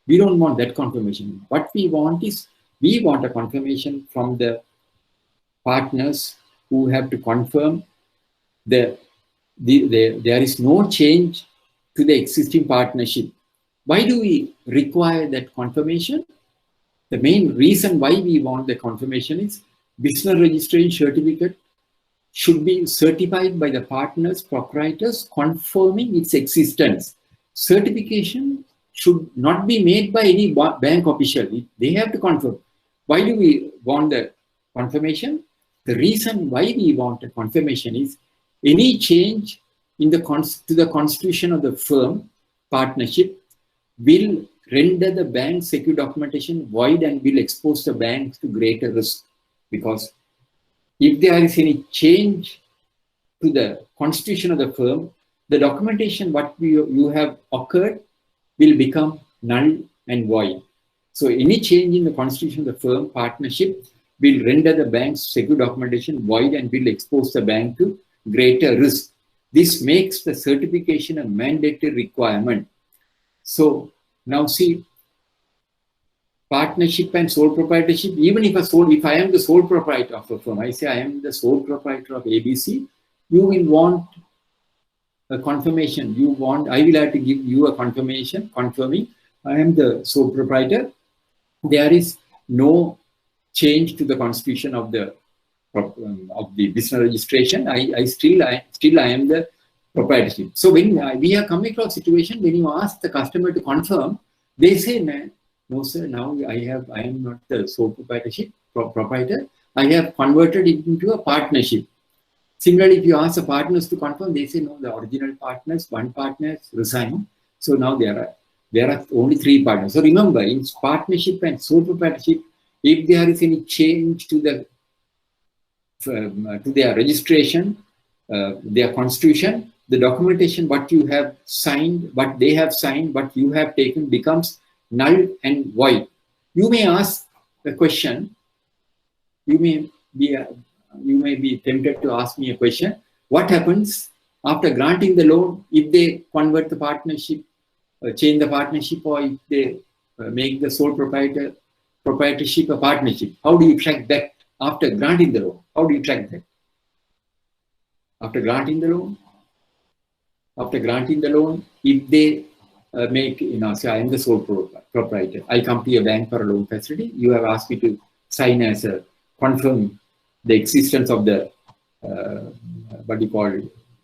We don't want that confirmation. What we want is, we want a confirmation from the partners who have to confirm there is no change to the existing partnership. Why do we require that confirmation? The main reason why we want the confirmation is business registration certificate should be certified by the partners, proprietors, confirming its existence. Certification should not be made by any bank official. They have to confirm. Why do we want the confirmation? The reason why we want a confirmation is any change in to the constitution of the firm partnership will render the bank secure documentation void and will expose the banks to greater risk. Because if there is any change to the constitution of the firm, the documentation what you have occurred will become null and void. So any change in the constitution of the firm partnership will render the bank's secure documentation void and will expose the bank to greater risk. This makes the certification a mandatory requirement. So now see, partnership and sole proprietorship, even if I am the sole proprietor of a firm, I say I am the sole proprietor of ABC, you will want a confirmation. I will have to give you a confirmation confirming I am the sole proprietor. There is no change to the constitution of the business registration. I still am the proprietorship. So when we are coming across a situation when you ask the customer to confirm, they say, no sir, now I am not the sole proprietor. I have converted it into a partnership. Similarly, if you ask the partners to confirm, they say no, the original partners, one partner resigned. So now there are only 3 partners. So remember, in partnership and sole proprietorship, if there is any change to their registration, their constitution, the documentation, what you have signed, what they have signed, what you have taken becomes null and void. You may ask the question, you may be tempted to ask me a question, what happens after granting the loan if they convert the partnership, change the partnership, or if they make the sole proprietorship a partnership? How do you track that after granting the loan? How do you track that? After granting the loan, if they say I am the sole proprietor, I come to a bank for a loan facility, you have asked me to sign as a confirm the existence of the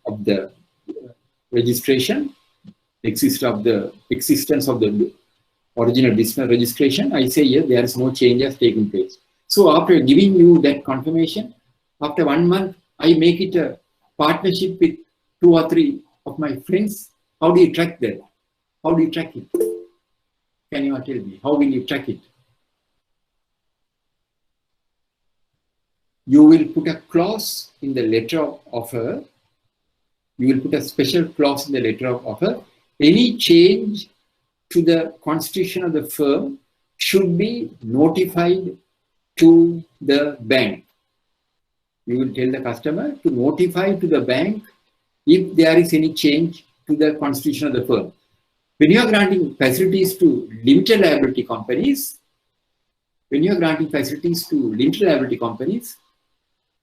of the registration. existence of the original business registration, I say yes, there is no change has taken place. So after giving you that confirmation, after 1 month, I make it a partnership with 2 or 3 of my friends. How do you track that? How do you track it? Can you tell me? How will you track it? You will put a clause in the letter of offer. You will put a special clause in the letter of offer. Any change to the constitution of the firm should be notified to the bank. You will tell the customer to notify to the bank if there is any change to the constitution of the firm. When you are granting facilities to limited liability companies,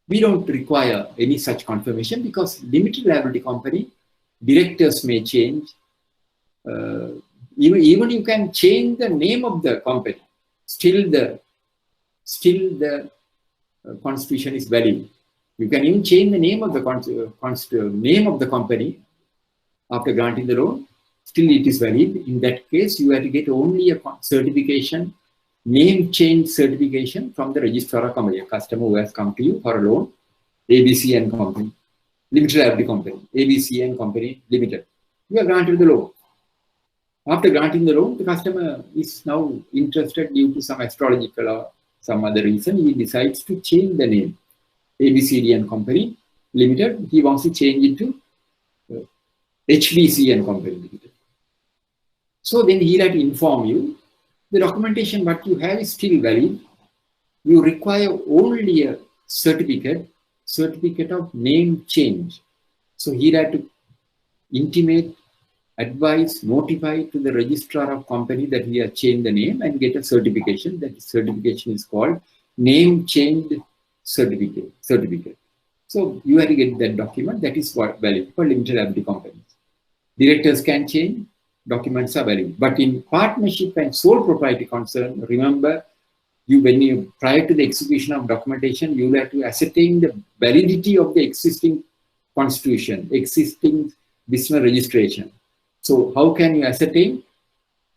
we don't require any such confirmation, because limited liability company directors may change. Even you can change the name of the company. Still the constitution is valid. You can even change the name of the company after granting the loan. Still it is valid. In that case, you have to get only a certification, name change certification from the registrar of company. A customer who has come to you for a loan, ABC and Company, limited liability company, ABC and Company Limited. You are granted the loan. After granting the loan, the customer is now interested due to some astrological or some other reason. He decides to change the name, ABCD and Company Limited. He wants to change it to HBC and Company Limited. So then he'll have to inform you, the documentation what you have is still valid. You require only a certificate of name change. So he'll have to intimate, advise, notify to the registrar of company that he has changed the name and get a certification. That certification is called name change certificate. So you have to get that document. That is what valid for limited liability companies. Directors can change, documents are valid. But in partnership and sole propriety concern, remember, prior to the execution of documentation, you will have to ascertain the validity of the existing constitution, existing business registration. So how can you ascertain?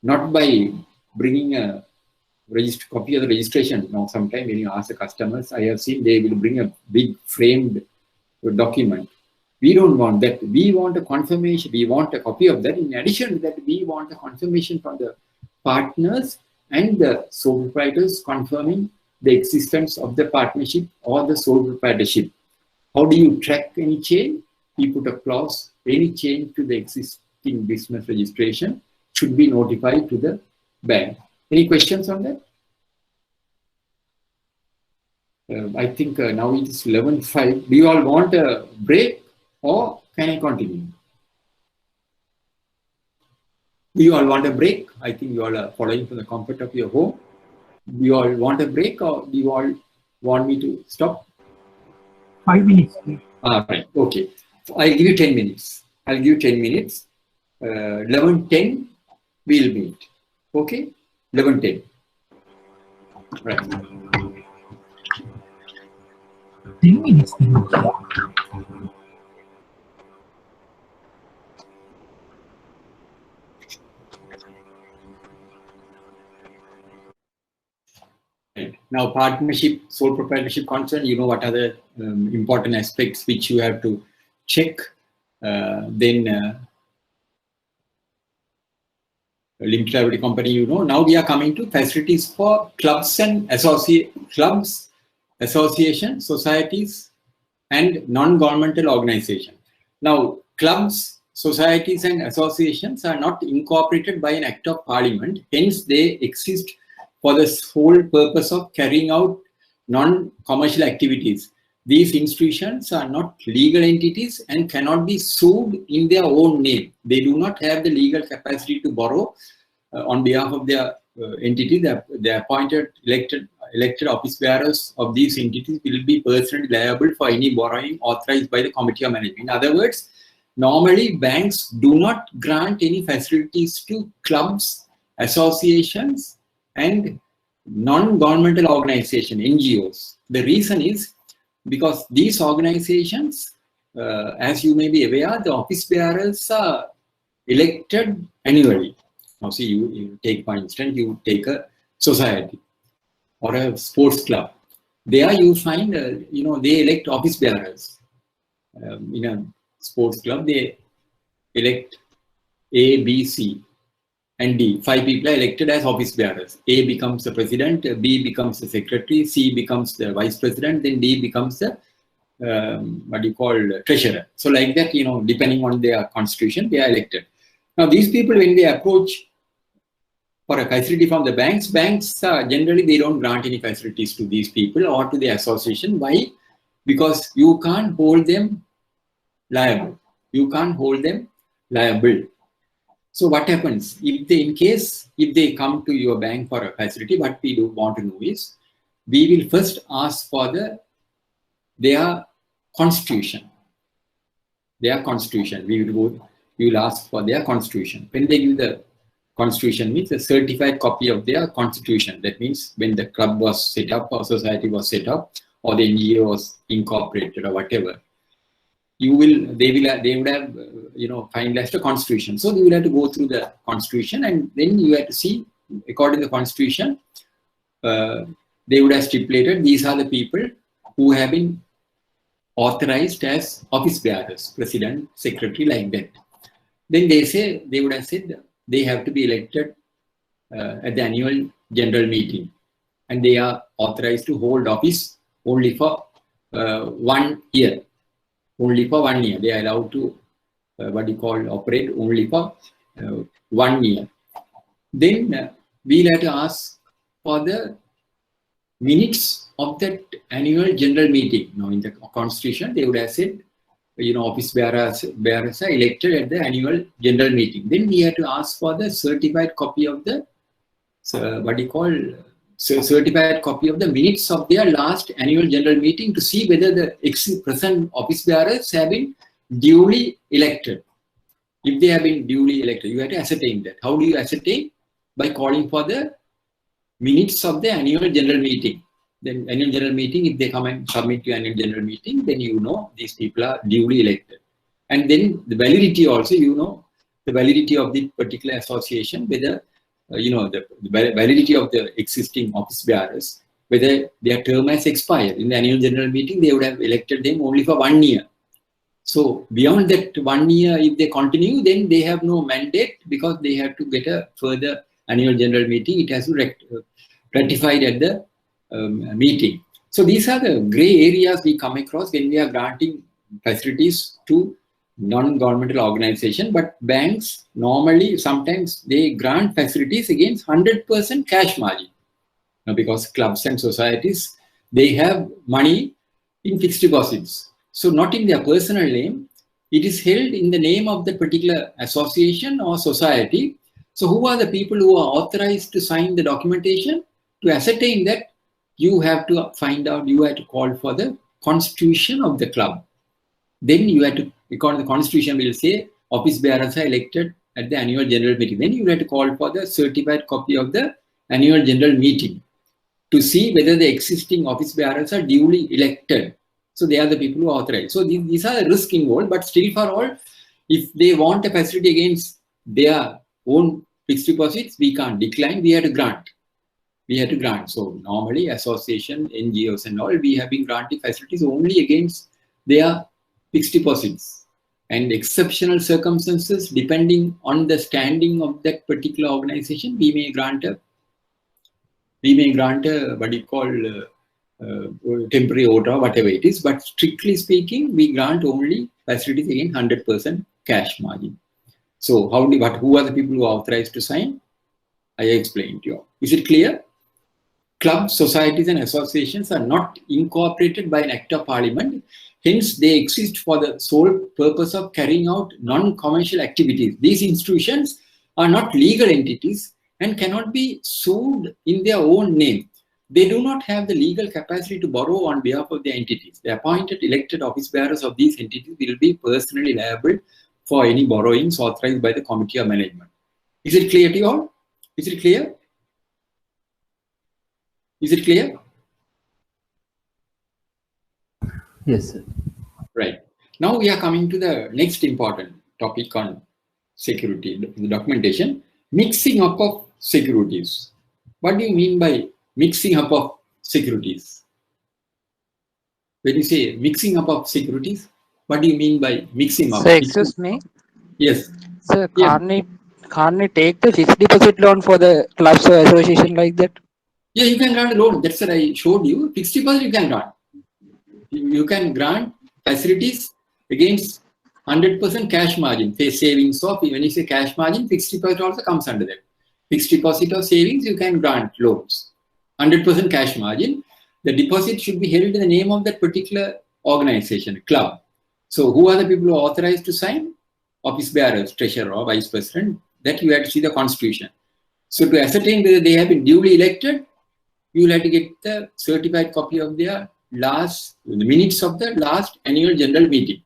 Not by bringing a copy of the registration. Now, sometimes when you ask the customers, I have seen they will bring a big framed document. We don't want that. We want a confirmation. We want a copy of that. In addition to that, we want a confirmation from the partners and the sole proprietors confirming the existence of the partnership or the sole proprietorship. How do you track any change? We put a clause, any change to the existing business registration should be notified to the bank. Any questions on that? I think now it is 11:05. Do you all want a break or can I continue? Do you all want a break? I think you all are following from the comfort of your home. Do you all want a break or do you all want me to stop? 5 minutes, please. Right, okay. I'll give you 10 minutes. 11:10 we'll meet. Okay? 11:10. Right. 10 minutes. Now, partnership, sole proprietorship concern, you know what are the important aspects which you have to check. Limited liability company, you know. Now we are coming to facilities for clubs and associations, societies, and non-governmental organizations. Now, clubs, societies, and associations are not incorporated by an act of parliament. Hence, they exist for the sole purpose of carrying out non-commercial activities. These institutions are not legal entities and cannot be sued in their own name. They do not have the legal capacity to borrow on behalf of their entity. The appointed elected office bearers of these entities will be personally liable for any borrowing authorized by the Committee of Management. In other words, normally banks do not grant any facilities to clubs, associations, and non-governmental organizations, NGOs. The reason is because these organizations, as you may be aware, the office bearers are elected annually. Now see, you take, for instance, you take a society or a sports club. There you find, they elect office bearers. In a sports club, they elect A, B, C, and D. 5 people are elected as office bearers. A becomes the president, B becomes the secretary, C becomes the vice president, then D becomes the treasurer. So like that, depending on their constitution, they are elected. Now these people, when they approach for a facility from the banks generally they don't grant any facilities to these people or to the association. Why? Because you can't hold them liable. You can't hold them liable. So what happens if they come to your bank for a facility? What we do want to know is, we will first ask for their constitution. Their constitution. We will ask for their constitution. When they give the constitution, means a certified copy of their constitution. That means when the club was set up or society was set up or the NGO was incorporated or whatever, they would have finalized a constitution. So you will have to go through the constitution, and then you have to see, according to the constitution, they would have stipulated these are the people who have been authorized as office bearers, president, secretary, like that. Then they would have said they have to be elected at the annual general meeting, and they are authorized to hold office only for 1 year. Only for 1 year. They are allowed to operate only for 1 year. Then we'll have to ask for the minutes of that annual general meeting. Now in the constitution, they would have said, office bearers are elected at the annual general meeting. Then we have to ask for the certified copy of the certified copy of the minutes of their last annual general meeting to see whether the present office bearers have been duly elected. If they have been duly elected, you have to ascertain that. How do you ascertain? By calling for the minutes of the annual general meeting. Then annual general meeting, if they come and submit to annual general meeting, then these people are duly elected. And then the validity also, the validity of the particular association, whether the validity of the existing office bearers, whether their term has expired. In the annual general meeting, they would have elected them only for 1 year. So beyond that 1 year, if they continue, then they have no mandate, because they have to get a further annual general meeting. It has to be ratified at the meeting. So these are the gray areas we come across when we are granting facilities to non-governmental organization. But banks normally, sometimes they grant facilities against 100% cash margin. Now, because clubs and societies, they have money in fixed deposits. So not in their personal name, it is held in the name of the particular association or society. So who are the people who are authorized to sign the documentation? To ascertain that, you have to find out, you have to call for the constitution of the club. Then you have to, according to the constitution, will say office bearers are elected at the annual general meeting. Then you have to call for the certified copy of the annual general meeting to see whether the existing office bearers are duly elected. So they are the people who are authorized. So these are the risks involved, but still for all, if they want a facility against their own fixed deposits, we can't decline, we have to grant. We have to grant. So normally association, NGOs and all, we have been granting facilities only against their fixed deposits. And exceptional circumstances, depending on the standing of that particular organization, we may grant a temporary order or whatever it is. But strictly speaking, we grant only facilities against 100% cash margin. So who are the people who are authorized to sign? I explained to you. Is it clear? Clubs, societies and associations are not incorporated by an act of parliament. Hence, they exist for the sole purpose of carrying out non-commercial activities. These institutions are not legal entities and cannot be sued in their own name. They do not have the legal capacity to borrow on behalf of their entities. The appointed elected office bearers of these entities will be personally liable for any borrowings authorized by the Committee of Management. Is it clear to you all? Is it clear? Is it clear? Yes, sir. Right. Now we are coming to the next important topic on security, the documentation, mixing up of securities. What do you mean by mixing up of securities? When you say mixing up of securities, what do you mean by mixing up? So excuse me. Yes. So can't we take the fixed deposit loan for the clubs or association like that? Yeah, you can grant a loan. That's what I showed you. Fixed deposit you can grant. You can grant facilities against 100% cash margin, savings of, when you say cash margin, fixed deposit also comes under that. Fixed deposit or savings, you can grant loans. 100% cash margin. The deposit should be held in the name of that particular organization, club. So who are the people who are authorized to sign? Office bearers, treasurer or vice president. That you have to see the constitution. So to ascertain whether they have been duly elected, you will have to get the certified copy of their the minutes of the last annual general meeting.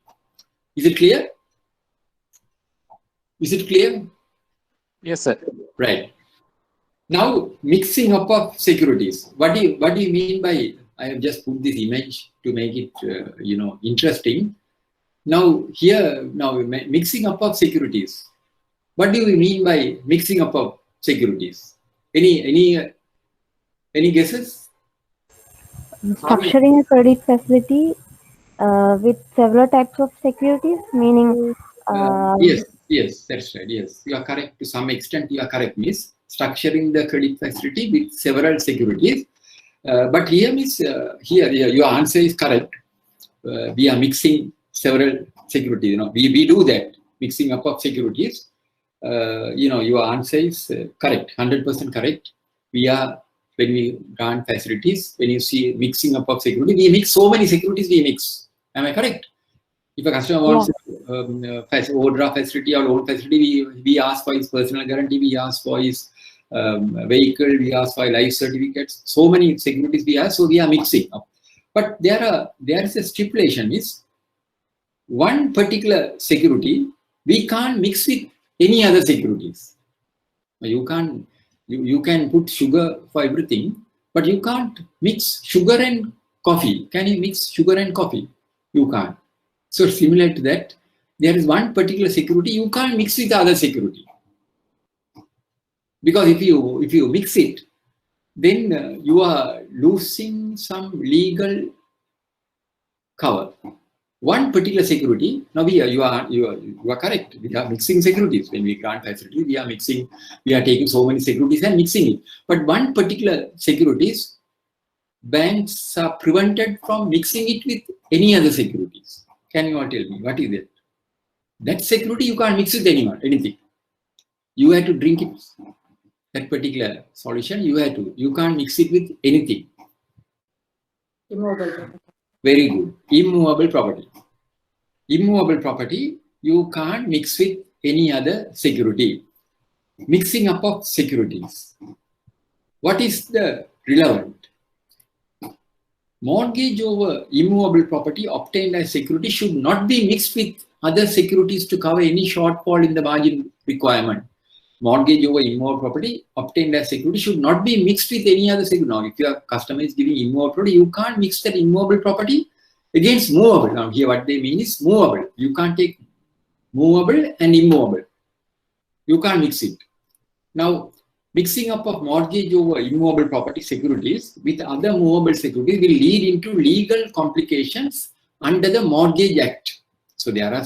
Is it clear? Is it clear? Yes, sir. Right. Now, mixing up of securities. What do you mean by? I have just put this image to make it interesting. Now mixing up of securities. What do we mean by mixing up of securities? Any guesses? Structuring a credit facility with several types of securities, meaning yes, that's right. Yes, you are correct. To some extent, you are correct, Miss. Structuring the credit facility with several securities. But here, Miss, here your answer is correct. We are mixing several securities. We do that, mixing up of securities. Your answer is correct, 100% correct. When we grant facilities, when you see mixing up of security, we mix so many securities, we mix. Am I correct? If a customer wants overdraft facility or loan facility, we ask for his personal guarantee, we ask for his vehicle, we ask for life certificates. So many securities we have, so we are mixing up. But there is a stipulation: is one particular security we can't mix with any other securities. You can put sugar for everything, but you can't mix sugar and coffee. Can you mix sugar and coffee? You can't. So similar to that, there is one particular security you can't mix with the other security. Because if you mix it, then you are losing some legal cover. One particular security. Now you are correct. We are mixing securities when we grant facility. We are taking so many securities and mixing it. But one particular securities, banks are prevented from mixing it with any other securities. Can you all tell me what is it? That security you can't mix with anything. You have to drink it. That particular solution you can't mix it with anything. Immovable. Very good. Immovable property. Immovable property, you can't mix with any other security. Mixing up of securities. What is the relevant? Mortgage over immovable property obtained as security should not be mixed with other securities to cover any shortfall in the margin requirement. Mortgage over immovable property obtained as security should not be mixed with any other security. Now, if your customer is giving immovable property, you can't mix that immovable property against movable. Now, here what they mean is movable. You can't take movable and immovable. You can't mix it. Now, mixing up of mortgage over immovable property securities with other movable securities will lead into legal complications under the Mortgage Act. So there are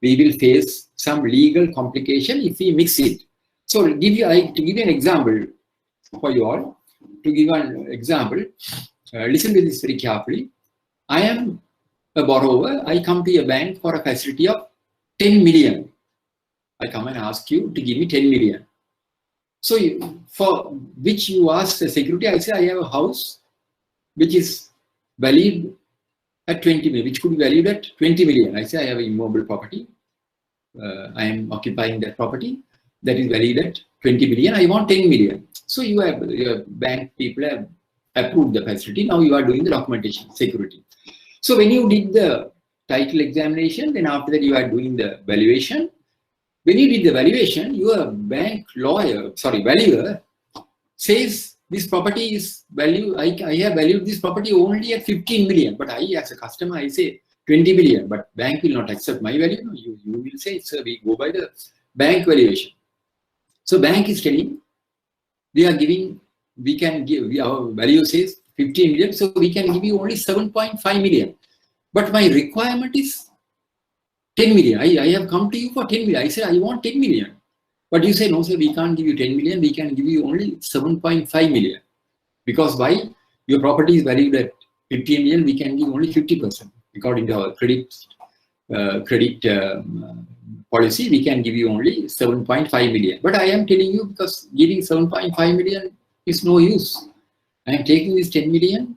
we will face some legal complication if we mix it. So to give you an example for you all, to give an example, listen to this very carefully. I am a borrower. I come to a bank for a facility of 10 million. I come and ask you to give me 10 million. So for which you ask the security, I say I have a house which is valued at 20 million, which could be valued at 20 million. I say I have an immobile property. I am occupying that property that is valued at 20 million. I want 10 million. So your bank people have approved the facility. Now you are doing the documentation, security. So when you did the title examination, then after that you are doing the valuation. When you did the valuation, your bank valuer says this property is value. I have valued this property only at 15 million, but I as a customer I say 20 million, but bank will not accept my value. No, you will say, sir, we go by the bank valuation. So bank is telling, we are giving, we can give, our value says 15 million, so we can give you only 7.5 million. But my requirement is 10 million. I have come to you for 10 million. I said, I want 10 million. But you say, no, sir, we can't give you 10 million. We can give you only 7.5 million. Because why? Your property is valued at 15 million. We can give only 50%. According to our credit policy, we can give you only 7.5 million. But I am telling you, because giving 7.5 million is no use. I am taking this 10 million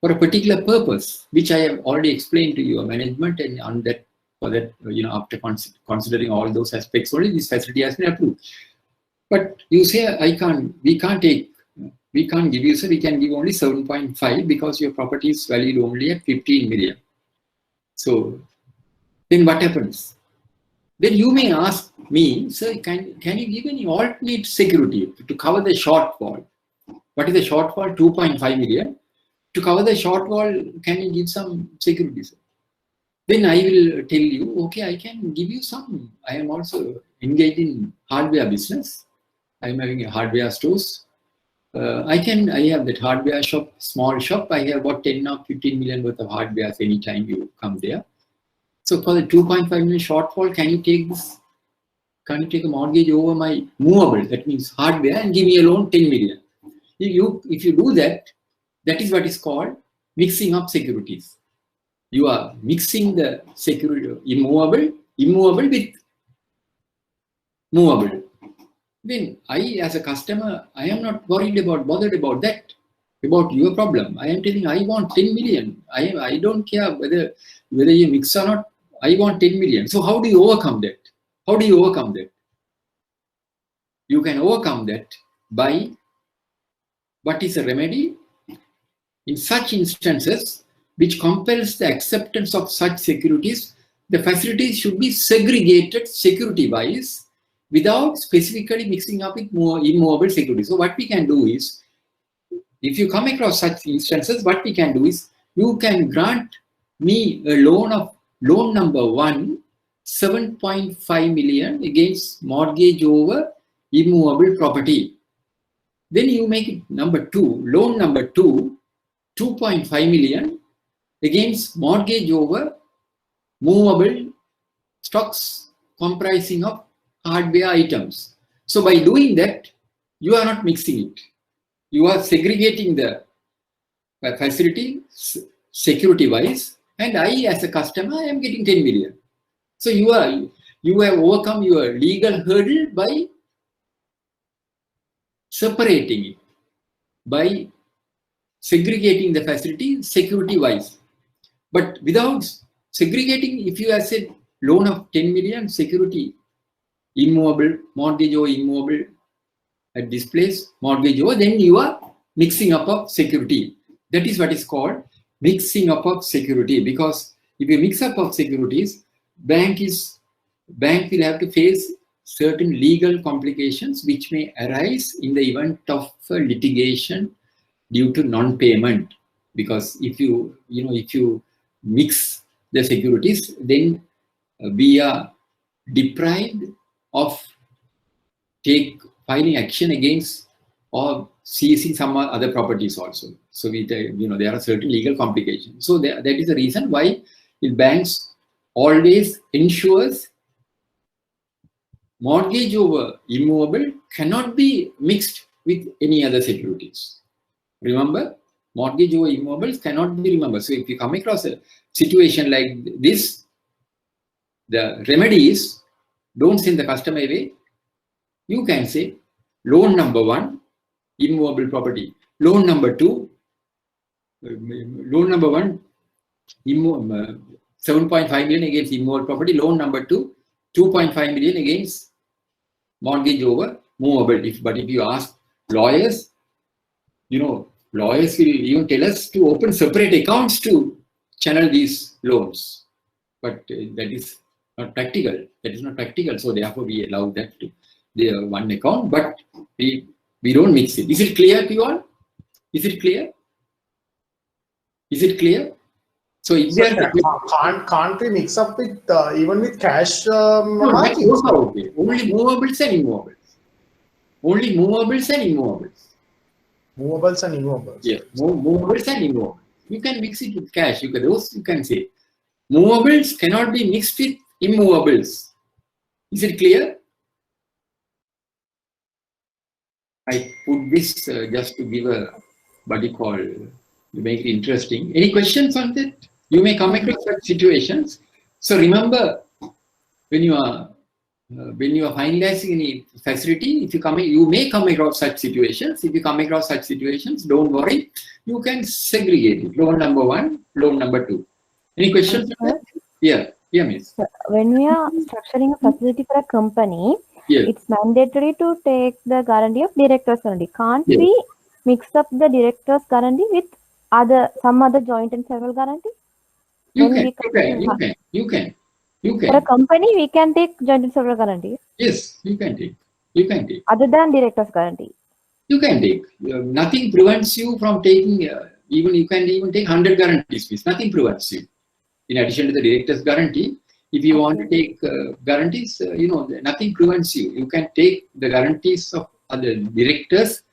for a particular purpose, which I have already explained to your management, and on that, for that, after considering all those aspects, only this facility has been approved. But you say, we can't give you, sir, we can give only 7.5 because your property is valued only at 15 million. So then what happens? Then you may ask me, sir, can you give any alternate security to cover the shortfall? What is the shortfall? 2.5 million. To cover the shortfall, can you give some security, sir? Then I will tell you, okay, I can give you some. I am also engaged in hardware business. I am having a hardware stores. I have that hardware shop, small shop. I have about 10 or 15 million worth of hardware anytime you come there. So for the 2.5 million shortfall, can you take this? Can you take a mortgage over my movable? That means hardware, and give me a loan 10 million. If you do that, that is what is called mixing up securities. You are mixing the security immovable with movable. Then I, as a customer, I am not bothered about that, about your problem. I am telling, I want 10 million. I don't care whether you mix or not. I want 10 million. So how do you overcome that? How do you overcome that? You can overcome that by, what is a remedy? In such instances, which compels the acceptance of such securities, the facilities should be segregated security-wise without specifically mixing up with more immovable securities. So what we can do is, if you come across such instances, what we can do is, you can grant me a loan number 1, 7.5 million against mortgage over immovable property. Then you make it number 2, loan number 2, 2.5 million against mortgage over movable stocks comprising of hardware items. So by doing that, you are not mixing it. You are segregating the facility security-wise, and I, as a customer, I am getting 10 million. So you have overcome your legal hurdle by separating it, by segregating the facility security-wise. But without segregating, if you have said loan of 10 million, security, immovable, mortgage over immovable at this place, mortgage over, then you are mixing up of security. That is what is called mixing up of security. Because if you mix up of securities, bank will have to face certain legal complications which may arise in the event of litigation due to non-payment. Because if you mix the securities, then we are deprived of filing action against or seizing some other properties also. So there are certain legal complications. So that is the reason why banks always ensures mortgage over immovable cannot be mixed with any other securities. Remember, mortgage over immovables cannot be remembered. So if you come across a situation like this, the remedy is, don't send the customer away. You can say loan number 1, immovable property. Loan number 2, loan number 1, 7.5 million against immovable property. Loan number 2, 2.5 million against mortgage over movable. But if you ask lawyers, lawyers will even tell us to open separate accounts to channel these loans. But that is not practical. That is not practical. So therefore, we allow that to the one account, but we don't mix it. Is it clear to you all? Is it clear? Is it clear? So if they are can't we mix up with even with cash margins? Okay. Only movables and immovables. Only movables and immovables. Movables and immovables. Yeah, movables and immovables. You can mix it with cash. Those you can say. Movables cannot be mixed with immovables. Is it clear? I put this just to give a what you call to make it interesting. Any questions on that? You may come across such situations. So remember, when you are finalizing any facility, if you may come across such situations. If you come across such situations, don't worry. You can segregate it. Loan number 1, loan number 2. Any questions? Yeah, miss. When we are structuring a facility for a company, it's mandatory to take the guarantee of director's guarantee. Can't we mix up the director's guarantee with some other joint and several guarantee? You can. For a company, we can take joint and several guarantee. Yes, you can take. Other than director's guarantee. You can take. Nothing prevents you from taking. You can even take 100 guarantees. Nothing prevents you. In addition to the director's guarantee, if you want to take guarantees, nothing prevents you. You can take the guarantees of other directors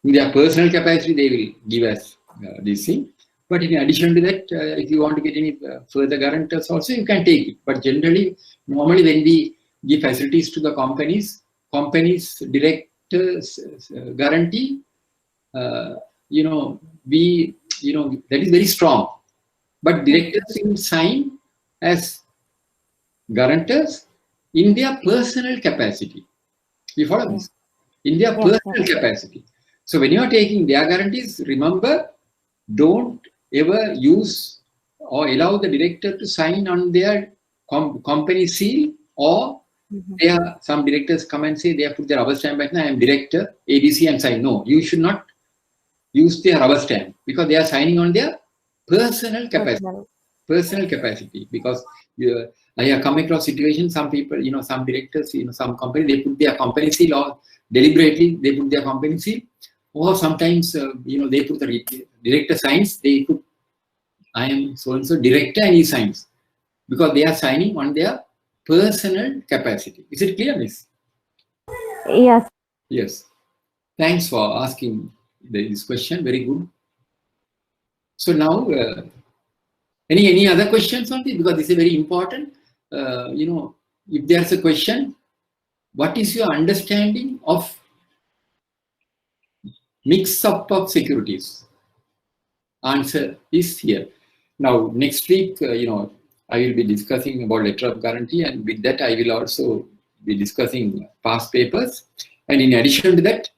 in their personal capacity. They will give us this thing. But in addition to that, if you want to get any further guarantors also, you can take it. But normally when we give facilities to the companies directors guarantee, that is very strong. But directors will sign as guarantors in their personal capacity. You follow this? In their personal capacity. So when you are taking their guarantees, remember, don't ever use or allow the director to sign on their company seal, or some directors come and say they have put their rubber stamp and I am director ABC and sign. No, you should not use their rubber stamp because they are signing on their personal capacity. Because I have come across situations, some people, some directors, some company, they put their company seal, or deliberately they put their company seal, or sometimes, they put the director signs, they put, I am so-and-so director, and he signs, because they are signing on their personal capacity. Is it clear, miss? Yes. Yes. Thanks for asking this question. Very good. So now, any other questions on this? Because this is very important. If there's a question, what is your understanding of mix-up of securities? Answer is here. Now, next week, I will be discussing about letter of guarantee, and with that, I will also be discussing past papers. And in addition to that,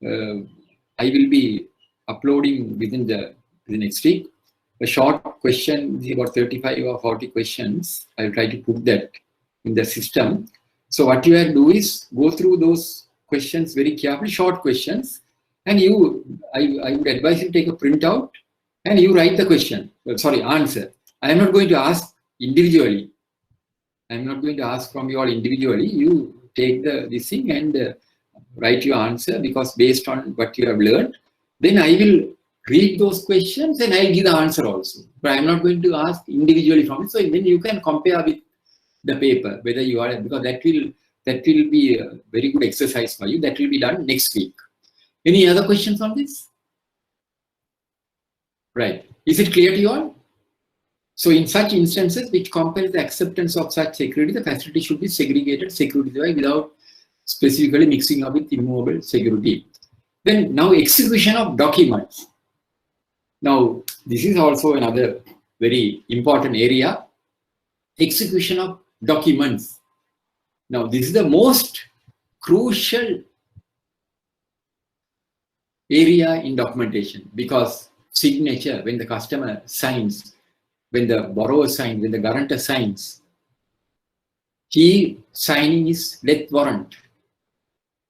I will be uploading within the next week a short question, about 35 or 40 questions. I will try to put that in the system. So what you have to do is go through those questions very carefully, short questions, and I would advise you to take a printout and you write the question, answer. I am not going to ask individually. I am not going to ask from you all individually. You take this thing and write your answer, because based on what you have learned, then I will read those questions and I'll give the answer also. But I'm not going to ask individually from it. So then you can compare with the paper, whether you are, because that will be a very good exercise for you. That will be done next week. Any other questions on this? Right. Is it clear to you all? So in such instances, which compels the acceptance of such security, the facility should be segregated security-wise without specifically mixing up with immovable security. Then now execution of documents. Now this is also another very important area. Execution of documents. Now this is the most crucial area in documentation, because signature, when the customer signs, when the borrower signs, when the guarantor signs, he signing is death warrant.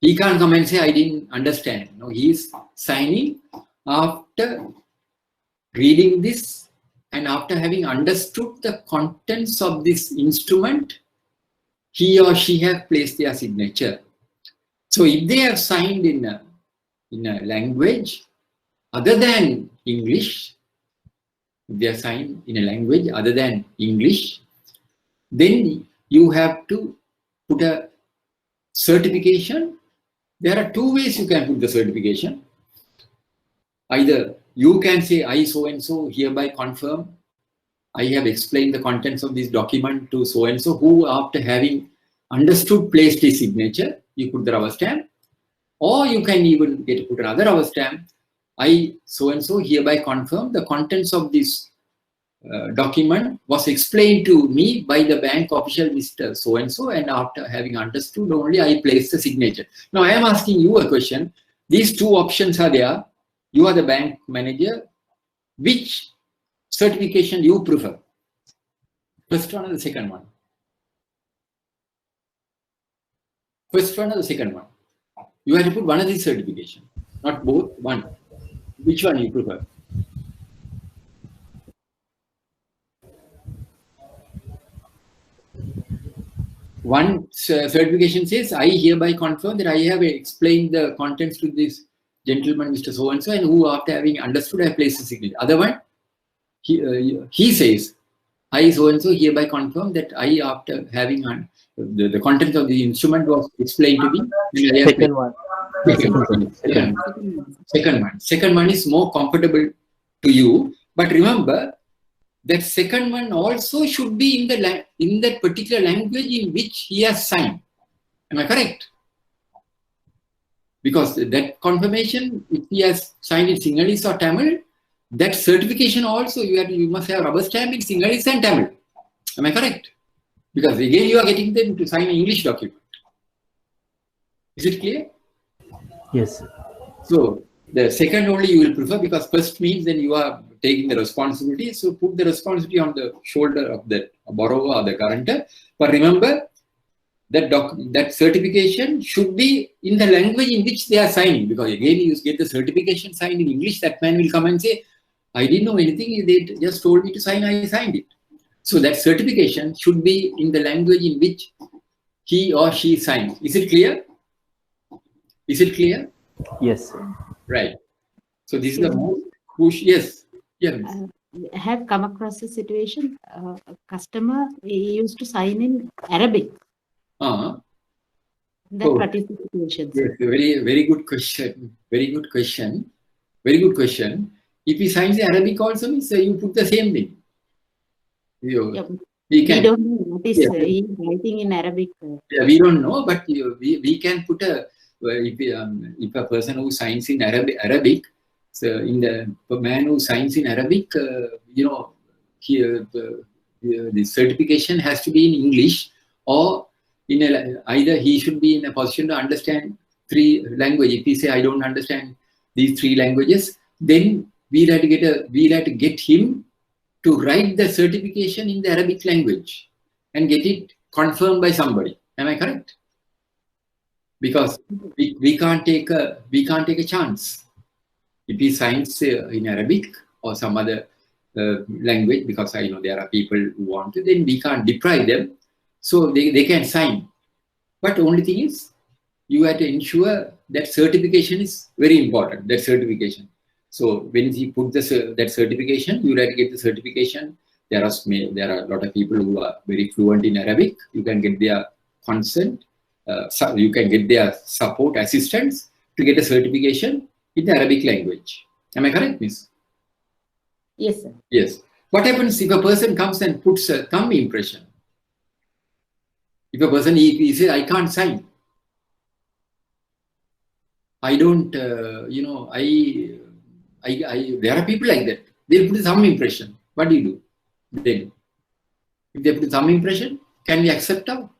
He can't come and say, I didn't understand. No, he is signing after reading this and after having understood the contents of this instrument, he or she have placed their signature. So if they have signed in a language other than English, they are signed in a language other than English, then you have to put a certification. There are two ways you can put the certification. Either you can say, I so-and-so hereby confirm, I have explained the contents of this document to so-and-so, who after having understood placed his signature, you put the rubber stamp. Or you can even put another rubber stamp, I so-and-so hereby confirm the contents of this document was explained to me by the bank official Mr. So-and-so, and after having understood only I place the signature. Now I am asking you a question. These two options are there. You are the bank manager. Which certification you prefer? First one or the second one? First one or the second one? You have to put one of these certification, not both, one. Which one you prefer? One certification says, I hereby confirm that I have explained the contents to this gentleman, Mr. So-and-so, and who after having understood, I have placed the signature. Other one, he says, I so-and-so hereby confirm that I after having the content of the instrument was explained to me. Second one. Second one is more comfortable to you. But remember, that second one also should be in that particular language in which he has signed. Am I correct? Because that confirmation, if he has signed in Sinhalese or Tamil, that certification also you must have rubber stamp in Sinhalese and Tamil. Am I correct? Because again you are getting them to sign an English document. Is it clear? Yes. So the second only you will prefer, because first means then you are taking the responsibility. So put the responsibility on the shoulder of the borrower or the guarantor. But remember that certification should be in the language in which they are signing. Because again, you get the certification signed in English, that man will come and say, I didn't know anything. They just told me to sign, I signed it. So that certification should be in the language in which he or she signs. Is it clear? Is it clear? Yes. Right. So this is the most push. Yes. Yeah. I have come across a situation. A customer used to sign in Arabic. That what is the situation? Yes, very good question. Very good question. Very good question. If he signs in Arabic also, means you put the same thing. We don't know what is he writing in Arabic. Yeah, we don't know, but we can put if a person who signs in Arabic, so in the man who signs in Arabic, the certification has to be in English, or either he should be in a position to understand three languages. If he say I don't understand these three languages, then we'll have to get him to write the certification in the Arabic language and get it confirmed by somebody. Am I correct? Because we can't take a chance. If he signs in Arabic or some other language, because I know there are people who want to, then we can't deprive them. So they can sign. But the only thing is, you have to ensure that certification is very important, that certification. So when he put that certification, you have to get the certification. There are a lot of people who are very fluent in Arabic. You can get their consent. You can get their support, assistance to get a certification in the Arabic language. Am I correct, Miss? Yes, sir. Yes. What happens if a person comes and puts a thumb impression? If a person, he says, I can't sign. I don't, there are people like that. They'll put a thumb impression. What do you do then? If they put a thumb impression, can we accept them?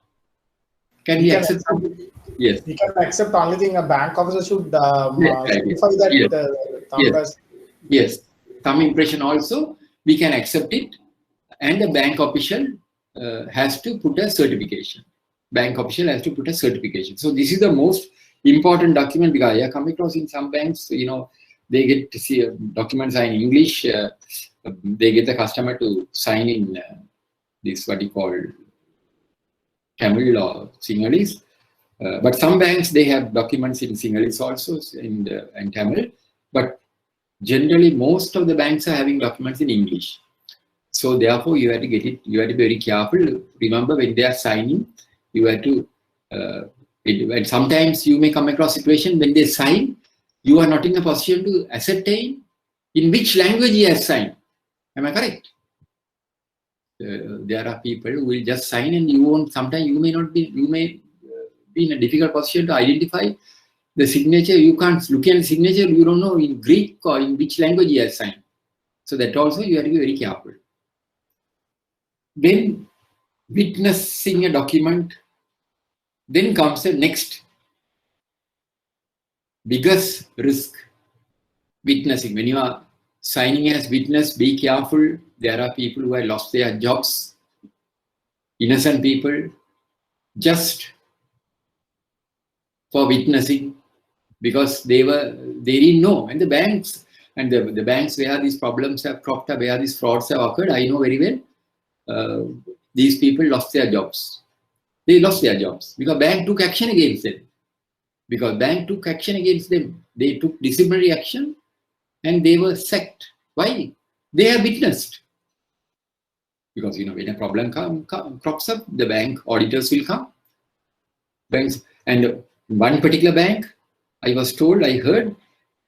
Can we accept them? Yes. We can accept only thing a bank officer should certify that thumb as. Yes. Thumb impression also, we can accept it, and the bank official has to put a certification. Bank official has to put a certification. So this is the most important document, because I have come across in some banks, they get to see documents are in English. They get the customer to sign in this what you call Tamil or Sinhalese. But some banks, they have documents in Sinhalese also and Tamil. But Generally, most of the banks are having documents in English. So therefore, you have to get it. You have to be very careful. Remember, when they are signing, you have to. And sometimes you may come across a situation when they sign, you are not in a position to ascertain in which language he has signed. Am I correct? There are people who will just sign, and you won't. Sometimes you may not be. You may be in a difficult position to identify the signature. You can't look at the signature. You don't know in Greek or in which language he has signed. So that also you have to be very careful. When witnessing a document, then comes the next biggest risk. Witnessing. When you are signing as witness, be careful. There are people who have lost their jobs, innocent people, just for witnessing, because they didn't know. And the banks where these problems have cropped up, where these frauds have occurred, I know very well. These people lost their jobs. They lost their jobs because bank took action against them. Because bank took action against them. They took disciplinary action and they were sacked. Why? They have witnessed. Because when a problem crops up, the bank auditors will come. Banks, and one particular bank, I was told, I heard,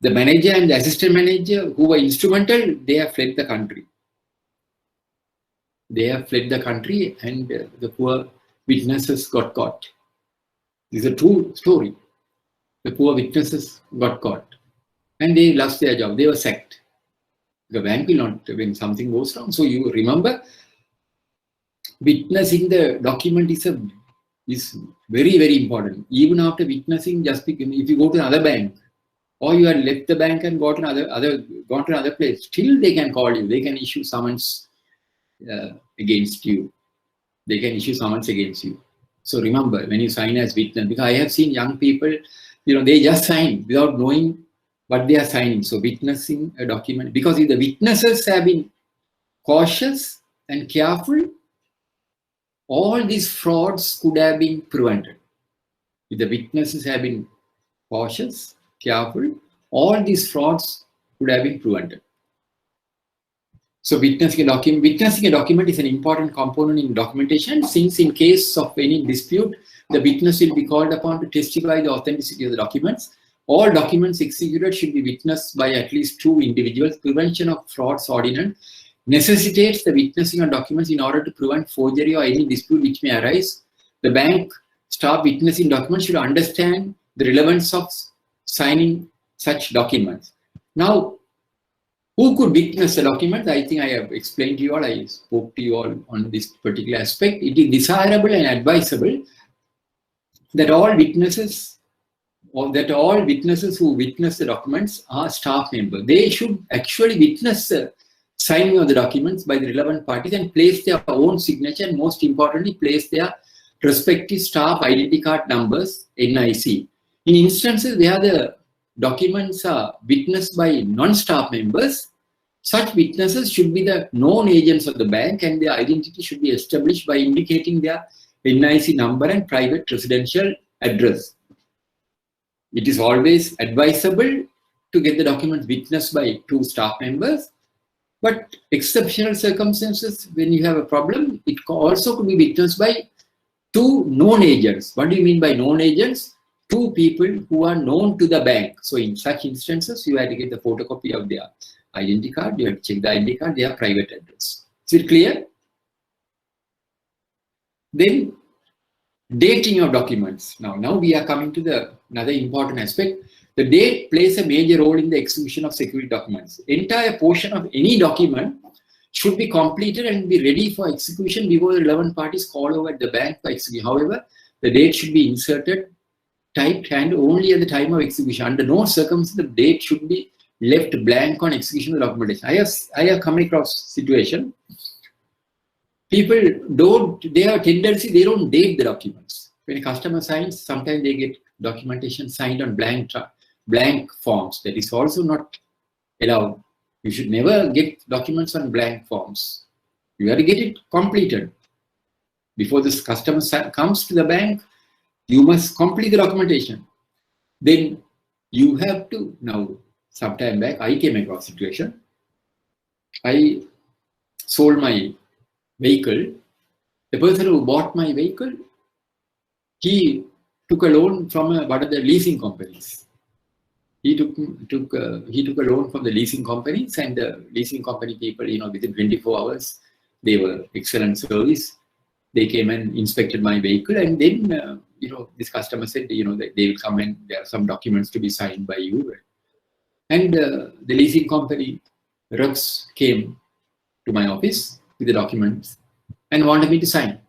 the manager and the assistant manager who were instrumental, they have fled the country. They have fled the country, and the poor witnesses got caught. This is a true story. The poor witnesses got caught. And they lost their job. They were sacked. The bank will not, when something goes wrong. So you remember, witnessing the document is very, very important. Even after witnessing, just if you go to another bank, or you have left the bank and gone to another place, still they can call you. They can issue summons against you. They can issue summons against you. So remember, when you sign as witness, because I have seen young people, they just sign without knowing what they are signing. So witnessing a document, because if the witnesses have been cautious and careful, all these frauds could have been prevented. If the witnesses have been cautious, careful, all these frauds could have been prevented. So witnessing a document is an important component in documentation, since in case of any dispute, the witness will be called upon to testify the authenticity of the documents. All documents executed should be witnessed by at least 2 individuals. Prevention of frauds ordinance necessitates the witnessing of documents in order to prevent forgery or any dispute which may arise. The bank staff witnessing documents should understand the relevance of signing such documents. Now, who could witness the document? I think I have explained to you all, I spoke to you all on this particular aspect. It is desirable and advisable that all witnesses who witness the documents are staff members. They should actually witness the signing of the documents by the relevant parties and place their own signature, and most importantly, place their respective staff identity card numbers, NIC. In instances where the documents are witnessed by non-staff members, such witnesses should be the known agents of the bank, and their identity should be established by indicating their NIC number and private residential address. It is always advisable to get the documents witnessed by 2 staff members, but exceptional circumstances, when you have a problem, it also could be witnessed by 2 known agents. What do you mean by known agents? 2 people who are known to the bank. So in such instances, you have to get the photocopy of their identity card, you have to check the identity card, their private address. Is it clear? Then dating of documents. Now we are coming to another important aspect. The date plays a major role in the execution of security documents. Entire portion of any document should be completed and be ready for execution before the relevant parties call over at the bank for execution. However, the date should be inserted, typed, and only at the time of execution. Under no circumstances, the date should be left blank on execution of the documentation. I have come across situation. People they have a tendency, they don't date the documents. When a customer signs, sometimes they get documentation signed on blank forms. That is also not allowed. You should never get documents on blank forms. You have to get it completed. Before this customer comes to the bank, you must complete the documentation. Then you have to, now some time back, I came across a situation. I sold my vehicle. The person who bought my vehicle, he took a loan from one of the leasing companies. He took a loan from the leasing companies, and the leasing company people, within 24 hours, they were excellent service. They came and inspected my vehicle, and then this customer said, that they will come and there are some documents to be signed by you. And the leasing company reps came to my office with the documents and wanted me to sign.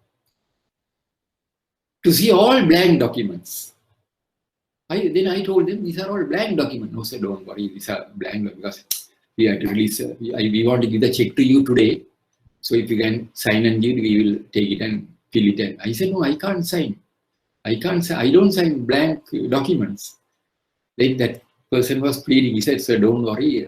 To see all blank documents. Then I told them, these are all blank documents. No, sir, don't worry, these are blank because we had to release, we want to give the check to you today. So if you can sign and give, we will take it and fill it in. I said, no, I can't sign. I don't sign blank documents. Then that person was pleading. He said, sir, don't worry,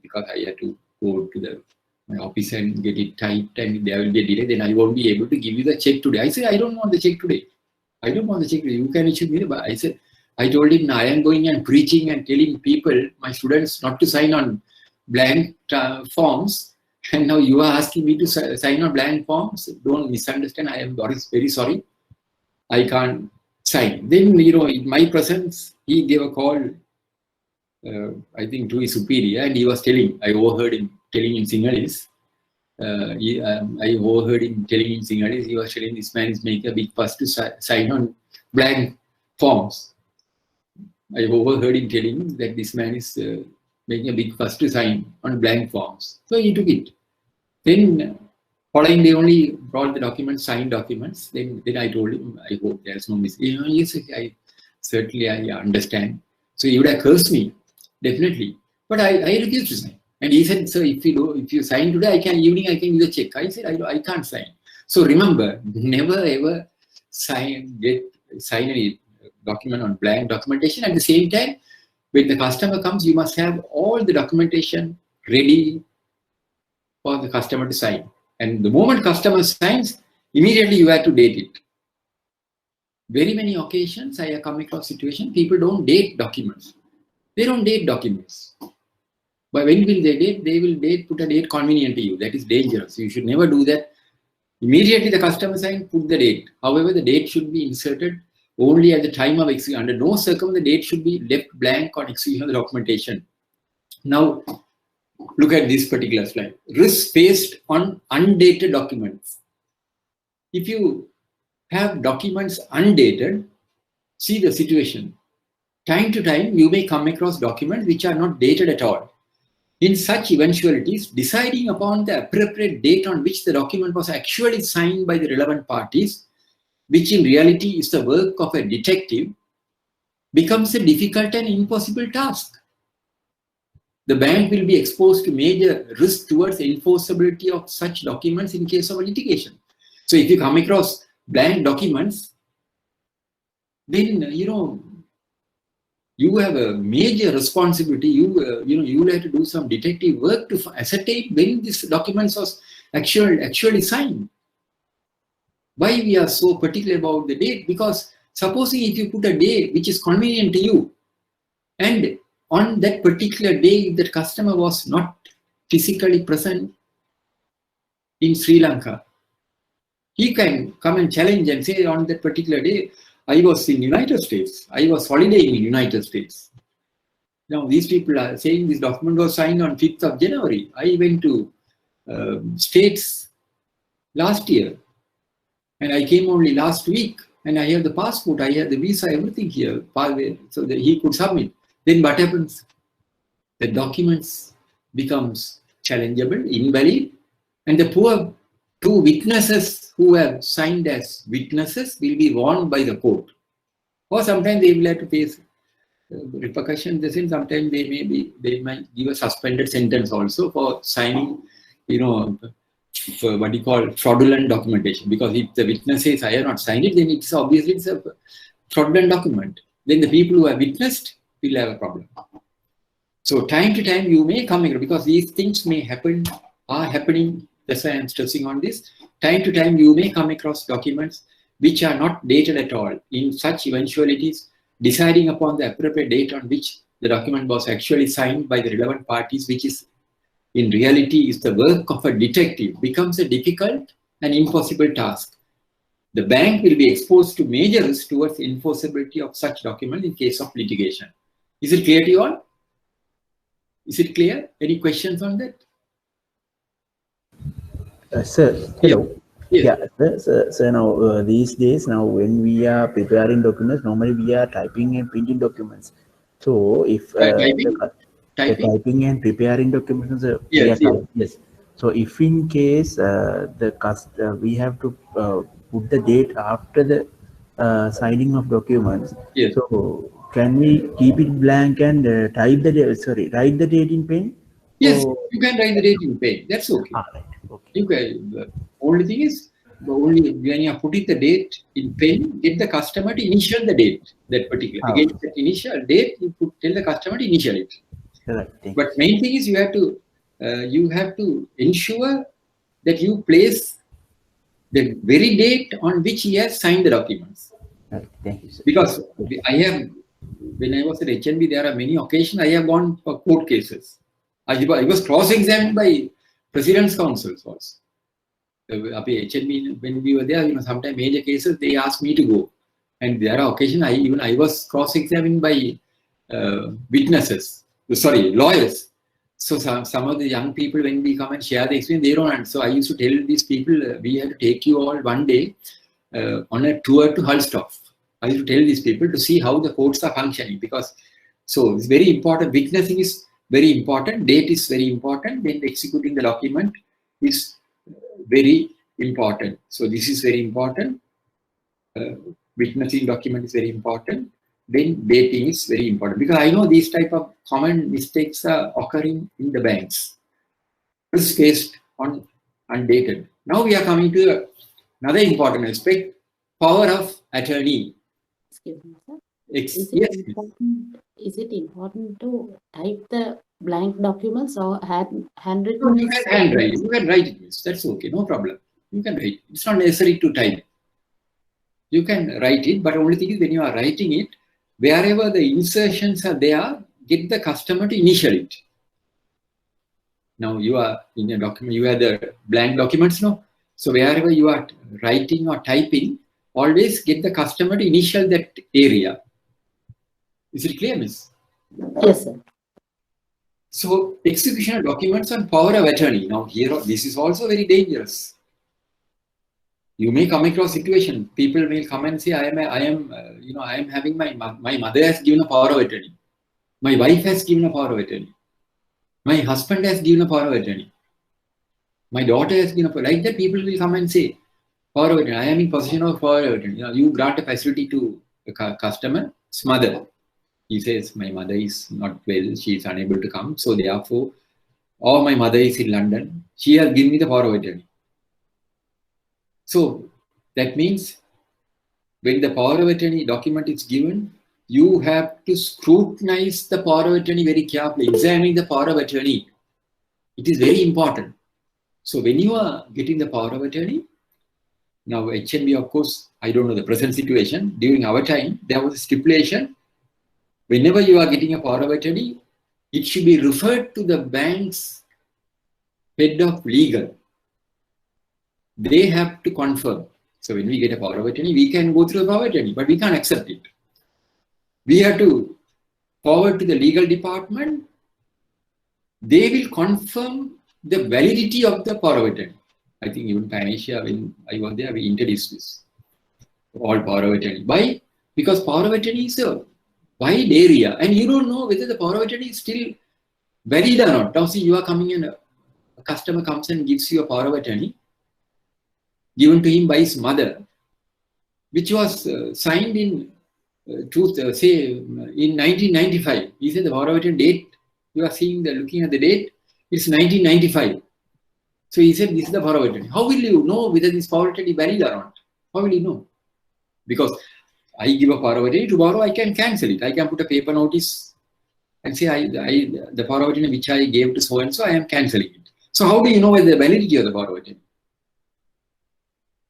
because I had to go to my office and get it typed and there will be a delay, then I won't be able to give you the check today. I said, I don't want the check today. I don't want the check today. You can issue me. But I told him, I am going and preaching and telling people, my students, not to sign on blank forms. And now you are asking me to sign on blank forms. Don't misunderstand. I am very sorry. I can't sign. Then, in my presence, he gave a call, I think, to his superior, and he was telling, I overheard him telling in Sinhalese. I overheard him telling in Sinhalese, he was telling this man is making a big fuss to sign on blank forms. I overheard him telling that this man is making a big fuss to sign on blank forms. So he took it. Then, following day only brought the documents, signed documents. Then I told him, I hope there's no mistake. Yes, certainly I understand. So he would have cursed me, definitely. But I refused to sign. And he said, sir, if you sign today, evening I can give a check. I said, I can't sign. So remember, never ever sign any document on blank documentation. At the same time, when the customer comes, you must have all the documentation ready for the customer to sign. And the moment customer signs, immediately you have to date it. Very many occasions I have come across situation, people don't date documents. They don't date documents. But when will they date? They will put a date convenient to you. That is dangerous. You should never do that. Immediately the customer sign, put the date. However, the date should be inserted only at the time of execution. Under no circumstance, the date should be left blank on execution of the documentation. Now, look at this particular slide. Risk faced on undated documents. If you have documents undated, see the situation. Time to time, you may come across documents which are not dated at all. In such eventualities, deciding upon the appropriate date on which the document was actually signed by the relevant parties, which in reality is the work of a detective, becomes a difficult and impossible task. The bank will be exposed to major risk towards enforceability of such documents in case of a litigation. So if you come across blank documents, then, you have a major responsibility. You will have to do some detective work to ascertain when this document was actually signed. Why we are so particular about the date? Because supposing if you put a date which is convenient to you, and on that particular day, if the customer was not physically present in Sri Lanka, he can come and challenge and say on that particular day, I was in United States. I was holidaying in United States. Now these people are saying this document was signed on 5th of January. I went to States last year and I came only last week and I have the passport, I have the visa, everything here, so that he could submit. Then what happens? The documents becomes challengeable, invalid, and the poor two witnesses who have signed as witnesses will be warned by the court. Or sometimes they will have to face repercussions. Sometimes they might give a suspended sentence also for signing, for what you call fraudulent documentation. Because if the witness says, I have not signed it, then it's obviously it's a fraudulent document. Then the people who have witnessed will have a problem. So time to time you may come across, because these things may happen, are happening. That's why I'm stressing on this. Time to time, you may come across documents which are not dated at all. In such eventualities, deciding upon the appropriate date on which the document was actually signed by the relevant parties, which is in reality is the work of a detective, becomes a difficult and impossible task. The bank will be exposed to major risks towards enforceability of such document in case of litigation. Is it clear to you all? Is it clear? Any questions on that? Sir, hello. Yeah. So now these days, now when we are preparing documents, normally we are typing and printing documents. So if typing and preparing documents, yes. So if in case we have to put the date after the signing of documents, so can we keep it blank and write the date in pen? Yes, you can write the date in pen. That's okay. Right. Okay. You can. The only thing is, only when you are putting the date in pen, get the customer to initial the date, that particular. Against that initial date, you tell the customer to initial it. Right. But main thing is you have to ensure that you place the very date on which he has signed the documents. Right. Thank you, sir. Because when I was at HNB, there are many occasions I have gone for court cases. I was cross-examined by President's Councils also. HNB, when we were there, sometimes major cases, they asked me to go. And there are occasions I was cross-examined by lawyers. So some of the young people, when we come and share the experience, they don't understand. So I used to tell these people, we have to take you all one day on a tour to Hulstorf. I used to tell these people to see how the courts are functioning, because so it's very important. Witnessing is very important. Date is very important. Then executing the document is very important. So this is very important. Witnessing document is very important. Then dating is very important, because I know these type of common mistakes are occurring in the banks. It's faced on undated. Now we are coming to another important aspect: power of attorney. Excuse me, sir. Is it important to type the blank documents or handwritten? No, you can handwrite. You can write it. That's okay. No problem. You can write. It's not necessary to type. You can write it, but only thing is when you are writing it, wherever the insertions are there, get the customer to initial it. Now you are in a document, you have the blank documents, no? So wherever you are writing or typing, always get the customer to initial that area. Is it clear, miss? Yes, sir. So execution of documents on power of attorney. Now here, this is also very dangerous. You may come across situation. People may come and say, I am having my mother has given a power of attorney. My wife has given a power of attorney. My husband has given a power of attorney. My daughter has given a power. Like that, people will come and say, power of attorney. I am in possession of power of attorney. You grant a facility to the customer's mother. He says, my mother is not well. She is unable to come. So therefore, or my mother is in London. She has given me the power of attorney. So that means when the power of attorney document is given, you have to scrutinize the power of attorney very carefully, examine the power of attorney. It is very important. So when you are getting the power of attorney, now HNB, of course, I don't know the present situation. During our time, there was a stipulation. Whenever you are getting a power of attorney, it should be referred to the bank's head of legal. They have to confirm. So when we get a power of attorney, we can go through a power of attorney, but we can't accept it. We have to forward to the legal department. They will confirm the validity of the power of attorney. I think even Pan-Asia, when I was there, we introduced this. All power of attorney. Why? Because power of attorney is a wide area, and you don't know whether the power of attorney is still valid or not. Now see, you are coming in, a customer comes and gives you a power of attorney given to him by his mother, which was signed in in 1995. He said the power of attorney date, you are seeing looking at the date, it's 1995. So he said, this is the power of attorney. How will you know whether this power of attorney is valid or not? How will you know? Because I give a power of attorney, tomorrow I can cancel it. I can put a paper notice and say, the power of attorney which I gave to so and so, I am cancelling it. So how do you know the validity of the power of attorney?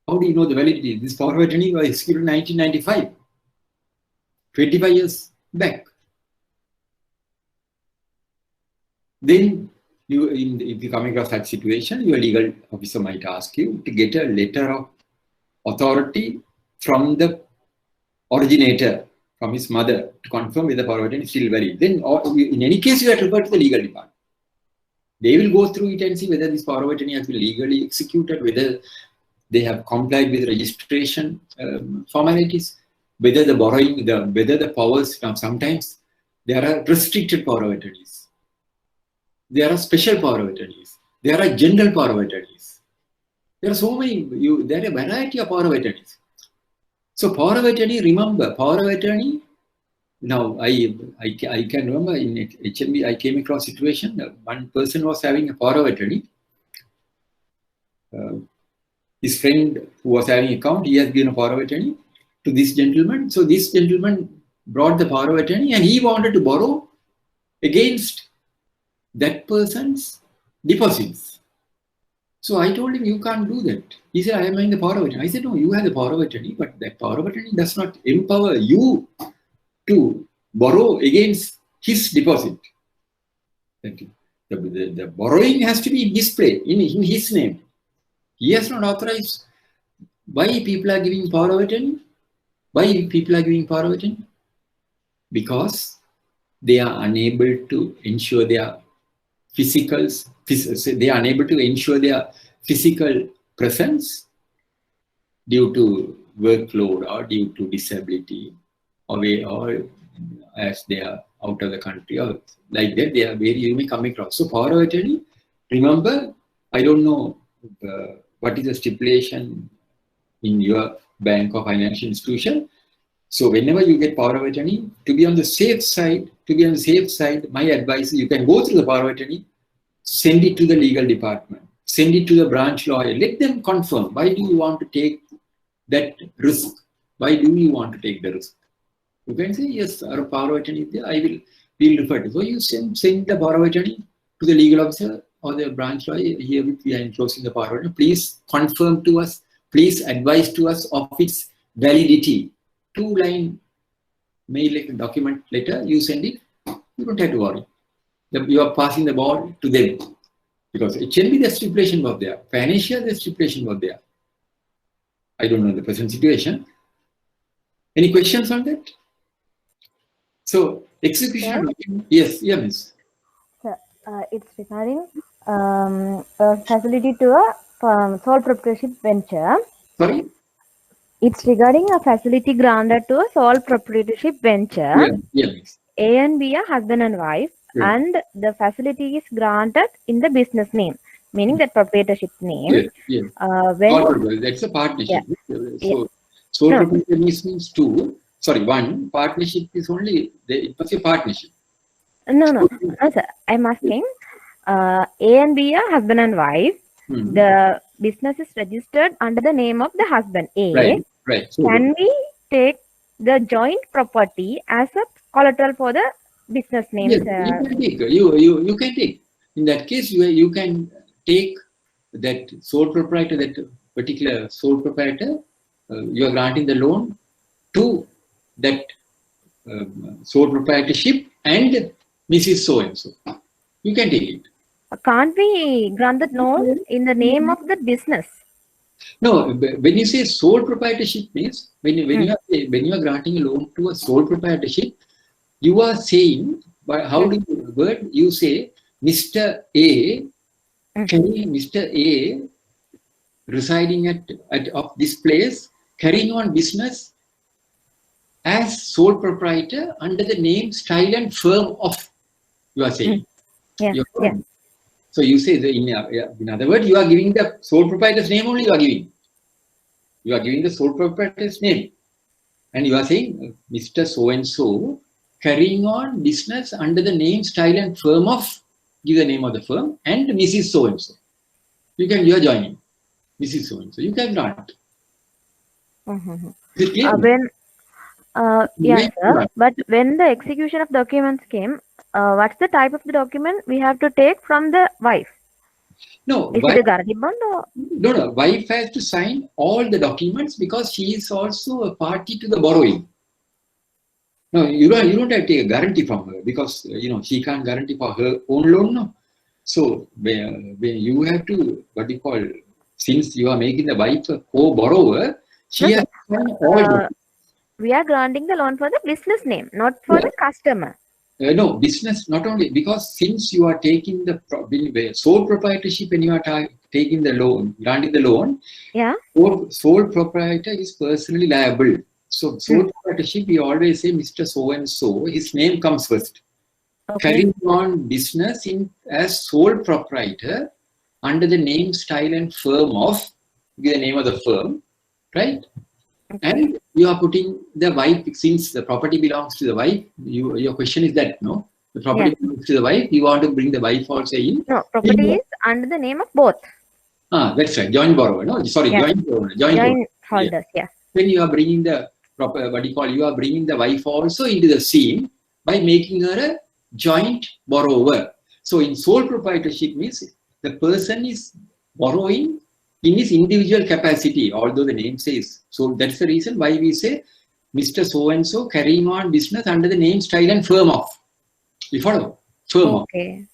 How do you know the validity? This power of attorney was executed in 1995. 25 years back. Then if you come across that situation, your legal officer might ask you to get a letter of authority from the originator, from his mother, to confirm whether power of attorney is still valid. Then, in any case, you have to refer to the legal department. They will go through it and see whether this power of attorney has been legally executed, whether they have complied with registration formalities, whether the borrowing, whether the powers. Now, sometimes there are restricted power of attorneys, there are special power of attorneys, there are general power of attorneys. There are so many. There are a variety of power of attorneys. So, power of attorney. Remember, power of attorney. Now, I can remember in HMB, I came across a situation. One person was having a power of attorney. His friend who was having an account, he has given a power of attorney to this gentleman. So this gentleman brought the power of attorney and he wanted to borrow against that person's deposits. So I told him, you can't do that. He said, I am having the power of attorney. I said, no, you have the power of attorney, but that power of attorney does not empower you to borrow against his deposit. The borrowing has to be displayed in his name. He has not authorized. Why people are giving power of attorney? Why people are giving power of attorney? Because they are unable to ensure their they are unable to ensure their physical presence due to workload or due to disability or as they are out of the country or like that. They are you may come across. So power of attorney, remember, I don't know what is the stipulation in your bank or financial institution. So whenever you get power of attorney, to be on the safe side, my advice is you can go through the power of attorney, send it to the legal department, send it to the branch lawyer, let them confirm. Why do you want to take that risk? Why do you want to take the risk? You can say, yes, our power of attorney is there, we'll refer to. So you send the power of attorney to the legal officer or the branch lawyer. Here we are enclosing the power of attorney. Please confirm to us, please advise to us of its validity. 2-line mail document letter, you send it, you don't have to worry. You are passing the ball to them. Because HMB, the stipulation was there. Financial, the stipulation was there. I don't know the present situation. Any questions on that? So, execution. Yes, miss. It's regarding facility to a sole proprietorship venture. Sorry? It's regarding a facility granted to a sole proprietorship venture. Yes. A and B are husband and wife, and the facility is granted in the business name, meaning that proprietorship name. Yes. When that's a partnership. So, sole proprietorship means two. Sorry, one. Partnership is only, it was a partnership. No, sir. I'm asking, A and B are husband and wife. The business is registered under the name of the husband, A. Right. Can we take the joint property as a collateral for the business name? Yes, you can take. In that case, you can take that sole proprietor, that particular sole proprietor, you are granting the loan to that sole proprietorship and Mrs. So-and-so. You can take it. Can't we grant the loan in the name of the business? No, when you say sole proprietorship means, when you are granting a loan to a sole proprietorship, you are saying, how do you word? You say, Mr. A, Mr. A residing at of this place, carrying on business as sole proprietor under the name, style and firm of, you are saying. So you say, in other words, you are giving the sole proprietor's name only you are giving. You are giving the sole proprietor's name. And you are saying, Mr. So-and-so carrying on business under the name, style and firm of, give the name of the firm, and Mrs. So-and-so. You are joining. Mrs. So-and-so. You can grant. Yes, sir. But when the execution of documents came, what's the type of the document we have to take from the wife? No, is it a guarantee bond or? No. Wife has to sign all the documents because she is also a party to the borrowing. No, you don't have to take a guarantee from her because she can't guarantee for her own loan. No. So when you have to, what you call, since you are making the wife a co-borrower, she has all. We are granting the loan for the business name, not for the customer. No, business, not only because since you are taking the sole proprietorship when you are taking the loan, granting the loan, sole proprietor is personally liable. So sole proprietorship, we always say Mr. So and so, his name comes first. Carrying on business as sole proprietor under the name, style and firm of, the name of the firm, right? And you are putting the wife, since the property belongs to the wife, your question is that, no? The property belongs to the wife, you want to bring the wife also in? No, property is under the name of both. That's right, joint borrower, no? Sorry, joint owner. Joint holders, When you are bringing the proper, you are bringing the wife also into the scene by making her a joint borrower. So in sole proprietorship means the person is borrowing in his individual capacity, although the name says. So that's the reason why we say Mr. So-and-so carrying on business under the name, style and firm of. You follow? Firm of.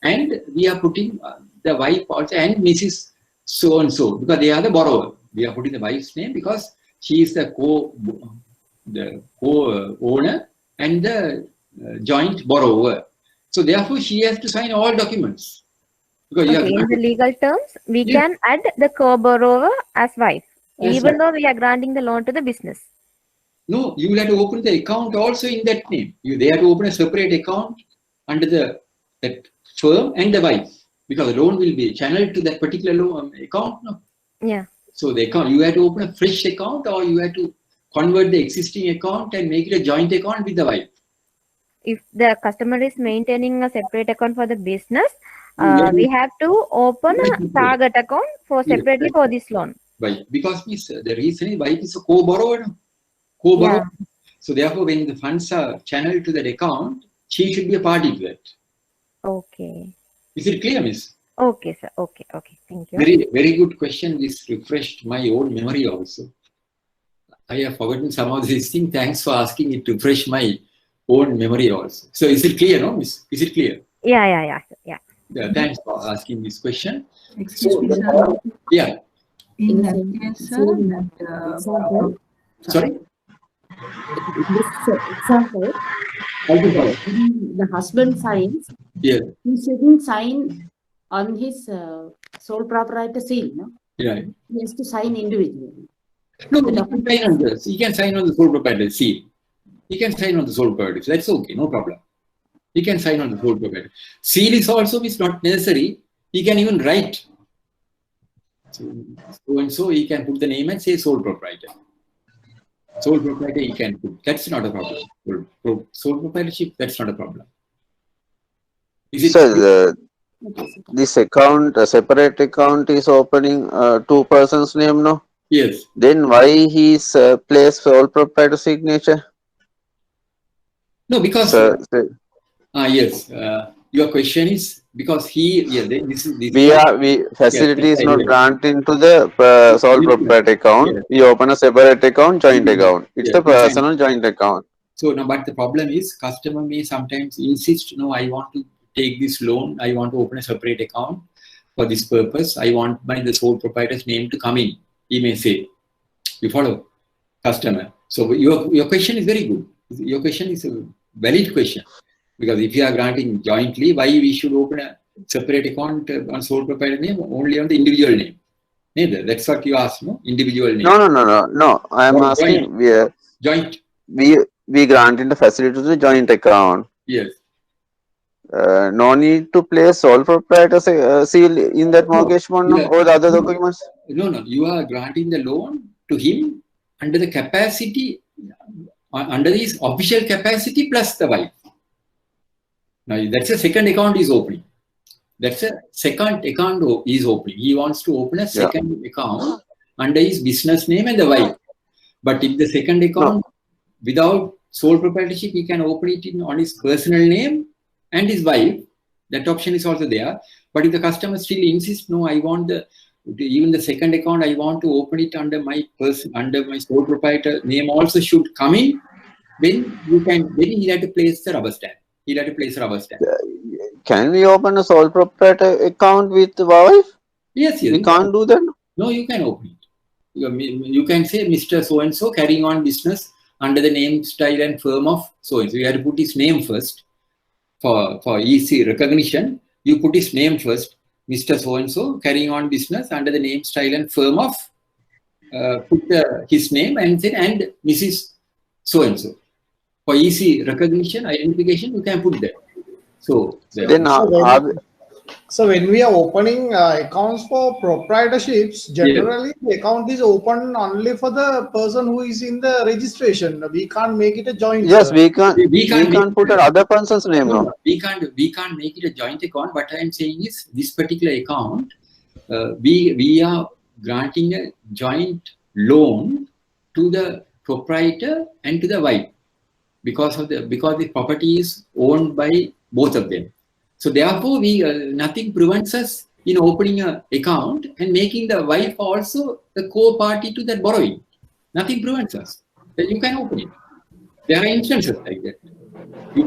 And we are putting the wife also and Mrs. So-and-so because they are the borrower. We are putting the wife's name because she is the co-owner and the joint borrower. So therefore she has to sign all documents. Because in the legal terms, we can add the co-borrower as wife, even though we are granting the loan to the business. No, you will have to open the account also in that name. They have to open a separate account under that firm and the wife, because the loan will be channeled to that particular loan account. No? Yeah. So the account, you have to open a fresh account, or you have to convert the existing account and make it a joint account with the wife. If the customer is maintaining a separate account for the business, we have to open a target account for separately for this loan. Right, because the reason is wife is a co-borrower. So therefore, when the funds are channeled to that account, she should be a party to that. Okay. Is it clear, miss? Okay, sir. Okay. Thank you. Very good question. This refreshed my own memory also. I have forgotten some of these things. Thanks for asking it to refresh my own memory also. So is it clear, no, miss? Is it clear? Yeah. Thanks for asking this question. Excuse me, sir. Yeah. In that case, sir, sorry? In this example, the husband signs, he shouldn't sign on his sole proprietor seal, no? Right. He has to sign individually. No, he can sign on the sole proprietor seal. He can sign on the sole proprietor. That's okay, no problem. He can sign on the sole proprietor. Seal is also not necessary. He can even write. So and so he can put the name and say sole proprietor. Sole proprietor he can put. That's not a problem. Sole proprietorship, that's not a problem. So this account, a separate account is opening two persons' name, no? Yes. Then why he's placed sole proprietor signature? No, because yes. Your question is because facility is not granted to the sole proprietor account. We open a separate account, joint account. It's the personal joint account. So now, but the problem is customer may sometimes insist, no, I want to take this loan. I want to open a separate account for this purpose. I want the sole proprietor's name to come in. He may say, you follow, customer. So your question is very good. Your question is a valid question. Because if you are granting jointly, why we should open a separate account on sole proprietor name only on the individual name? Neither. That's what you asked, no? Individual name. No. I am asking. Joint. We granted the facility to the joint account. Yes. No need to place sole proprietor seal in that mortgage bond or the other documents. No. You are granting the loan to him under the capacity, under his official capacity plus the wife. Now that's a second account is opening. That's a second account is opening. He wants to open a second account under his business name and the wife. But if the second account without sole proprietorship, he can open it on his personal name and his wife. That option is also there. But if the customer still insists, no, I want even the second account, I want to open it under my sole proprietor name also should come in. Then he had to place the rubber stamp. He'll have to place a rubber stamp. Can we open a sole proprietor account with wife? Yes, yes. We can't do that. No, you can open it. You can say Mr. So-and-so carrying on business under the name, style and firm of so-and-so. You have to put his name first for easy recognition. You put his name first, Mr. So-and-so carrying on business under the name, style and firm of, put his name and then and Mrs. So-and-so. For easy recognition, identification, you can put that. So, then so when we are opening accounts for proprietorships, generally the account is open only for the person who is in the registration. We can't make it a joint. Yes, we can't put another person's name. No, we can't make it a joint account. What I am saying is this particular account, we are granting a joint loan to the proprietor and to the wife because the property is owned by both of them. So therefore, nothing prevents us in opening an account and making the wife also the co-party to that borrowing. Nothing prevents us. Then you can open it. There are instances like that. You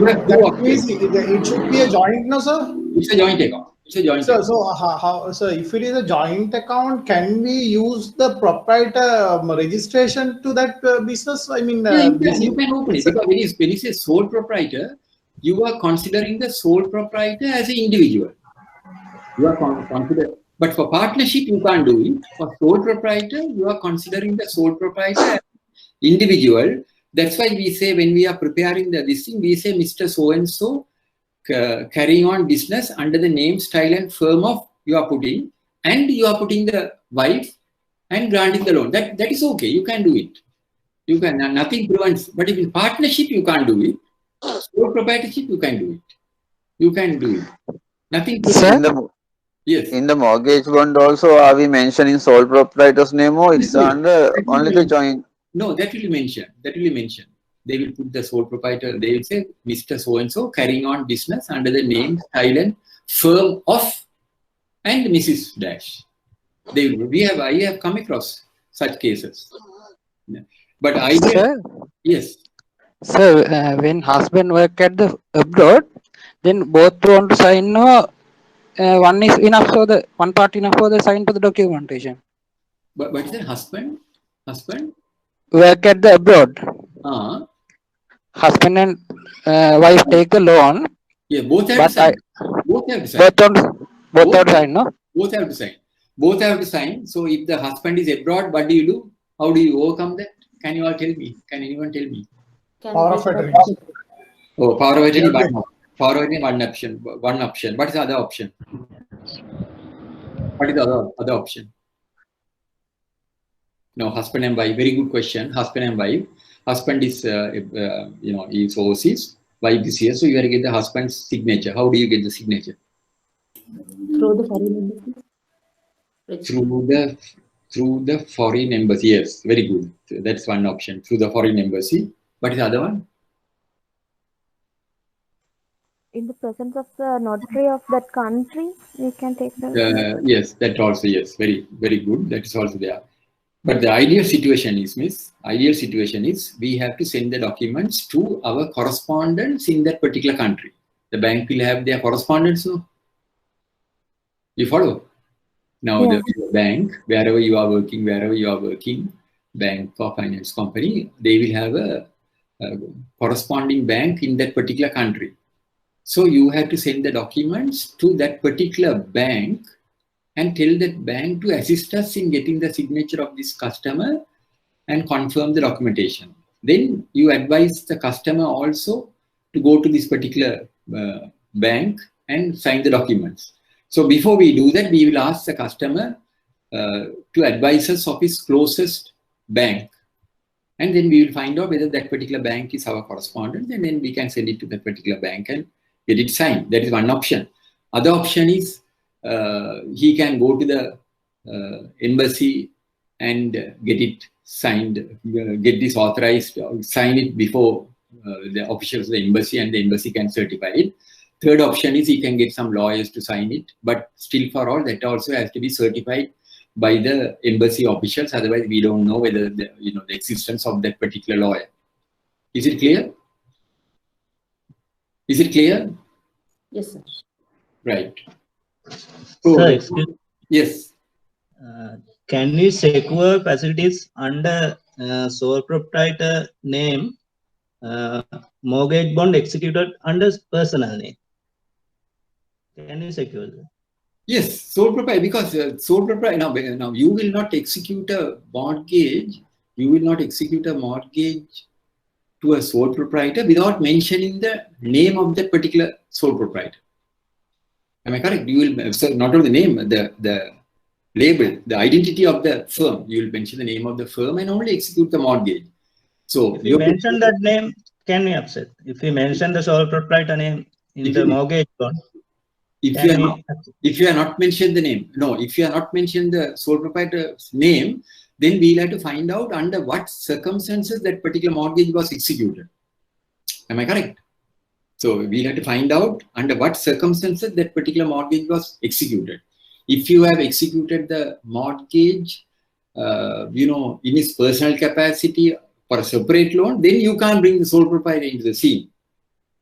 have it should be a joint, no, sir? It's a joint account. It's a joint account. So if it is a joint account, can we use the proprietor registration to that business? I mean, you can open it because when you say sole proprietor, you are considering the sole proprietor as an individual. You are considering, but for partnership, you can't do it. For sole proprietor, you are considering the sole proprietor as individual. That's why we say when we are preparing this thing, we say Mr. So-and-so carrying on business under the name, style and firm of you are putting, and you are putting the wife and granting the loan. That is okay. You can do it. You can. Nothing prevents. But if in partnership, you can't do it. Sole proprietorship, you can do it. You can do it. Nothing. Yes. In the mortgage bond also, are we mentioning sole proprietor's name or it's under only the joint? No, that will be mentioned. That will be mentioned. They will put the sole proprietor. They will say Mr. So-and-so carrying on business under the name, style and firm of and Mrs. Dash. I have come across such cases. But yes. So when husband work at the abroad, then both want to sign. One is enough for the one part enough for the sign for the documentation. But what is the husband? Work at the abroad. Husband and wife take a loan. Yeah, both have to sign. Both have to sign. Both have to sign, no? Both have to sign. Both have to sign. So if the husband is abroad, what do you do? How do you overcome that? Can you all tell me? Can anyone tell me? Power of attorney. Oh, power of attorney. Power of attorney, one option. What is the other option? What is the other option? No, husband and wife. Very good question. Husband and wife. Husband is, is overseas. Wife is here. So you have to get the husband's signature. How do you get the signature? Through the foreign embassy. Through the foreign embassy. Yes, very good. That's one option. Through the foreign embassy. What is the other one? In the presence of the notary of that country, we can take the. Yes, that also, yes. Very, very good. That is also there. But the ideal situation is, we have to send the documents to our correspondents in that particular country. The bank will have their correspondents, no? You follow? Now, the bank, wherever you are working, bank or finance company, they will have a corresponding bank in that particular country. So you have to send the documents to that particular bank and tell that bank to assist us in getting the signature of this customer and confirm the documentation. Then you advise the customer also to go to this particular bank and sign the documents. So before we do that, we will ask the customer to advise us of his closest bank. And then we will find out whether that particular bank is our correspondent, and then we can send it to that particular bank and get it signed. That is one option. Other option is he can go to the embassy and get it signed, get this authorized, sign it before the officials of the embassy, and the embassy can certify it. Third option is he can get some lawyers to sign it, but still for all that also has to be certified by the embassy officials. Otherwise, we don't know whether the existence of that particular lawyer. Is it clear? Is it clear? Yes, sir. Right. So, sir, excuse me. Yes. Can we secure facilities under sole proprietor name, mortgage bond executed under personal name? Can we secure that? Yes, sole proprietor, because sole proprietor, now you will not execute a mortgage, to a sole proprietor without mentioning the name of that particular sole proprietor. Am I correct? You will, so not only the name, the label, the identity of the firm, you will mention the name of the firm and only execute the mortgage. So if you mention that name, can we upset? If we mention the sole proprietor name in the mortgage bond, if you are not mentioned the name, if you are not mentioned the sole proprietor's name, then we'll have to find out under what circumstances that particular mortgage was executed. Am I correct? So we'll have to find out under what circumstances that particular mortgage was executed. If you have executed the mortgage, in his personal capacity for a separate loan, then you can't bring the sole proprietor into the scene.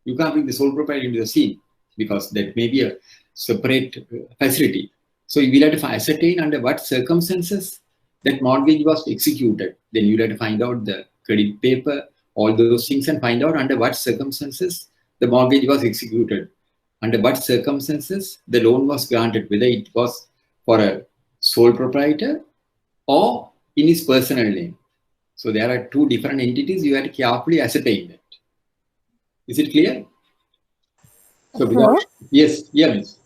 You can't bring the sole proprietor into the scene because that may be a separate facility. So you will have to ascertain under what circumstances that mortgage was executed. Then you will have to find out the credit paper, all those things, and find out under what circumstances the mortgage was executed, under what circumstances the loan was granted, whether it was for a sole proprietor or in his personal name. So there are two different entities, you have to carefully ascertain that. Is it clear? So without, yes, miss.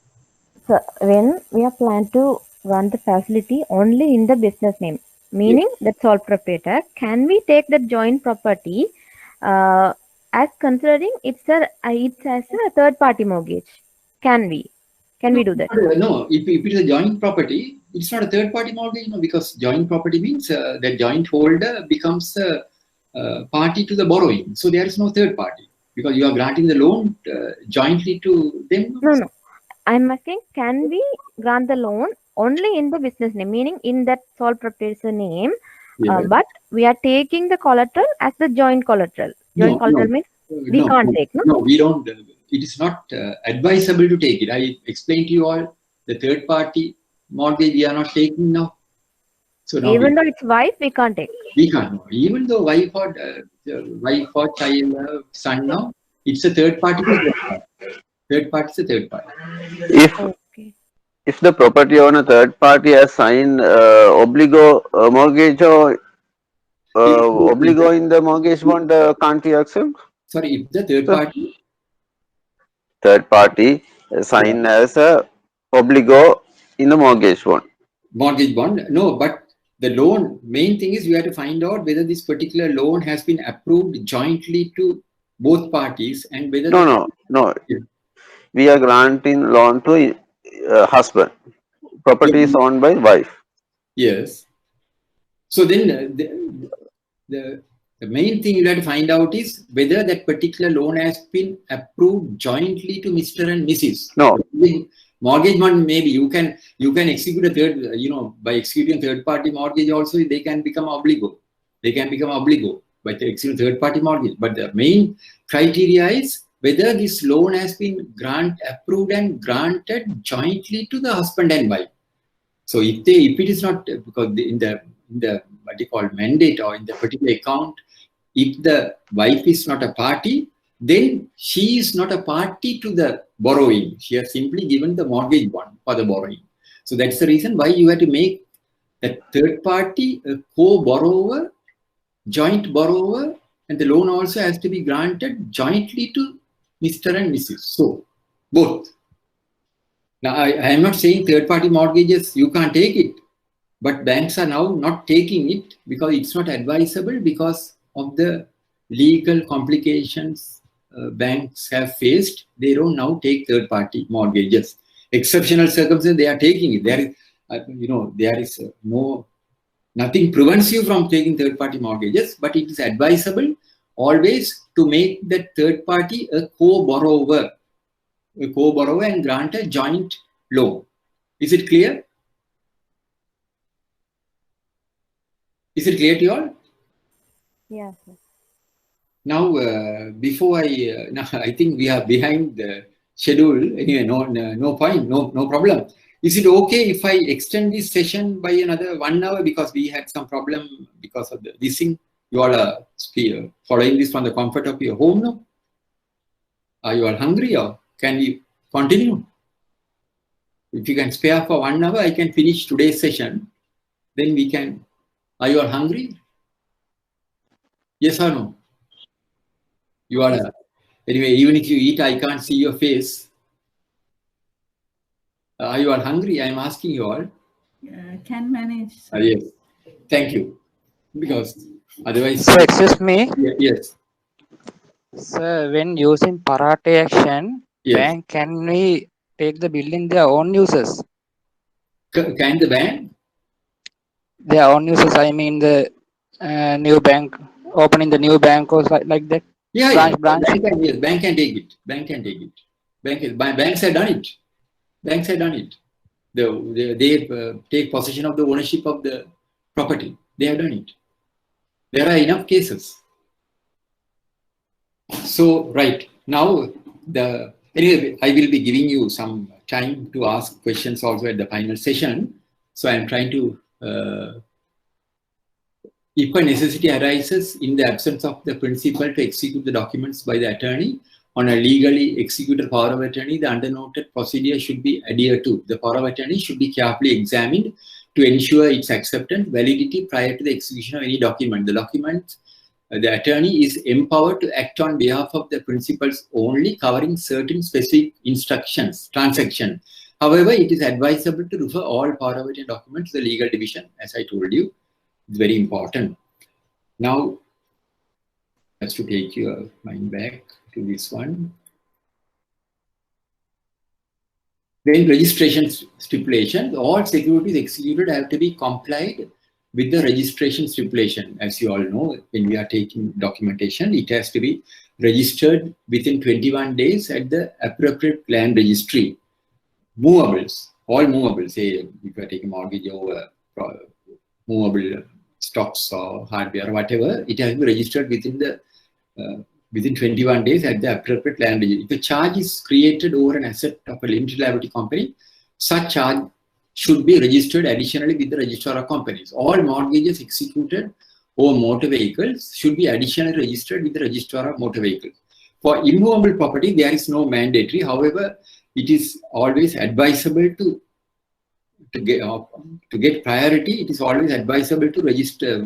So when we are planning to run the facility only in the business name, meaning the sole proprietor, can we take the joint property as considering it's as a third party mortgage? Can we do that? No, if it is a joint property, it's not a third party mortgage, because joint property means the joint holder becomes a party to the borrowing. So there is no third party because you are granting the loan jointly to them. No. I'm asking, can we grant the loan only in the business name, meaning in that sole proprietor name, but we are taking the collateral as the joint collateral. Joint collateral means we can't take, no? No, we don't. It is not advisable to take it. I explained to you all the third party mortgage we are not taking now. So now even though it's wife, we can't take. We can't. No. Even though wife or child, son now, it's a third party. Third party is a third party. If the property owner third party has signed obligo mortgage or obligo in the mortgage bond, can't he accept? Sorry, if the third party signed as a obligo in the mortgage bond. Mortgage bond, no, but the loan, main thing is you have to find out whether this particular loan has been approved jointly to both parties and whether... No. We are granting loan to husband. Property is owned by wife. Yes. So then the main thing you have to find out is whether that particular loan has been approved jointly to Mr. and Mrs. No. Mortgage bond, maybe you can execute a third, by executing third party mortgage also they can become obligo. They can become obligo by executing third party mortgage. But the main criteria is whether this loan has been approved and granted jointly to the husband and wife. So if it is not, because in the what you call mandate or in the particular account, if the wife is not a party, then she is not a party to the borrowing. She has simply given the mortgage bond for the borrowing. So that's the reason why you have to make the third party a co-borrower, joint borrower, and the loan also has to be granted jointly to Mr. and Mrs. So both. Now I am not saying third party mortgages, you can't take it. But banks are now not taking it because it's not advisable because of the legal complications banks have faced. They don't now take third-party mortgages. Exceptional circumstances, they are taking it. There is nothing prevents you from taking third-party mortgages, but it is advisable always to make that third party a co-borrower and grant a joint loan. Is it clear? Is it clear to you all? Yes. Now, before I, now I think we are behind the schedule. Anyway, no point, no problem. Is it okay if I extend this session by another 1 hour because we had some problem because of this thing? You all are following this from the comfort of your home now? Are you all hungry or can we continue? If you can spare for 1 hour, I can finish today's session. Then we can. Are you all hungry? Yes or no? You are. Anyway, even if you eat, I can't see your face. Are you all hungry? I'm asking you all. Can manage. Yes. Thank you. Because otherwise. So excuse me. Yes. Sir, when using parate action, bank can we take the bill in their own uses? Can the bank? Their own uses, I mean the new bank, opening the new bank or like that. Yeah, branch. Bank can take it. Bank can take it. Banks have done it. Banks have done it. They take possession of the ownership of the property. They have done it. There are enough cases. So, right now, anyway, I will be giving you some time to ask questions also at the final session. So, I am trying to, if a necessity arises in the absence of the principal to execute the documents by the attorney on a legally executed power of attorney, the undernoted procedure should be adhered to. The power of attorney should be carefully examined to ensure its acceptance, validity prior to the execution of any document. The attorney is empowered to act on behalf of the principals only, covering certain specific instructions, transaction. However, it is advisable to refer all power of attorney documents to the legal division, as I told you. It's very important. Now, just to take your mind back to this one. Then registration stipulation, all securities executed have to be complied with the registration stipulation. As you all know, when we are taking documentation, it has to be registered within 21 days at the appropriate land registry. Movables, all movables, say if you are taking mortgage over movable stocks or hardware or whatever, it has to be registered within 21 days at the appropriate land registry. If a charge is created over an asset of a limited liability company, such charge should be registered additionally with the registrar of companies. All mortgages executed over motor vehicles should be additionally registered with the registrar of motor vehicles. For immovable property, there is no mandatory. However, it is always advisable to get priority. It is always advisable to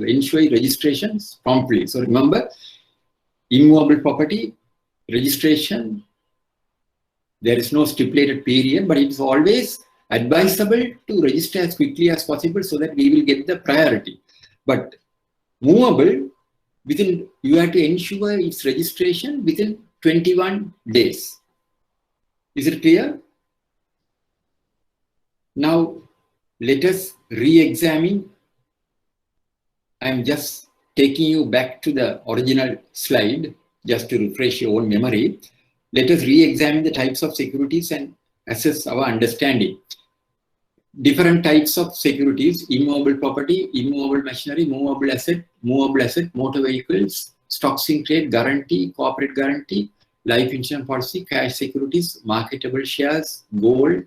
ensure registrations promptly. So remember, immovable property registration, there is no stipulated period, but it is always advisable to register as quickly as possible so that we will get the priority. But movable, you have to ensure its registration within 21 days. Is it clear? Now, let us re-examine. I am just taking you back to the original slide just to refresh your own memory. Let us re-examine the types of securities and assess our understanding. Different types of securities: immovable property, immovable machinery, movable asset, motor vehicles, stocks in trade, guarantee, corporate guarantee, life insurance policy, cash securities, marketable shares, gold,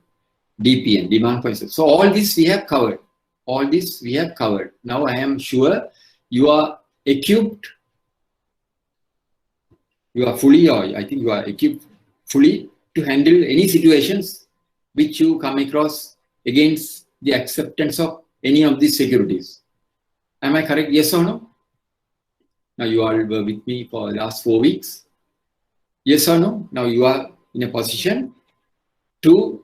DPN, demand prices. So all this we have covered. All this we have covered. Now I am sure you are equipped. You are fully, or I think you are equipped fully to handle any situations which you come across against the acceptance of any of these securities. Am I correct? Yes or no? Now you all were with me for the last 4 weeks. Yes or no? Now you are in a position to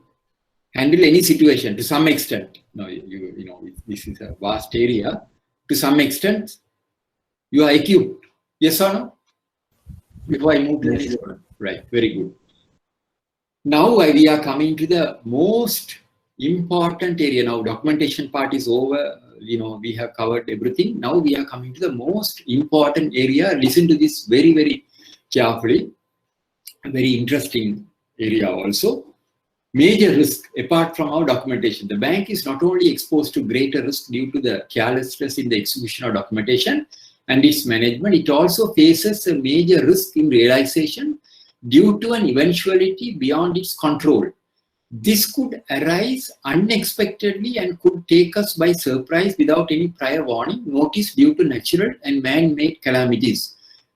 handle any situation to some extent. Now you know this is a vast area. To some extent, you are equipped. Yes or no? Before I move to the next one. Right. Very good. Now we are coming to the most important area. Now documentation part is over. You know, we have covered everything. Now we are coming to the most important area. Listen to this very, very carefully. A very interesting area also. Major risk apart from our documentation. The bank is not only exposed to greater risk due to the carelessness in the execution of documentation, and its management, it also faces a major risk in realization due to an eventuality beyond its control. This could arise unexpectedly and could take us by surprise without any prior warning, notice due to natural and man-made calamities.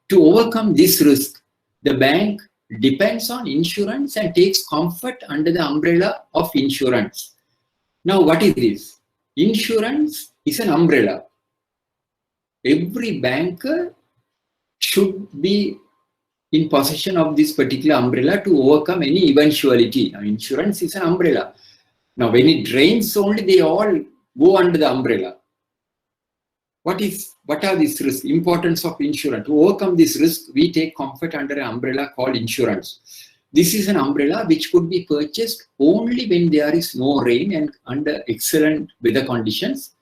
To overcome this risk, the bank depends on insurance and takes comfort under the umbrella of insurance. Now, what is this? Insurance is an umbrella. Every banker should be in possession of this particular umbrella to overcome any eventuality. Now, insurance is an umbrella. Now, when it rains only, they all go under the umbrella. What are these risks? Importance of insurance. To overcome this risk, we take comfort under an umbrella called insurance. This is an umbrella which could be purchased only when there is no rain and under excellent weather conditions.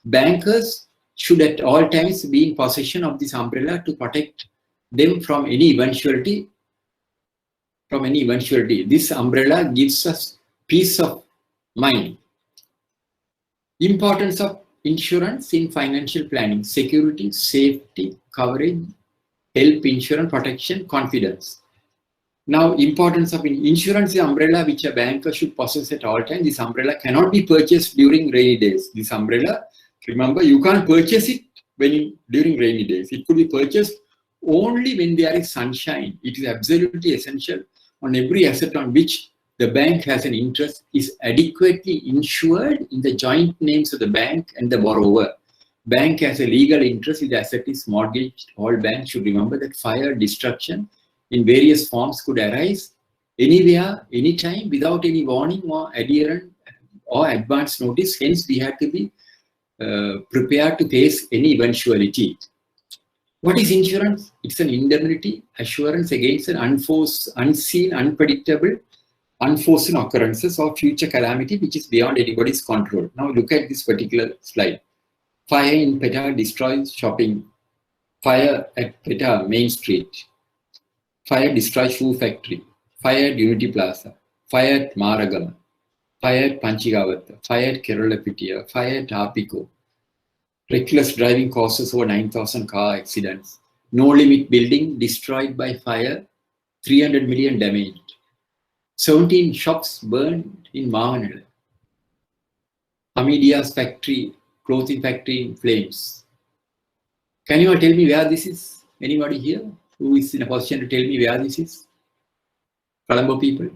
Bankers should at all times be in possession of this umbrella to protect them from any eventuality. This umbrella gives us peace of mind. Importance of insurance in financial planning: security, safety, coverage, health insurance, protection, confidence. Now, importance of insurance is umbrella which a banker should possess at all times. This umbrella cannot be purchased during rainy days. This umbrella, remember, you can't purchase it during rainy days. It could be purchased only when there is sunshine. It is absolutely essential on every asset on which the bank has an interest is adequately insured in the joint names of the bank and the borrower. Bank has a legal interest if the asset is mortgaged. All banks should remember that fire, destruction in various forms could arise anywhere, anytime, without any warning or adherent or advance notice. Hence, we have to be prepared to face any eventuality. What is insurance? It's an indemnity assurance against an unseen, unpredictable, unforeseen occurrences or future calamity which is beyond anybody's control. Now look at this particular slide. Fire in Peta destroys shopping. Fire at Peta Main Street. Fire destroys shoe factory. Fire at Unity Plaza. Fire at Maragama. Fire at Panchigavatta. Fire at Keralapitia. Fire at Apico. Reckless driving causes over 9,000 car accidents. No Limit building destroyed by fire, 300 million damaged. 17 shops burned in Mahanala. Hamidia's factory, clothing factory in flames. Can you all tell me where this is? Anybody here who is in a position to tell me where this is? Colombo people?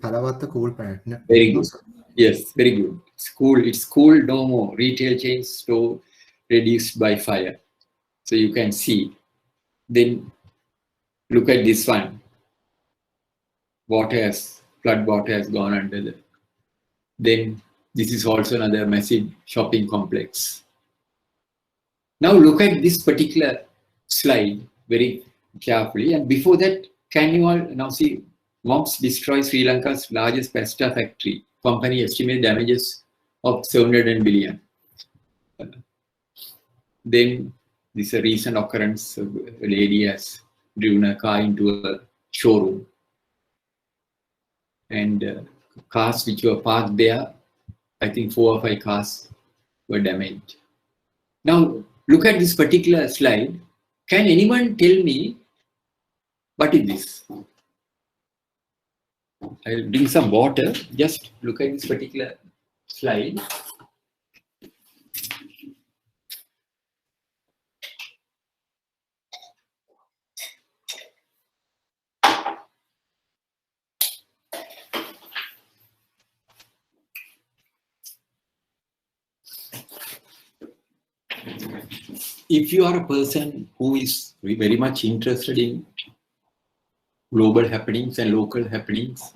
Very good. Yes, very good. It's cool, no more. Retail chains store reduced by fire. So you can see. Then look at this one. Flood water has gone under the. Then this is also another massive shopping complex. Now look at this particular slide very carefully. And before that, can you all now see mobs destroy Sri Lanka's largest pasta factory? Company estimate damages of 700 billion. Then this is a recent occurrence. A lady has driven a car into a showroom, and cars which were parked there, I think 4 or 5 cars were damaged. Now look at this particular slide. Can anyone tell me what is this? I'll bring some water. Just look at this particular slide. If you are a person who is very much interested in global happenings and local happenings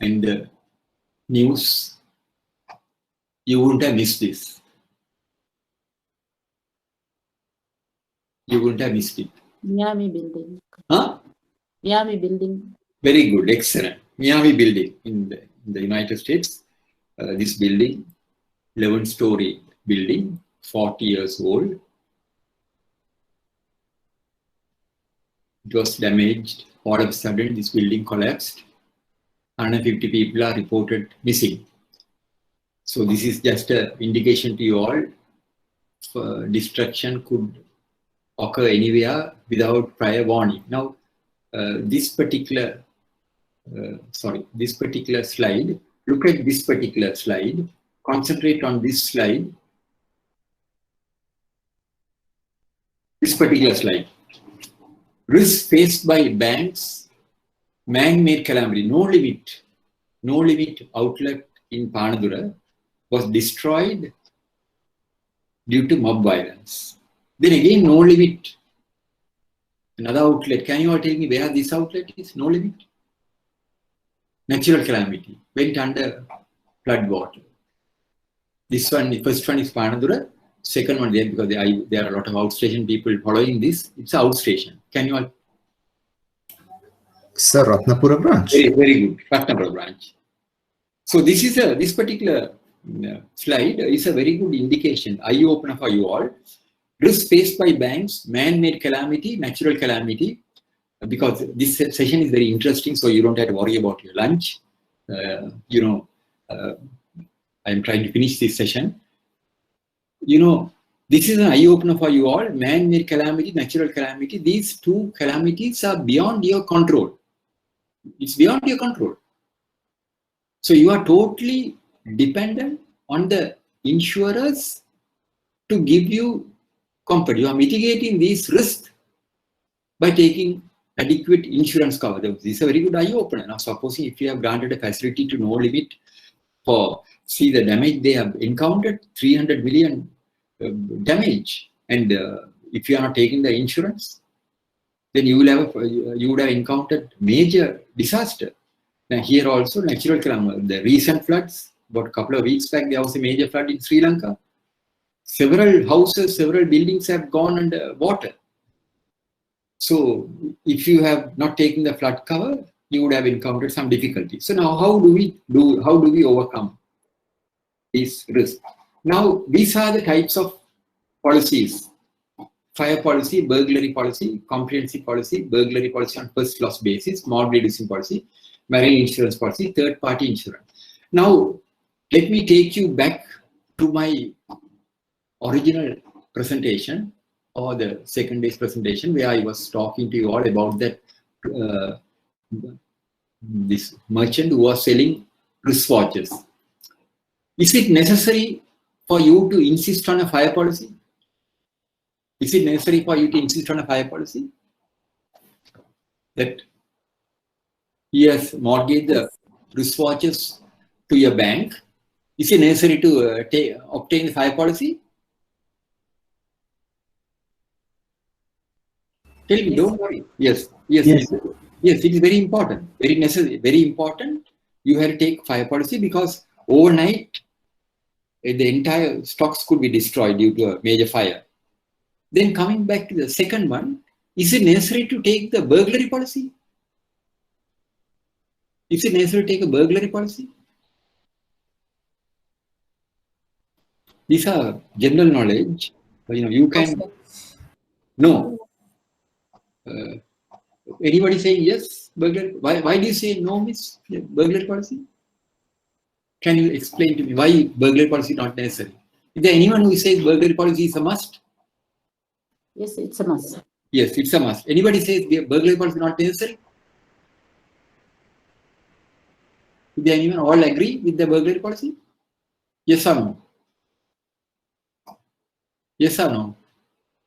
and the news, you wouldn't have missed this. You wouldn't have missed it. Miami building. Huh? Miami building. Very good, excellent. Miami building in the United States. This building, 11-story building, 40 years old. It was damaged. All of a sudden, this building collapsed. 150 people are reported missing. So this is just an indication to you all destruction could occur anywhere without prior warning. Now, this particular slide, look at this particular slide, concentrate on this slide, this particular slide. Risk faced by banks, man-made calamity, no limit outlet in Panadura was destroyed due to mob violence. Then again, no limit. Another outlet. Can you all tell me where this outlet is? No limit. Natural calamity. Went under flood water. This one, the first one is Panadura. Second one there, because there are a lot of outstation people following this. It's an outstation. Can you all? Sir, Ratnapura branch. Very good. Ratnapura branch. So this is this particular slide is a very good indication, eye opener for you all. Risk faced by banks, man-made calamity, natural calamity. Because this session is very interesting, so you don't have to worry about your lunch. I'm trying to finish this session. This is an eye opener for you all. Man-made calamity, natural calamity. These two calamities are beyond your control. It's beyond your control. So you are totally dependent on the insurers to give you comfort. You are mitigating these risks by taking adequate insurance cover. This is a very good eye opener. Now, supposing if you have granted a facility to no limit for, see the damage they have encountered, 300 million damage, and if you are not taking the insurance, then you would have encountered major disaster. Now here also natural calamity, the recent floods, about a couple of weeks back there was a major flood in Sri Lanka. Several houses, several buildings have gone under water. So if you have not taken the flood cover, you would have encountered some difficulty. So now how do we overcome these risks? Now these are the types of policies: fire policy, burglary policy, comprehensive policy, burglary policy on first loss basis, mortgage reducing policy, marine insurance policy, third party insurance. Now let me take you back to my original presentation, or the second day's presentation, where I was talking to you all about that this merchant who was selling wristwatches. Is it necessary for you to insist on a fire policy? Is it necessary for you to insist on a fire policy? That yes, mortgage the wristwatches to your bank. Is it necessary to obtain the fire policy? Tell me, don't worry. Yes, it is very important, very necessary, very important. You have to take fire policy because overnight the entire stocks could be destroyed due to a major fire. Then coming back to the second one, is it necessary to take the burglary policy? Is it necessary to take a burglary policy? These are general knowledge. You can no. Anybody saying yes, burglary? Why do you say no, miss? Burglary policy? Can you explain to me why burglary policy is not necessary? Is there anyone who says burglary policy is a must? Yes, it's a must. Yes, it's a must. Anybody says burglary policy is not necessary? Is there anyone all agree with the burglary policy? Yes or no? Yes or no?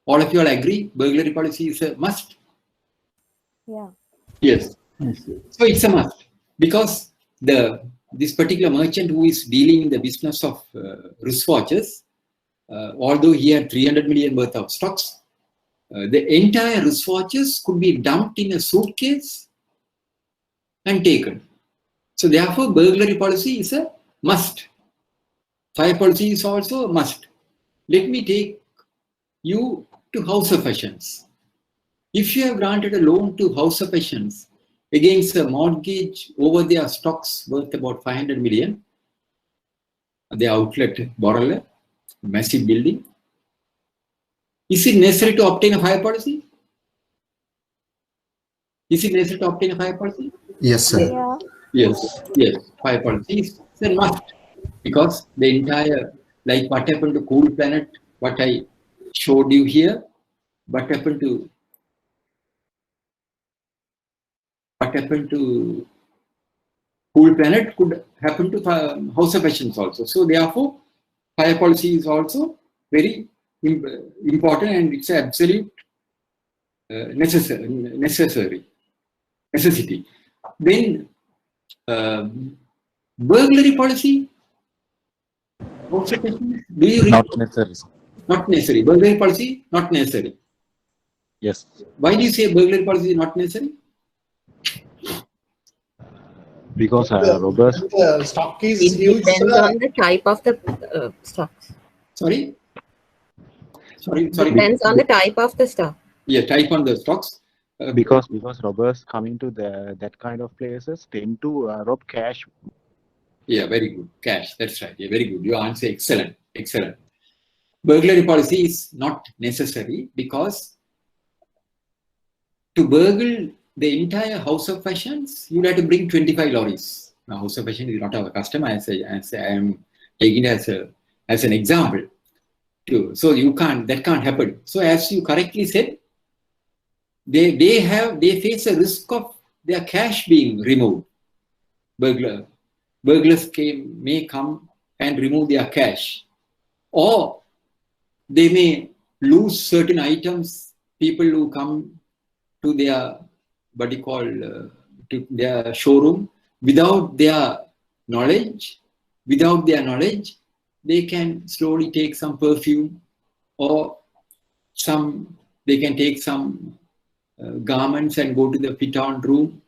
All of you all agree burglary policy is a must? Yeah. Yes. So it's a must because this particular merchant who is dealing in the business of wristwatches, although he had 300 million worth of stocks, the entire wristwatches could be dumped in a suitcase and taken. So therefore, burglary policy is a must. Fire policy is also a must. Let me take you to House of Fashions. If you have granted a loan to House of Fashions against a mortgage over their stocks worth about 500 million, the outlet borrower, massive building, is it necessary to obtain a fire policy? Is it necessary to obtain a fire policy? Yes, sir. Yeah. Yes, fire policy is a must because the entire, like what happened to Cool Planet what I showed you here, what happened to Cool Planet could happen to House of Fashions also. So therefore, fire policy is also very important, and it's an absolute necessity. Then burglary policy. House of Fashions, do you not necessary? Not necessary. Burglary policy not necessary. Yes. Why do you say burglary policy is not necessary? Because robbers. The stock is It huge. depends on the type of the stocks. Sorry. Depends on the type of the stock. Yeah, type on the stocks. Because robbers coming to that kind of places tend to rob cash. Yeah, very good. Cash. That's right. Yeah, very good. Your answer excellent. Excellent. Burglary policy is not necessary because to burgle the entire House of Fashions, you have to bring 25 lorries. Now, House of Fashion is not our customer. As I am taking it as an example. So that can't happen. So as you correctly said, they face a risk of their cash being removed. Burglars may come and remove their cash, or they may lose certain items. People who come to their to their showroom without their knowledge, they can slowly take some perfume, or they can take some garments and go to the fit-on room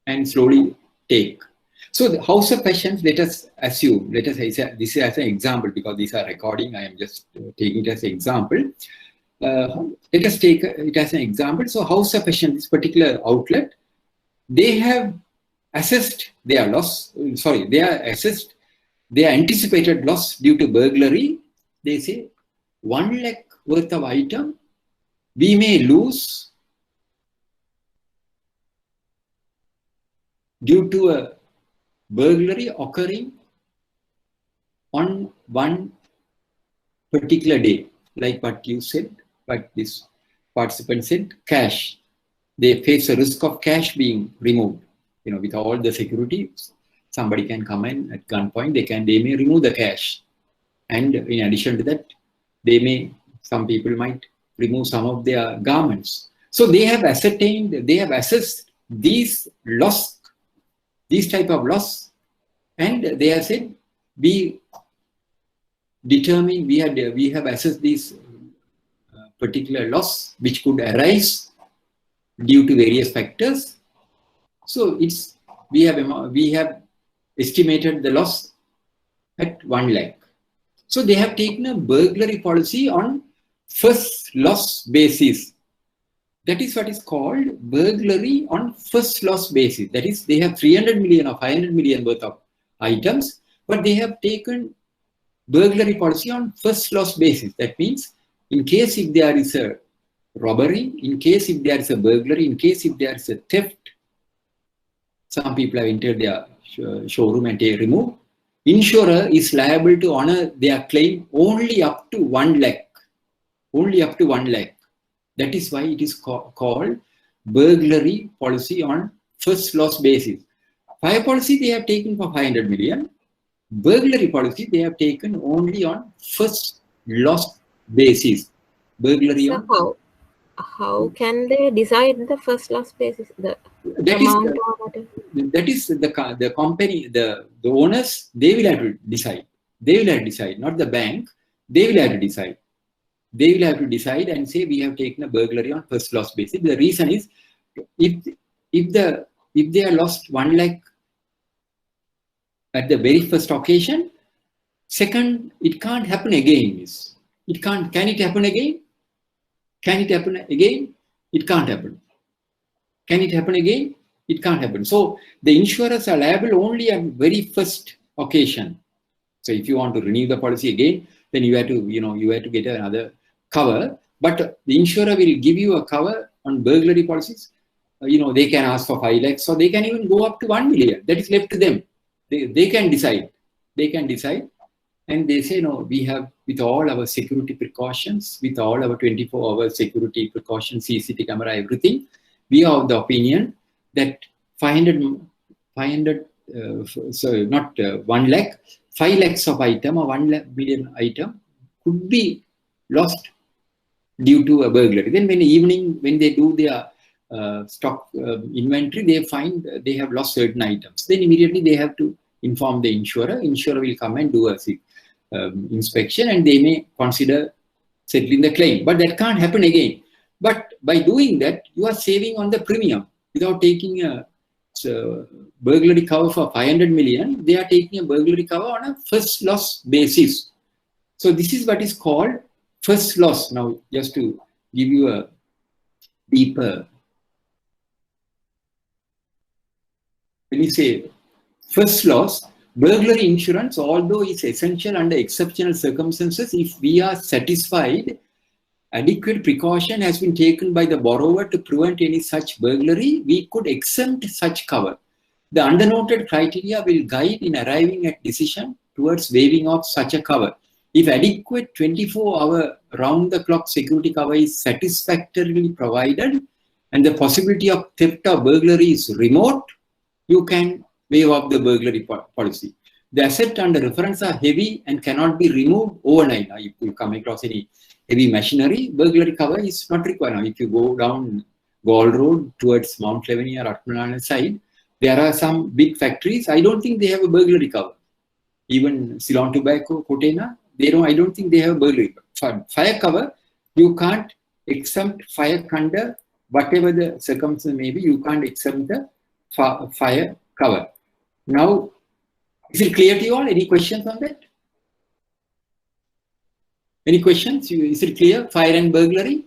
and slowly take. So the House of Fashions, let us assume, this is as an example, because these are recording, I am just taking it as an example. Let us take it as an example. So House of Fashion, this particular outlet, they have assessed their loss, their anticipated loss due to burglary. They say 1 lakh worth of item we may lose due to a burglary occurring on one particular day, like what you said, what this participant said, cash. They face a risk of cash being removed. With all the security, somebody can come in at gunpoint, they may remove the cash. And in addition to that, some people might remove some of their garments. So they have assessed these type of loss, and they have said, we have assessed this particular loss which could arise due to various factors. So we have estimated the loss at 1 lakh. So they have taken a burglary policy on first loss basis. That is what is called burglary on first loss basis. That is, they have 300 million or 500 million worth of items, but they have taken burglary policy on first loss basis. That means, in case if there is a robbery, in case if there is a burglary, in case if there is a theft, some people have entered their showroom and they remove, insurer is liable to honor their claim only up to 1 lakh. Only up to 1 lakh. That is why it is called burglary policy on first loss basis. Fire policy they have taken for 500 million. Burglary policy they have taken only on first loss basis. Burglary So on. How can they decide the first loss basis? The amount or whatever? That is the company, the owners, they will have to decide. They will have to decide, not the bank. They will have to decide. They will have to decide and say, we have taken a burglary on first loss basis. The reason is, if they are lost 1 lakh at the very first occasion, second, it can't happen again. Can it happen again? Can it happen again? It can't happen. Can it happen again? It can't happen. So the insurers are liable only at very first occasion. So if you want to renew the policy again, then you have to get another cover. But the insurer will give you a cover on burglary policies. They can ask for 5 lakhs, so they can even go up to 1 million. That is left to them. They can decide. They can decide And they say, no, we have, with all our security precautions, with all our 24-hour security precautions, CCTV camera, everything, we are of the opinion that 500 so not 1 lakh, 5 lakhs of item or 1 million item could be lost due to a burglary. Then when evening, when they do their stock inventory, they find they have lost certain items. Then immediately they have to inform the insurer. Insurer will come and do a inspection, and they may consider settling the claim. But that can't happen again. But by doing that, you are saving on the premium. Without taking a burglary cover for 500 million, they are taking a burglary cover on a first loss basis. So this is what is called first loss. Now, just to give you a deeper, when you say first loss, burglary insurance, although it's essential under exceptional circumstances, if we are satisfied adequate precaution has been taken by the borrower to prevent any such burglary, we could exempt such cover. The undernoted criteria will guide in arriving at decision towards waiving of such a cover. If adequate 24-hour round-the-clock security cover is satisfactorily provided and the possibility of theft or burglary is remote, you can waive off the burglary policy. The assets under reference are heavy and cannot be removed overnight. Now, if you come across any heavy machinery, burglary cover is not required. Now, if you go down Gold Road towards Mount Lebanon or Atmanana side, there are some big factories. I don't think they have a burglary cover. Even Ceylon Tobacco, Kotena, they don't. I don't think they have a burglary cover. Fire cover, you can't exempt fire under whatever the circumstance may be. You can't exempt the fire cover. Now, is it clear to you all? Any questions on that? Any questions? Is it clear? Fire and burglary?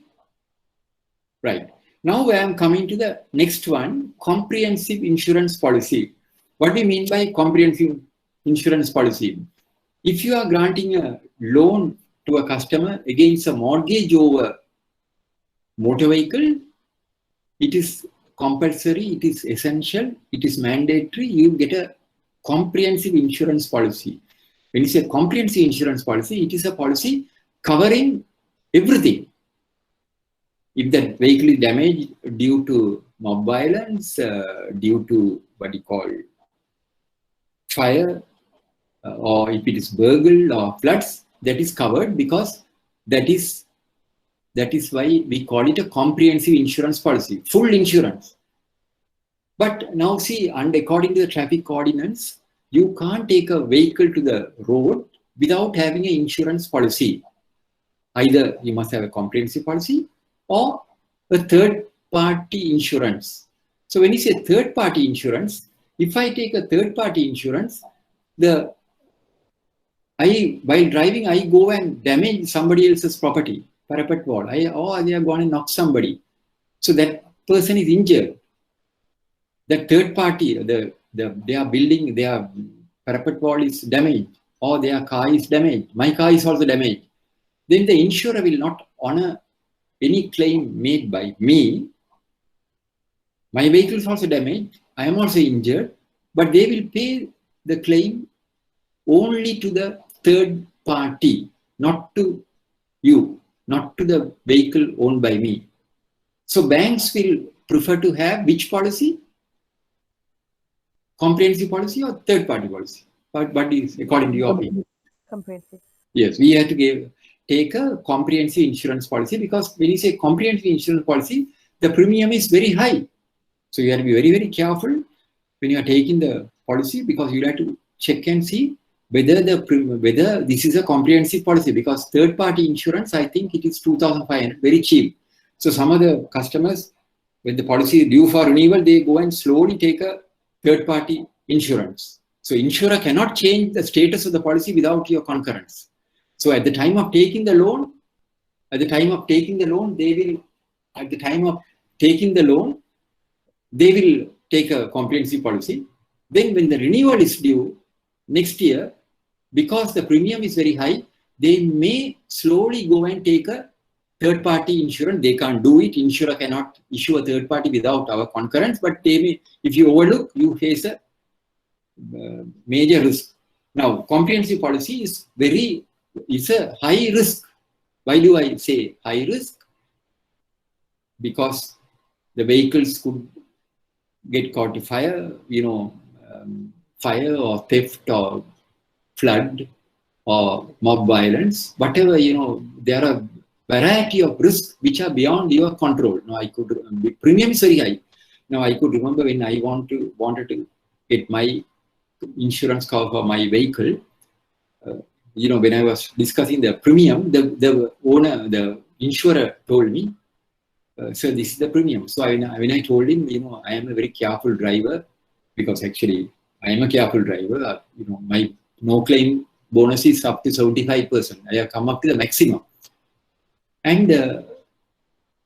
Right. Now I am coming to the next one, comprehensive insurance policy. What do you mean by comprehensive insurance policy? If you are granting a loan to a customer against a mortgage over motor vehicle, it is compulsory, it is essential, it is mandatory. You get a comprehensive insurance policy. When you say comprehensive insurance policy, it is a policy covering everything. If the vehicle is damaged due to mob violence, due to what you call fire, or if it is burgled or floods, that is covered because that is why we call it a comprehensive insurance policy, full insurance. But now see, and according to the traffic ordinance, you can't take a vehicle to the road without having an insurance policy. Either you must have a comprehensive policy or a third-party insurance. So when you say third-party insurance, if I take a third-party insurance, while driving, I go and damage somebody else's property, parapet wall, or they are going to knock somebody. So that person is injured. That third party, they are building, their parapet wall is damaged, or their car is damaged. My car is also damaged. Then the insurer will not honor any claim made by me. My vehicle is also damaged. I am also injured, but they will pay the claim only to the third party, not to you, not to the vehicle owned by me. So banks will prefer to have which policy? Comprehensive policy or third party policy? What is according to your opinion? Comprehensive. Yes, we have to take a comprehensive insurance policy, because when you say comprehensive insurance policy, the premium is very high. So you have to be very, very careful when you are taking the policy, because you have to check and see whether this is a comprehensive policy, because third party insurance, I think it is 2,500, very cheap. So some of the customers, when the policy is due for renewal, they go and slowly take a third party insurance. So insurer cannot change the status of the policy without your concurrence. So at the time of taking the loan, they will take a comprehensive policy. Then when the renewal is due next year, because the premium is very high, they may slowly go and take a third party insurance. They can't do it. Insurer cannot issue a third party without our concurrence, but they may, if you overlook, you face a major risk. Now, comprehensive policy is a high risk. Why do I say high risk? Because the vehicles could get caught to fire, fire or theft or flood or mob violence, whatever, there are a variety of risks which are beyond your control. Now, the premium is very high. Now, I could remember when I wanted to get my insurance cover for my vehicle, when I was discussing the premium, the insurer told me, so this is the premium. So when I told him, I am a very careful driver, because actually I am a careful driver. My no claim bonus is up to 75%. I have come up to the maximum. And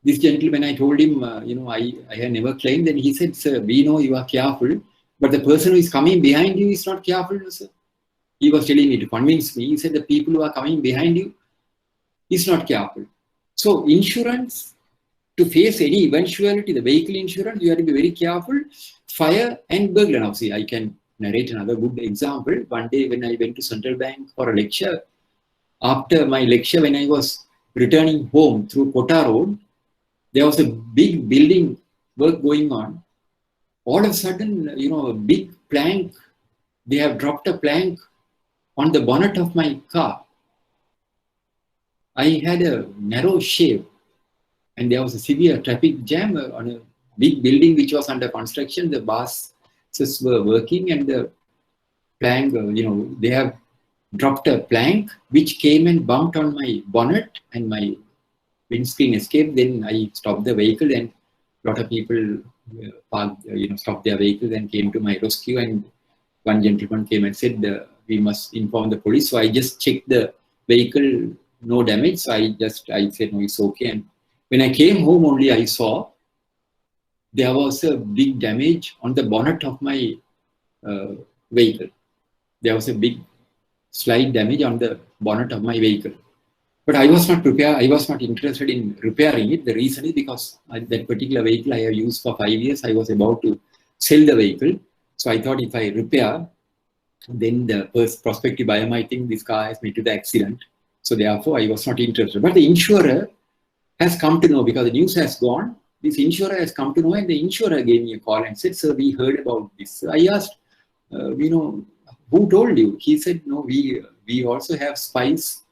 this gentleman, I told him, I had never claimed. Then he said, sir, we know you are careful, but the person who is coming behind you is not careful, sir. He was telling me to convince me. He said, the people who are coming behind you is not careful. So insurance, to face any eventuality, the vehicle insurance, you have to be very careful. Fire and burglar. Now, see, I can narrate another good example. One day when I went to Central Bank for a lecture, after my lecture, when I was returning home through Kota Road, there was a big building work going on. All of a sudden, a big plank, they have dropped a plank on the bonnet of my car. I had a narrow shave, and there was a severe traffic jam on a big building which was under construction. The buses were working, and the plank, they have dropped a plank which came and bumped on my bonnet, and my windscreen escaped. Then I stopped the vehicle, and a lot of people stopped their vehicles and came to my rescue. And one gentleman came and said, we must inform the police. So I just checked the vehicle, no damage. So I said, no, it's okay. And when I came home, only I saw there was a big damage on the bonnet of my vehicle. There was a big slight damage on the bonnet of my vehicle. But I was not prepared. I was not interested in repairing it. The reason is because that particular vehicle I have used for 5 years. I was about to sell the vehicle. So I thought if I repair, then the prospective buyer might think this car has made to the accident. So therefore, I was not interested. But the insurer has come to know, because the news has gone. This insurer has come to know, and the insurer gave me a call and said, sir, we heard about this. So I asked, who told you? He said, no, we also have spies.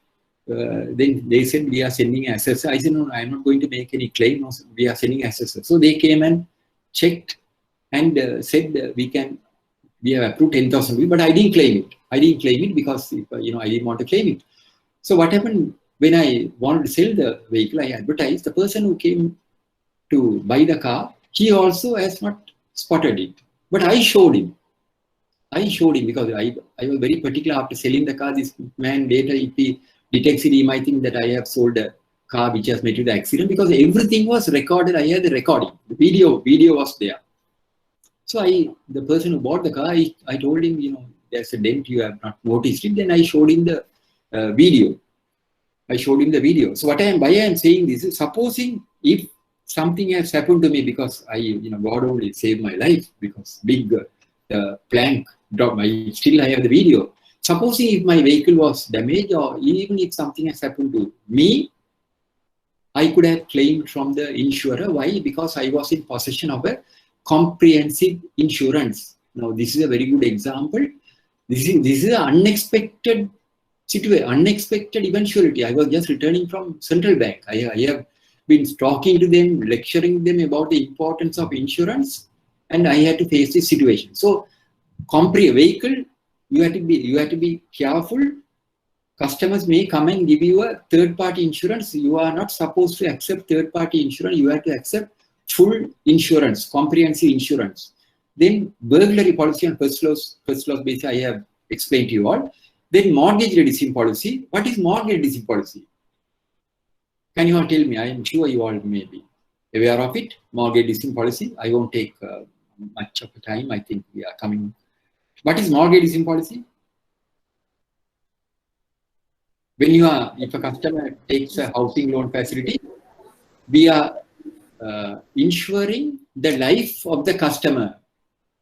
Then they said, we are sending assessor. I said, no, I'm not going to make any claim. No, we are sending assessor. So they came and checked and said, we have approved 10,000 rupees, but I didn't claim it. I didn't claim it because, I didn't want to claim it. So what happened when I wanted to sell the vehicle, I advertised. The person who came to buy the car, he also has not spotted it. But I showed him. Because I was very particular after selling the car. This man later, if he detects it, he might think that I have sold a car which has made to the accident, because everything was recorded. I had the recording. The video was there. So the person who bought the car, I told him, there's a dent, you have not noticed it. Then I showed him the video. So why I am saying this is, supposing if something has happened to me, because God only saved my life, because big plank dropped. Still I have the video. Supposing if my vehicle was damaged, or even if something has happened to me, I could have claimed from the insurer. Why? Because I was in possession of a comprehensive insurance. Now, this is a very good example. This is an unexpected situation, unexpected eventuality. I was just returning from Central Bank. I have been talking to them, lecturing them about the importance of insurance, and I had to face this situation. So, vehicle, you have to be careful. Customers may come and give you a third-party insurance. You are not supposed to accept third-party insurance. You have to accept full insurance, comprehensive insurance. Then burglary policy on first loss basis, I have explained to you all. Then mortgage reducing policy. What is mortgage reducing policy? Can you all tell me? I am sure you all may be aware of it. Mortgage reducing policy. I won't take much of the time. I think we are coming. What is mortgage reducing policy? If a customer takes a housing loan facility, we are ensuring the life of the customer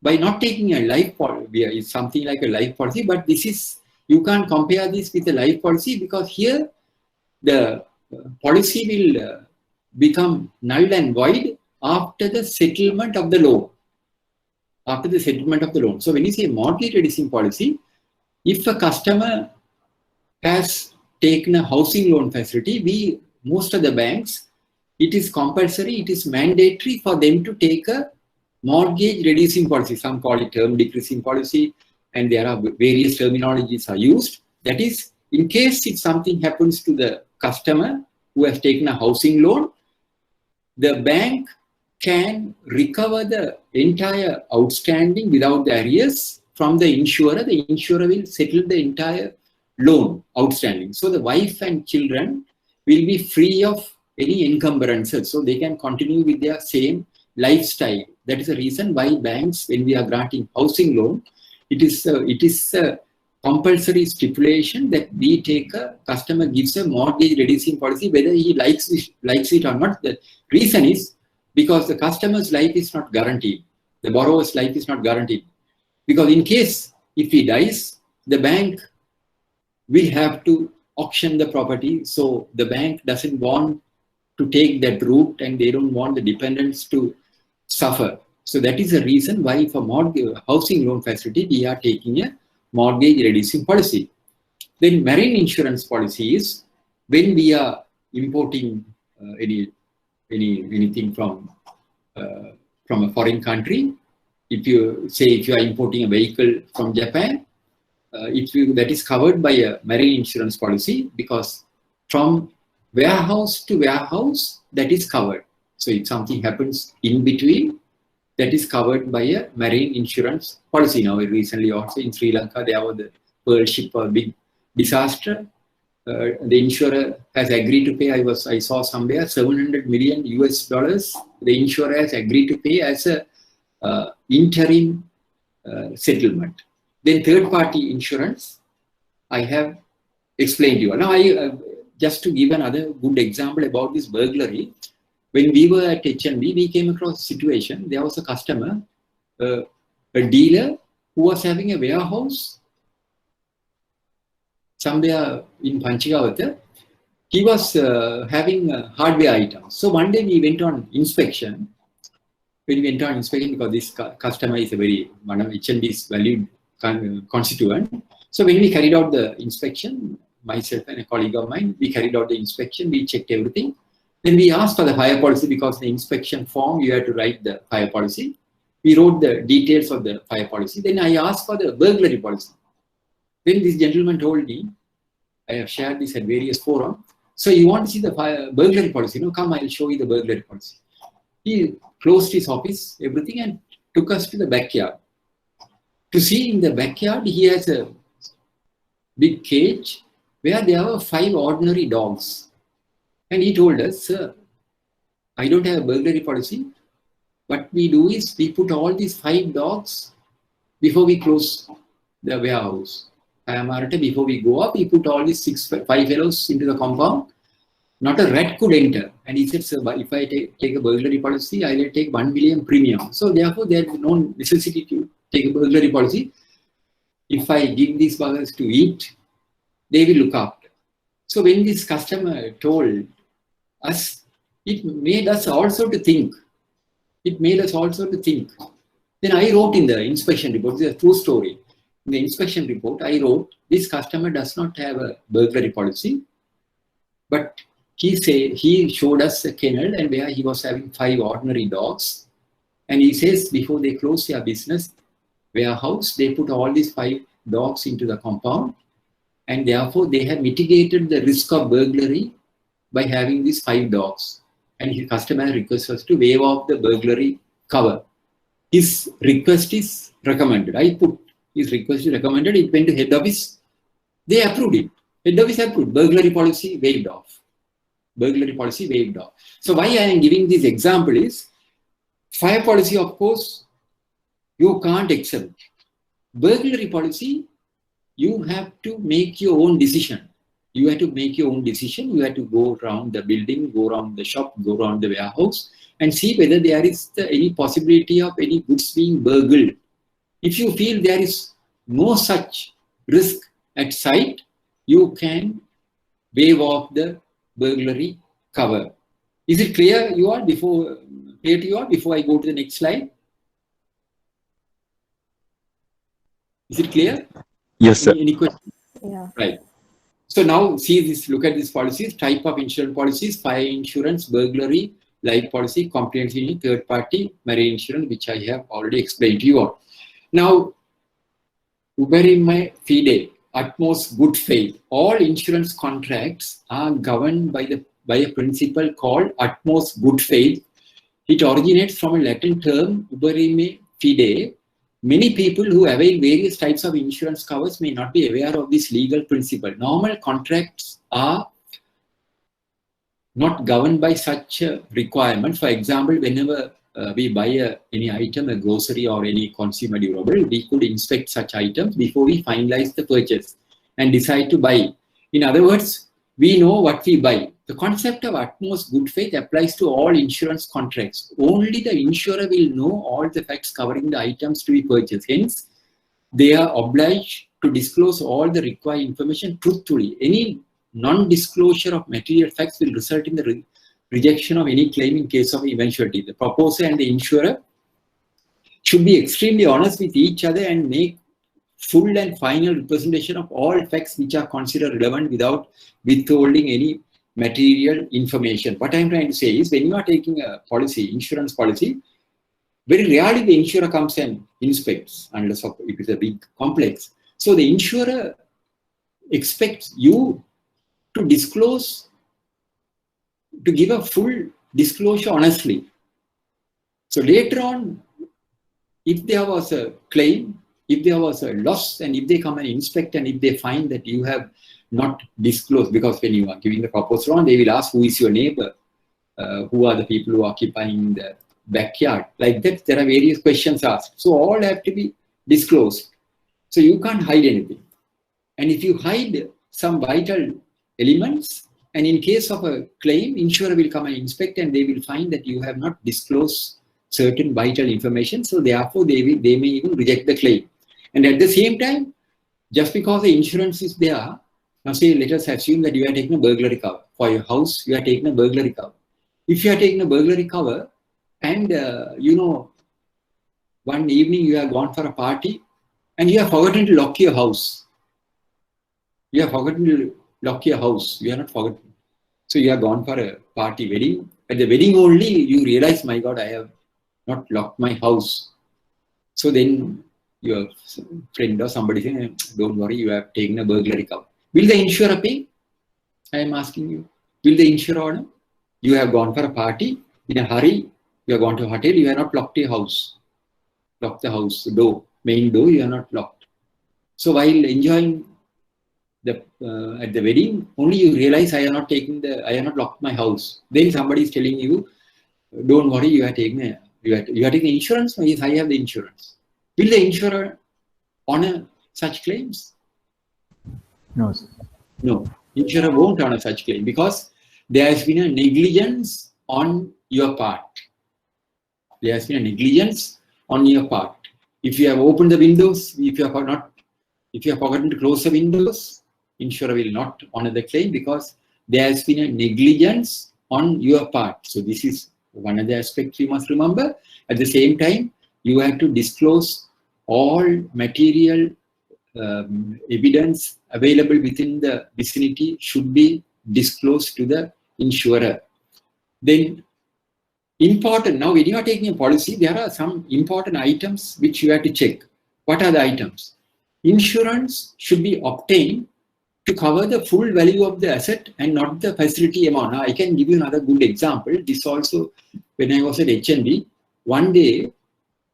by not taking a life policy. It's something like a life policy, but this is you can't compare this with a life policy, because here the policy will become null and void after the settlement of the loan. After the settlement of the loan. So when you say mortgage reducing policy, if a customer has taken a housing loan facility, most of the banks, it is compulsory, it is mandatory for them to take a mortgage reducing policy. Some call it term decreasing policy, and there are various terminologies are used. That is, in case if something happens to the customer who has taken a housing loan, the bank can recover the entire outstanding without the arrears from the insurer. The insurer will settle the entire loan outstanding. So the wife and children will be free of any encumbrances. So they can continue with their same lifestyle. That is the reason why banks, when we are granting housing loan, it is a compulsory stipulation that we take a customer gives a mortgage reducing policy, whether he likes it or not. The reason is because the customer's life is not guaranteed. The borrower's life is not guaranteed. Because in case if he dies, the bank will have to auction the property. So the bank doesn't want to take that route, and they don't want the dependents to suffer. So that is the reason why for mortgage housing loan facility, we are taking a mortgage reducing policy. Then marine insurance policy is when we are importing anything from a foreign country. If you are importing a vehicle from Japan, that is covered by a marine insurance policy, because from warehouse to warehouse, that is covered. So if something happens in between, that is covered by a marine insurance policy. Now, recently also in Sri Lanka, there was the Pearl ship, a big disaster. The insurer has agreed to pay. I saw somewhere $700 million US. The insurer has agreed to pay as a interim settlement. Then third-party insurance, I have explained to you. Now, just to give another good example about this burglary, when we were at HNB, we came across a situation. There was a customer, a dealer who was having a warehouse somewhere in Panchagawatha. He was having hardware items. So one day we went on inspection. When we went on inspection, because this customer is one of HNB's valued constituent. So when we carried out the inspection, myself and a colleague of mine, we carried out the inspection, we checked everything. Then we asked for the fire policy, because the inspection form, you had to write the fire policy. We wrote the details of the fire policy. Then I asked for the burglary policy. Then this gentleman told me, I have shared this at various forums. So you want to see the burglary policy? No, come, I'll show you the burglary policy. He closed his office, everything, and took us to the backyard. To see in the backyard, he has a big cage where there were 5 ordinary dogs. And he told us, sir, I don't have a burglary policy. What we do is we put all these 5 dogs before we close the warehouse. Before we go up, we put all these 5 fellows into the compound. Not a rat could enter. And he said, sir, if I take a burglary policy, I will take 1 million premium. So therefore, there is no necessity to take a burglary policy. If I give these buggers to eat, they will look after. So when this customer told us, it made us also to think. Then I wrote in the inspection report, it's a true story. In the inspection report, I wrote, this customer does not have a burglary policy, but he showed us a kennel and where he was having 5 ordinary dogs. And he says, before they close their business warehouse, they put all these 5 dogs into the compound. And therefore, they have mitigated the risk of burglary by having these 5 dogs. And his customer requests us to waive off the burglary cover. His request is recommended. I put his request is recommended. It went to head office. They approved it. Head office approved. Burglary policy waived off. So why I am giving this example is, fire policy, of course, you can't accept. Burglary policy, you have to make your own decision. You have to go around the building, go around the shop, go around the warehouse, and see whether there is any possibility of any goods being burgled. If you feel there is no such risk, at sight, you can waive off the burglary cover. Is it clear you all before I go to the next slide? Is it clear? Yes, sir. Any questions? Yeah. Right. So now see this, look at these policies, type of insurance policies, fire insurance, burglary, life policy, comprehensive, third party, marine insurance, which I have already explained to you all. Now, Uberime fide, utmost good faith. All insurance contracts are governed by a principle called utmost good faith. It originates from a Latin term, Uberime fide. Many people who avail various types of insurance covers may not be aware of this legal principle. Normal contracts are not governed by such a requirement. For example, whenever we buy any item, a grocery or any consumer durable, we could inspect such items before we finalize the purchase and decide to buy. In other words, we know what we buy. The concept of utmost good faith applies to all insurance contracts. Only the insurer will know all the facts covering the items to be purchased. Hence, they are obliged to disclose all the required information truthfully. Any non-disclosure of material facts will result in the rejection of any claim in case of eventuality. The proposer and the insurer should be extremely honest with each other and make full and final representation of all facts which are considered relevant without withholding any material information. What I'm trying to say is, when you are taking a policy, insurance policy, very rarely the insurer comes and inspects, unless it is a big complex. So the insurer expects you to disclose, to give a full disclosure honestly. So later on, if there was a claim, if there was a loss, and if they come and inspect, and if they find that you have not disclosed, because when you are giving the proposal on, they will ask who is your neighbor, who are the people who are occupying the backyard. Like that, there are various questions asked. So all have to be disclosed. So you can't hide anything. And if you hide some vital elements, and in case of a claim, insurer will come and inspect, and they will find that you have not disclosed certain vital information. So therefore, they may even reject the claim. And at the same time, just because the insurance is there, now say, let us assume that you are taking a burglary cover. For your house, you are taking a burglary cover. If you are taking a burglary cover, and one evening you have gone for a party, and you have forgotten to lock your house. You have forgotten to lock your house. You are not forgotten. So you have gone for a party, wedding. At the wedding only, you realize, my God, I have not locked my house. So then your friend or somebody saying, don't worry, you have taken a burglary cover. Will the insurer pay? I am asking you. Will the insurer order? You have gone for a party in a hurry. You have gone to a hotel. You have not locked your house. Lock the house door, main door. You are not locked. So while enjoying at the wedding, only you realize I have not locked my house. Then somebody is telling you, don't worry, you are taking insurance. Yes, I have the insurance. Will the insurer honor such claims? No, sir. No, insurer won't honor such claim, because there has been a negligence on your part. There has been a negligence on your part. If you have opened the windows, if you have forgotten to close the windows, insurer will not honor the claim, because there has been a negligence on your part. So this is one of the aspects you must remember. At the same time, you have to disclose all material evidence available within the vicinity should be disclosed to the insurer. Then important, now when you are taking a policy, there are some important items which you have to check. What are the items? Insurance should be obtained to cover the full value of the asset and not the facility amount. Now, I can give you another good example. This also, when I was at HND, one day,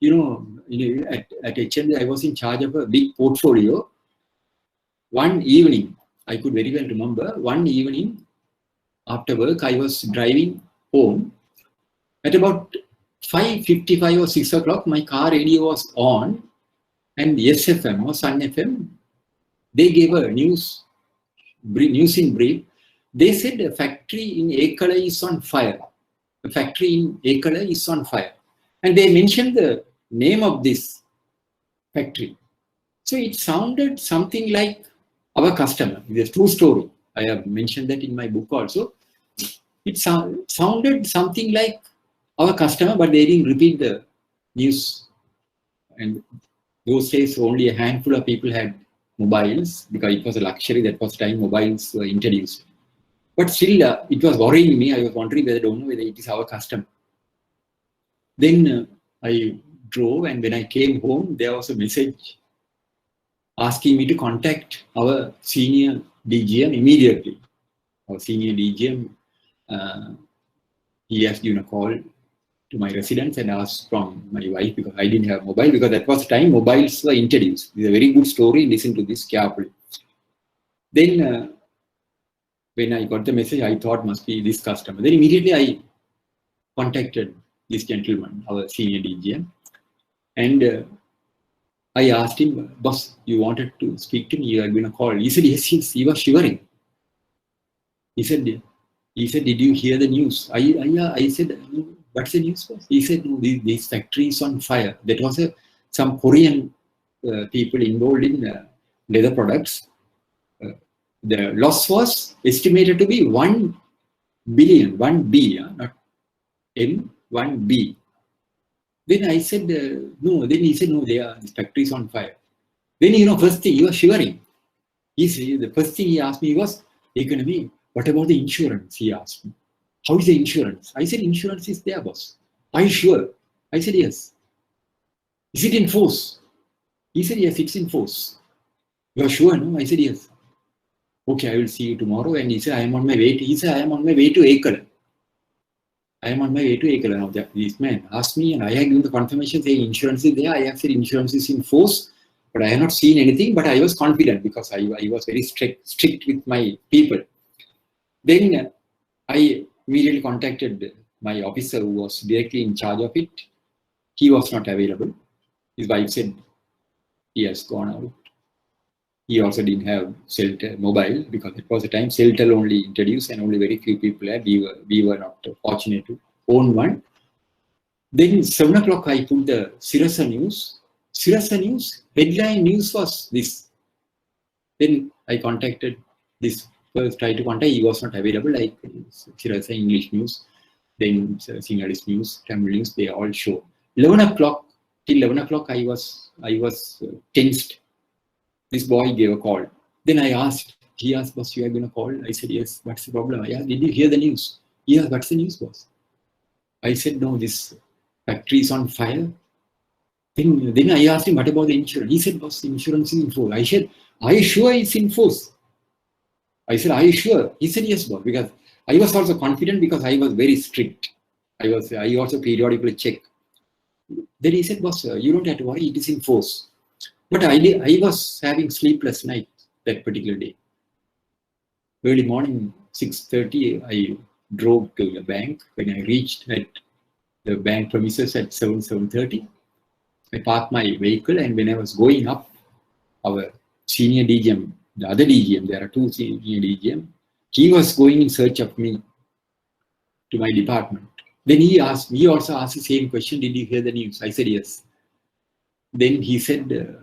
at HND, I was in charge of a big portfolio. One evening, I could very well remember, one evening after work, I was driving home. At about 5:55 or 6 o'clock, my car radio was on, and SFM or Sun FM, they gave a news in brief. They said a factory in Ekala is on fire. A factory in Ekala is on fire. And they mentioned the name of this factory. So it sounded something like our customer. It's a true story. I have mentioned that in my book also. It sounded something like our customer, but they didn't repeat the news. And those days, only a handful of people had mobiles because it was a luxury. That was the time mobiles were introduced. But still, it was worrying me. I was wondering whether it is our customer. Then I drove, and when I came home, there was a message asking me to contact our senior DGM immediately. Our senior DGM, he has given a call to my residence and asked from my wife, because I didn't have mobile, because that was the time mobiles were introduced. It's a very good story. Listen to this carefully. Then when I got the message, I thought must be this customer. Then immediately I contacted this gentleman, our senior DGM, and I asked him, boss, you wanted to speak to me, you had been a call. He said, yes, he was shivering. He said, did you hear the news? I said, what's the news? He said, no, this factory is on fire. That was some Korean people involved in leather products. The loss was estimated to be 1 billion, 1B, not M, 1B. Then I said, no. Then he said, no, this factory is on fire. Then, first thing, he was shivering. The first thing he asked me was, economy, what about the insurance? He asked me. How is the insurance? I said, insurance is there, boss. Are you sure? I said, yes. Is it in force? He said, yes, it's in force. You are sure, no? I said, yes. Okay, I will see you tomorrow. And he said, I am on my way to Ekala. I am on my way to Ekala. Now, this man asked me, and I had given the confirmation saying insurance is there. I have said insurance is in force, but I have not seen anything. But I was confident because I was very strict with my people. Then I immediately contacted my officer who was directly in charge of it. He was not available. His wife said he has gone out. He also didn't have Celtel mobile because it was a time Celtel only introduced and only very few people had. We were not fortunate to own one. Then 7 o'clock I put the Sirasa News. Sirasa News, headline news was this. Then I contacted this, first tried to contact, he was not available, like Sirasa English News, then Sinhalese News, Tamil News, they all show. 11 o'clock, till 11 o'clock I was tensed. This boy gave a call. Then I asked, he asked, boss, you have been a call? I said, yes, what's the problem? I asked, did you hear the news? Yeah, what's the news, boss? I said, no, this factory is on fire. Then I asked him, what about the insurance? He said, boss, the insurance is in force. I said, are you sure it's in force? I said, are you sure? He said, yes, boss, because I was also confident because I was very strict. I also periodically check. Then he said, boss, you don't have to worry, it is in force. But I was having sleepless night that particular day. Early morning, 6:30, I drove to the bank. When I reached at the bank premises at 7:30, I parked my vehicle, and when I was going up, our senior DGM, the other DGM, there are two senior DGM, he was going in search of me to my department. Then he also asked the same question, did you hear the news? I said, yes. Then he said,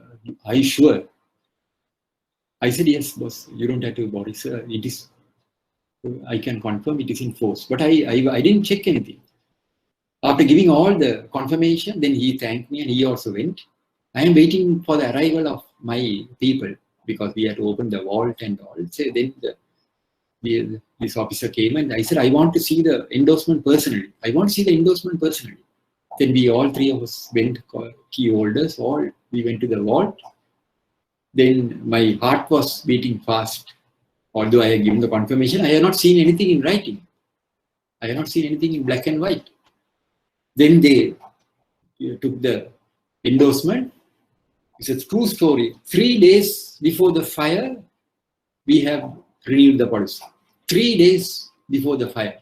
are you sure? I said, yes, boss, you don't have to worry, sir. It is, I can confirm it is in force. But I didn't check anything. After giving all the confirmation, then he thanked me and he also went. I am waiting for the arrival of my people because we had to open the vault and all. So then this officer came and I said, I want to see the endorsement personally. I want to see the endorsement personally. Then we all three of us went, key holders, we went to the vault. Then my heart was beating fast. Although I had given the confirmation, I had not seen anything in writing. I had not seen anything in black and white. Then they took the endorsement. It's a true story. 3 days before the fire, we have renewed the policy. 3 days before the fire.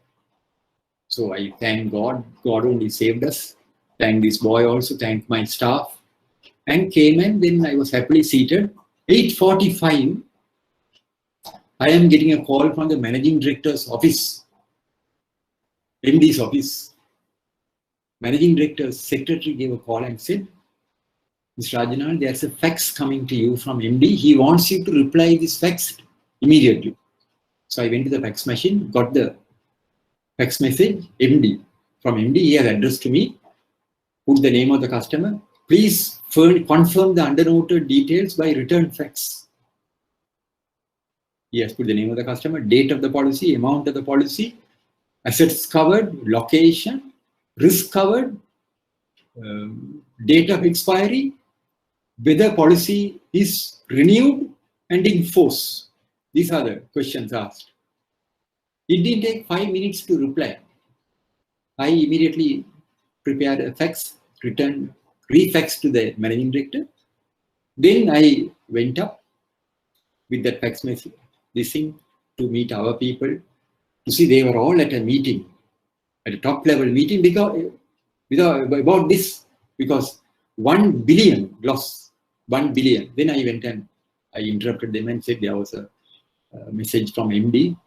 So I thank God. God only saved us. Thank this boy also. Thank my staff. And came and then I was happily seated. 8:45, I am getting a call from the managing director's office, MD's office. Managing director's secretary gave a call and said, Mr. Rajanan, there's a fax coming to you from MD. He wants you to reply this fax immediately. So I went to the fax machine, got the fax message, MD. From MD, he has addressed to me, put the name of the customer. Please confirm the undernoted details by return fax. He has put the name of the customer, date of the policy, amount of the policy, assets covered, location, risk covered, date of expiry, whether policy is renewed and in force. These are the questions asked. It didn't take 5 minutes to reply. I immediately prepared a fax, refaxed to the managing director. Then I went up with that fax message, this thing, to meet our people, to see they were all at a meeting, at a top level meeting about this, because 1 billion loss, 1 billion. Then I went and I interrupted them and said there was a message from MD.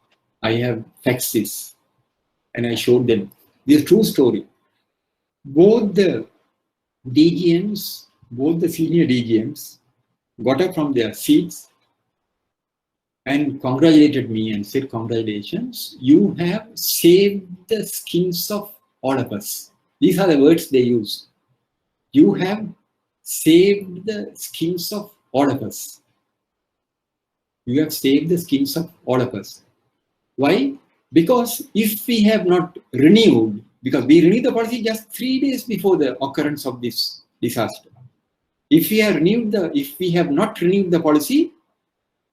I have faxed this. And I showed them. This true story. Both the DGMs, both the senior DGMs got up from their seats and congratulated me and said, congratulations, you have saved the skins of all of us. These are the words they use. You have saved the skins of all of us. You have saved the skins of all of us. Why? Because if we have not renewed, because we renewed the policy just 3 days before the occurrence of this disaster. If we have not renewed the policy,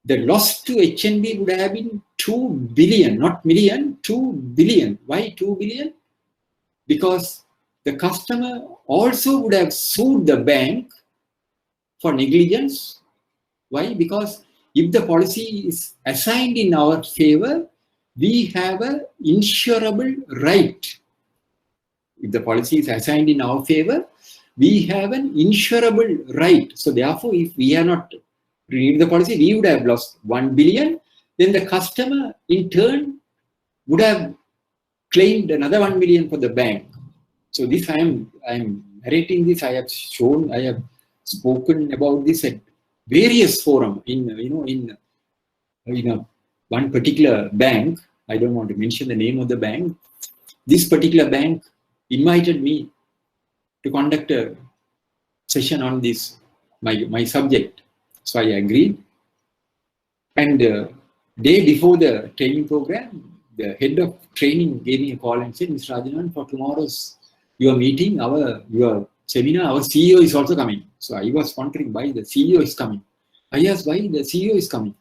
the loss to HNB would have been 2 billion, not million, 2 billion. Why 2 billion? Because the customer also would have sued the bank for negligence. Why? Because if the policy is assigned in our favor, we have an insurable right. If the policy is assigned in our favor, we have an insurable right. So therefore, if we are not renewed the policy, we would have lost 1 billion. Then the customer in turn would have claimed another 1 million for the bank. So this I am narrating this. I have spoken about this at various forums in one particular bank. I don't want to mention the name of the bank. This particular bank invited me to conduct a session on this, my subject. So I agreed. And day before the training program, the head of training gave me a call and said, Mr. Rajanan, for tomorrow's your meeting, your seminar, our CEO is also coming. So I was wondering why the CEO is coming. I asked why the CEO is coming.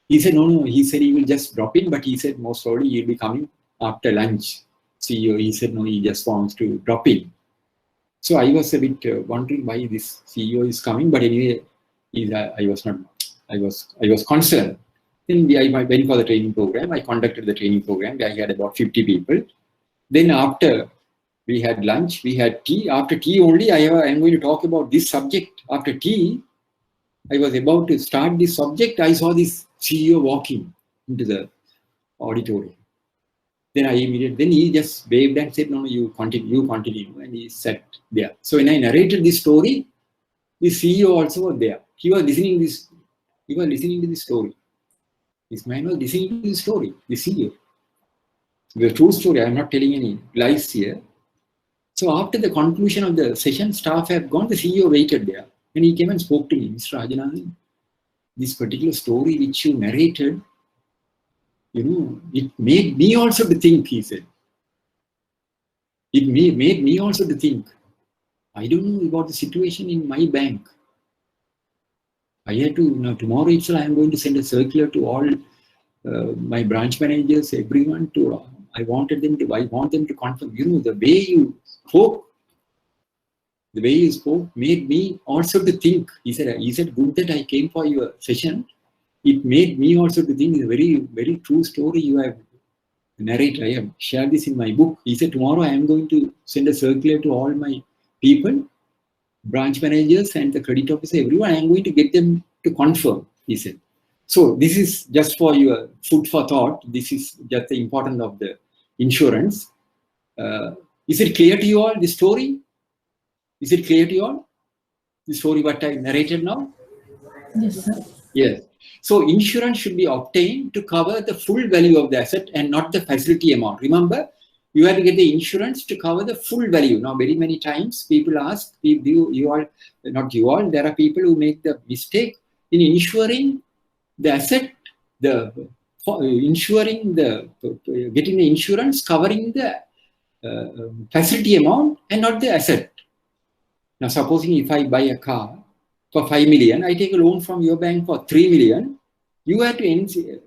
He said, no, he said he will just drop in, but he said most probably he'll be coming after lunch. CEO, he said, no, he just wants to drop in. So I was a bit wondering why this CEO is coming, but anyway, I was concerned. Then I went for the training program. I conducted the training program. I had about 50 people. Then after we had lunch, we had tea. After tea only, I am going to talk about this subject. After tea, I was about to start this subject. I saw this CEO walking into the auditorium. Then he just waved and said, no, you continue. And he sat there. So when I narrated this story, the CEO also was there. He was listening to this story. This man was listening to the story, the CEO. The true story, I am not telling any lies here. So after the conclusion of the session, staff have gone, the CEO waited there. And he came and spoke to me, Mr. Rajanan, this particular story which you narrated, it made me also to think, he said. It made me also to think. I don't know about the situation in my bank. I had to, tomorrow itself I am going to send a circular to all my branch managers, everyone I want them to confirm, the way you spoke made me also to think. He said, good that I came for your session. It made me also to think. It's a very, very true story you have narrated. I have shared this in my book. He said, tomorrow I am going to send a circular to all my people, branch managers and the credit officer, everyone. I am going to get them to confirm, he said. So this is just for your food for thought. This is just the importance of the insurance. Is it clear to you all, the story? Is it clear to you all? the story what I narrated now? Yes, sir. Yes. So insurance should be obtained to cover the full value of the asset and not the facility amount. Remember, you have to get the insurance to cover the full value. Now, very many times people ask, you all, not you all, there are people who make the mistake in insuring the asset, getting the insurance covering the facility amount and not the asset. Now, supposing if I buy a car for 5 million, I take a loan from your bank for 3 million, you have to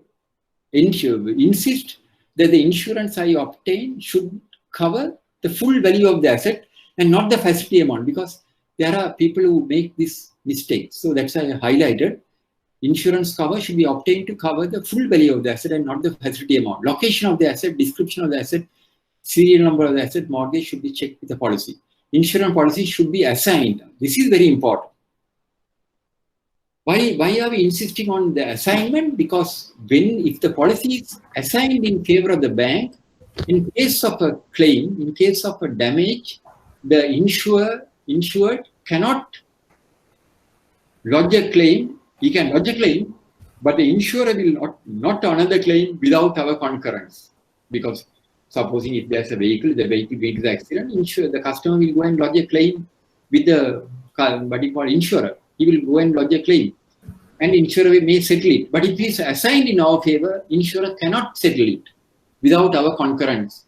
insist that the insurance I obtain should cover the full value of the asset and not the facility amount, because there are people who make this mistake. So that's why I highlighted insurance cover should be obtained to cover the full value of the asset and not the facility amount. Location of the asset, description of the asset, serial number of the asset, mortgage should be checked with the policy. Insurance policy should be assigned. This is very important. Why are we insisting on the assignment? Because if the policy is assigned in favor of the bank, in case of a claim, in case of a damage, the insured cannot lodge a claim. He can lodge a claim, but the insurer will not another claim without our concurrence. Because supposing if there's a vehicle, the vehicle meets the accident, the customer will go and lodge a claim with the insurer. He will go and lodge a claim, and insurer may settle it. But if it is assigned in our favor, insurer cannot settle it without our concurrence.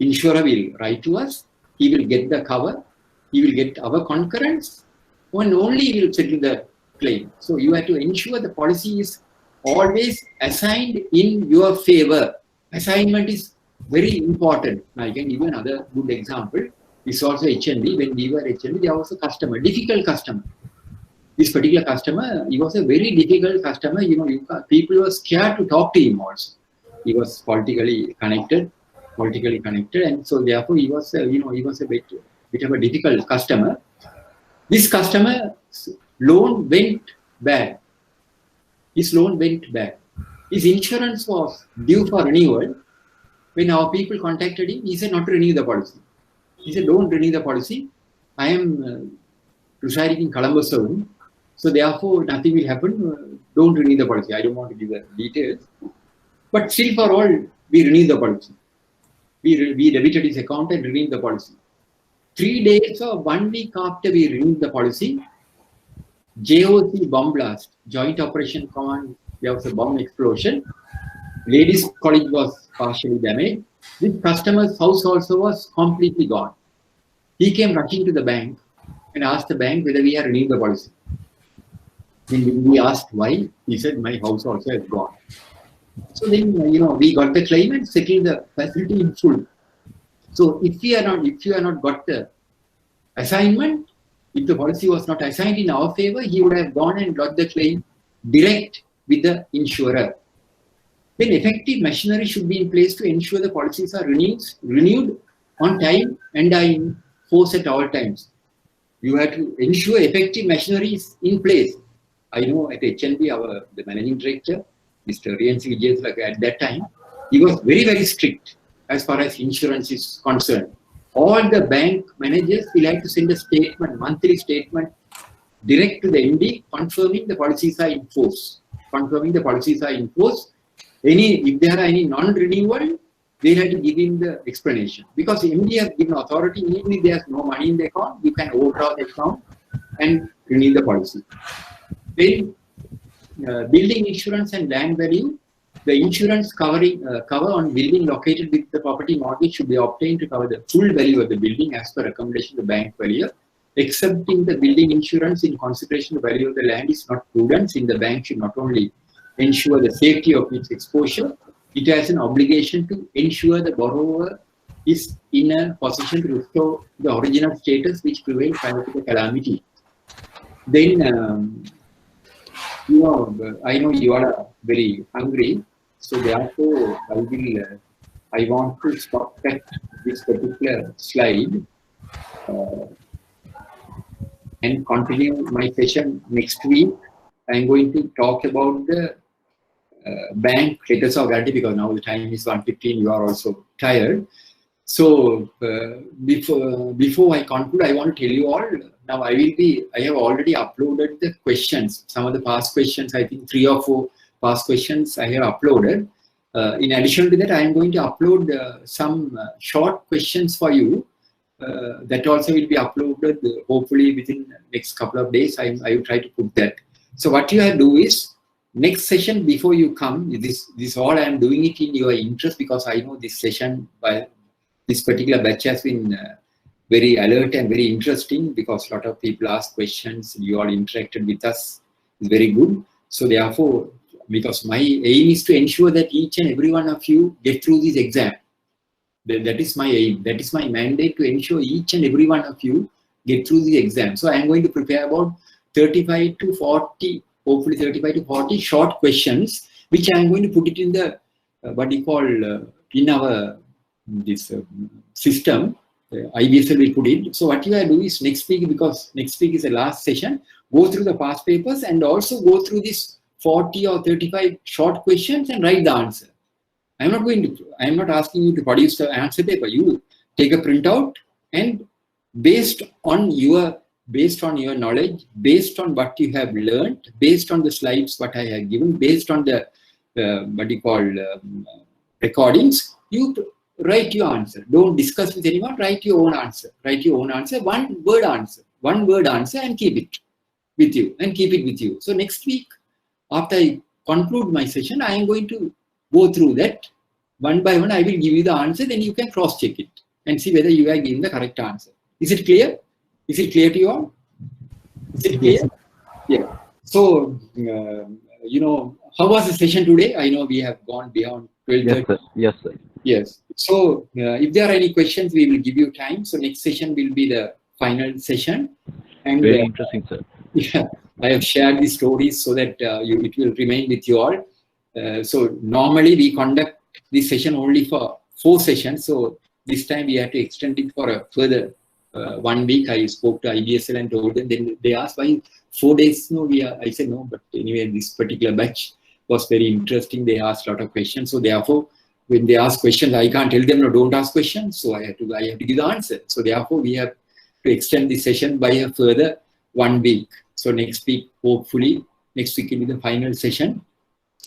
Insurer will write to us, he will get the cover, he will get our concurrence, and only he will settle the claim. So you have to ensure the policy is always assigned in your favor. Assignment is very important. Now I can give you another good example. It's also HND. When we were HND, there was a customer, difficult customer. This particular customer, he was a very difficult customer. People were scared to talk to him also. He was politically connected, and so therefore he was, he was a bit of a difficult customer. This customer's loan went bad. His loan went bad. His insurance was due for renewal. When our people contacted him, he said not to renew the policy. He said, don't renew the policy. I am residing in Colombo zone, so therefore nothing will happen. Don't renew the policy. I don't want to give the details. But still for all, we renewed the policy. We debited his account and renewed the policy. 3 days or 1 week after we renewed the policy, JOC bomb blast, Joint Operation Command, there was a bomb explosion. Ladies' college was partially damaged. This customer's house also was completely gone. He came rushing to the bank and asked the bank whether we had renewed the policy. When we asked why, he said, my house also has gone. So then, we got the claim and settled the facility in full. So if you are not got the assignment, if the policy was not assigned in our favor, he would have gone and got the claim direct with the insurer. Then effective machinery should be in place to ensure the policies are renewed on time and are in force at all times. You have to ensure effective machinery is in place. I know at HNB, the managing director, Mr. Riansi Vijay, at that time, he was very, very strict as far as insurance is concerned. All the bank managers will have to send a statement, monthly statement, direct to the MD, confirming the policies are in force. If there are any non-renewal, they have to give him the explanation. Because MD has given authority, even if there is no money in the account, you can overdraw the account and renew the policy. Then, building insurance and land value, the insurance cover on building located with the property mortgage should be obtained to cover the full value of the building as per recommendation of the bank valuer. Accepting the building insurance in consideration of the value of the land is not prudent, since the bank should not only ensure the safety of its exposure, it has an obligation to ensure the borrower is in a position to restore the original status which prevailed prior to the calamity. Then, I know you are very hungry, so therefore I want to stop at this particular slide and continue my session next week. I'm going to talk about the bank letters of guarantee, because now the time is 1:15. You are also tired. So before I conclude, I want to tell you all now I have already uploaded the questions. Some of the past questions, I think 3 or 4 past questions I have uploaded. In addition to that, I am going to upload some short questions for you. That also will be uploaded hopefully within the next couple of days. I will try to put that. So what you have to do is, next session before you come, this all I am doing it in your interest, because I know this session by this particular batch has been very alert and very interesting, because a lot of people ask questions, you all interacted with us, is very good. So therefore, because my aim is to ensure that each and every one of you get through this exam. That is my aim, that is my mandate, to ensure each and every one of you get through the exam. So I am going to prepare about 35 to 40, hopefully 35 to 40 short questions, which I am going to put it in the, what you call, in our this system. IBSL will put it. So what you have to do is next week, because next week is the last session, go through the past papers and also go through this 40 or 35 short questions and write the answer. I am not asking you to produce the answer paper. You take a printout, and based on your knowledge, based on what you have learned, based on the slides what I have given, based on the what you call recordings, you write your answer. Don't discuss with anyone. Write your own answer. Write your own answer. One word answer, and keep it with you. So next week, after I conclude my session, I am going to go through that one by one. I will give you the answer. Then you can cross check it and see whether you are giving the correct answer. Is it clear? Is it clear to you all? Is it clear? Yeah. So you know, how was the session today? I know we have gone beyond 12:30. Yes, sir. Yes, sir. Yes. So if there are any questions, we will give you time. So next session will be the final session. And very interesting, sir. Yeah, I have shared the stories so that it will remain with you all. So normally we conduct this session only for 4 sessions. So this time we have to extend it for a further 1 week. I spoke to IBSL and told them. Then they asked why 4 days. No, I said no. But anyway, this particular batch was very interesting. They asked a lot of questions. So therefore, when they ask questions, I can't tell them no, don't ask questions. So I have to give the answer. So therefore, we have to extend the session by a further 1 week. So next week, hopefully, next week will be the final session,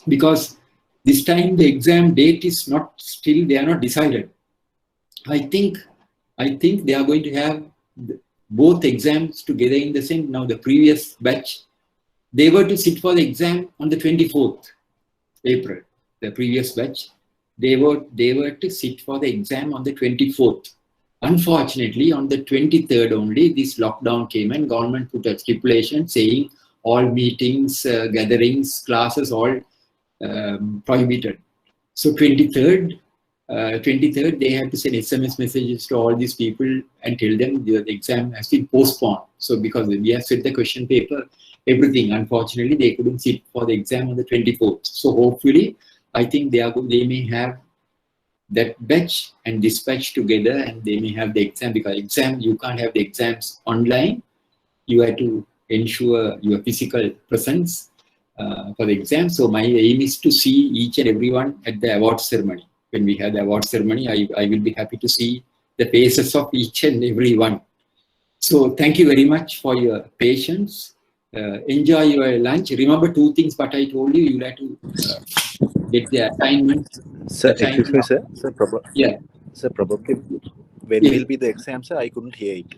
because this time the exam date is they are not decided. I think they are going to have both exams together in the same. Now the previous batch, they were to sit for the exam on the 24th April. The previous batch, they were to sit for the exam on the 24th. Unfortunately, on the 23rd only, this lockdown came and government put a stipulation saying all meetings, gatherings, classes, all prohibited. So 23rd, they had to send SMS messages to all these people and tell them the exam has been postponed. So because we have set the question paper, everything, unfortunately, they couldn't sit for the exam on the 24th. So hopefully, I think they may have that batch and this batch together, and they may have the exam, because exam, you can't have the exams online. You have to ensure your physical presence for the exam. So my aim is to see each and everyone at the award ceremony. When we have the award ceremony, I will be happy to see the faces of each and every one. So thank you very much for your patience. Enjoy your lunch. Remember 2 things what I told you. You have to get the assignment. Sir, excuse me, sir. Sir, yeah. Sir, probably when will be the exam, sir? I couldn't hear it.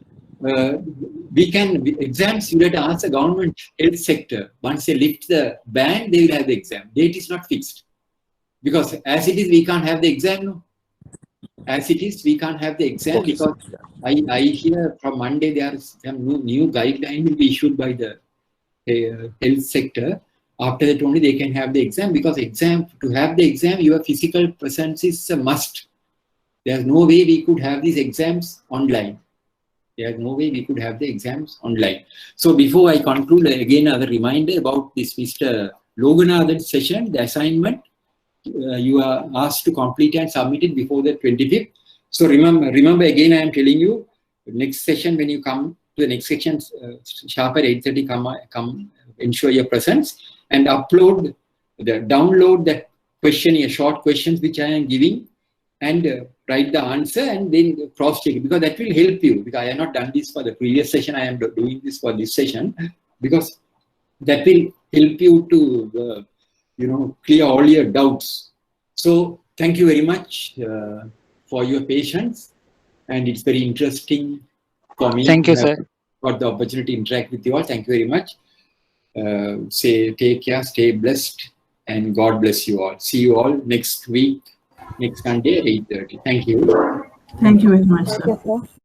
Exams, you have to ask the government health sector. Once they lift the ban, they will have the exam. Date is not fixed. Because as it is, we can't have the exam. No? As it is, we can't have the exam, okay, because I hear from Monday there are some new guidelines will be issued by the health sector. After that only they can have the exam, because to have the exam, your physical presence is a must. There's no way we could have these exams online. There's no way we could have the exams online. So before I conclude, again, another reminder about this Mr. Loganathan's session, the assignment. You are asked to complete and submit it before the 25th. So remember again, I am telling you, next session, when you come to the next section, sharp at 8:30, come ensure your presence and download that questionnaire, short questions which I am giving, and write the answer and then cross-check it, because that will help you. Because I have not done this for the previous session, I am doing this for this session, because that will help you to clear all your doubts. So thank you very much for your patience, and it's very interesting for me. Thank you, sir. Got the opportunity to interact with you all. Thank you very much. Take care, stay blessed, and God bless you all. See you all next week, next Sunday, 8:30. Thank you. Thank you very much, sir. Thank you, sir.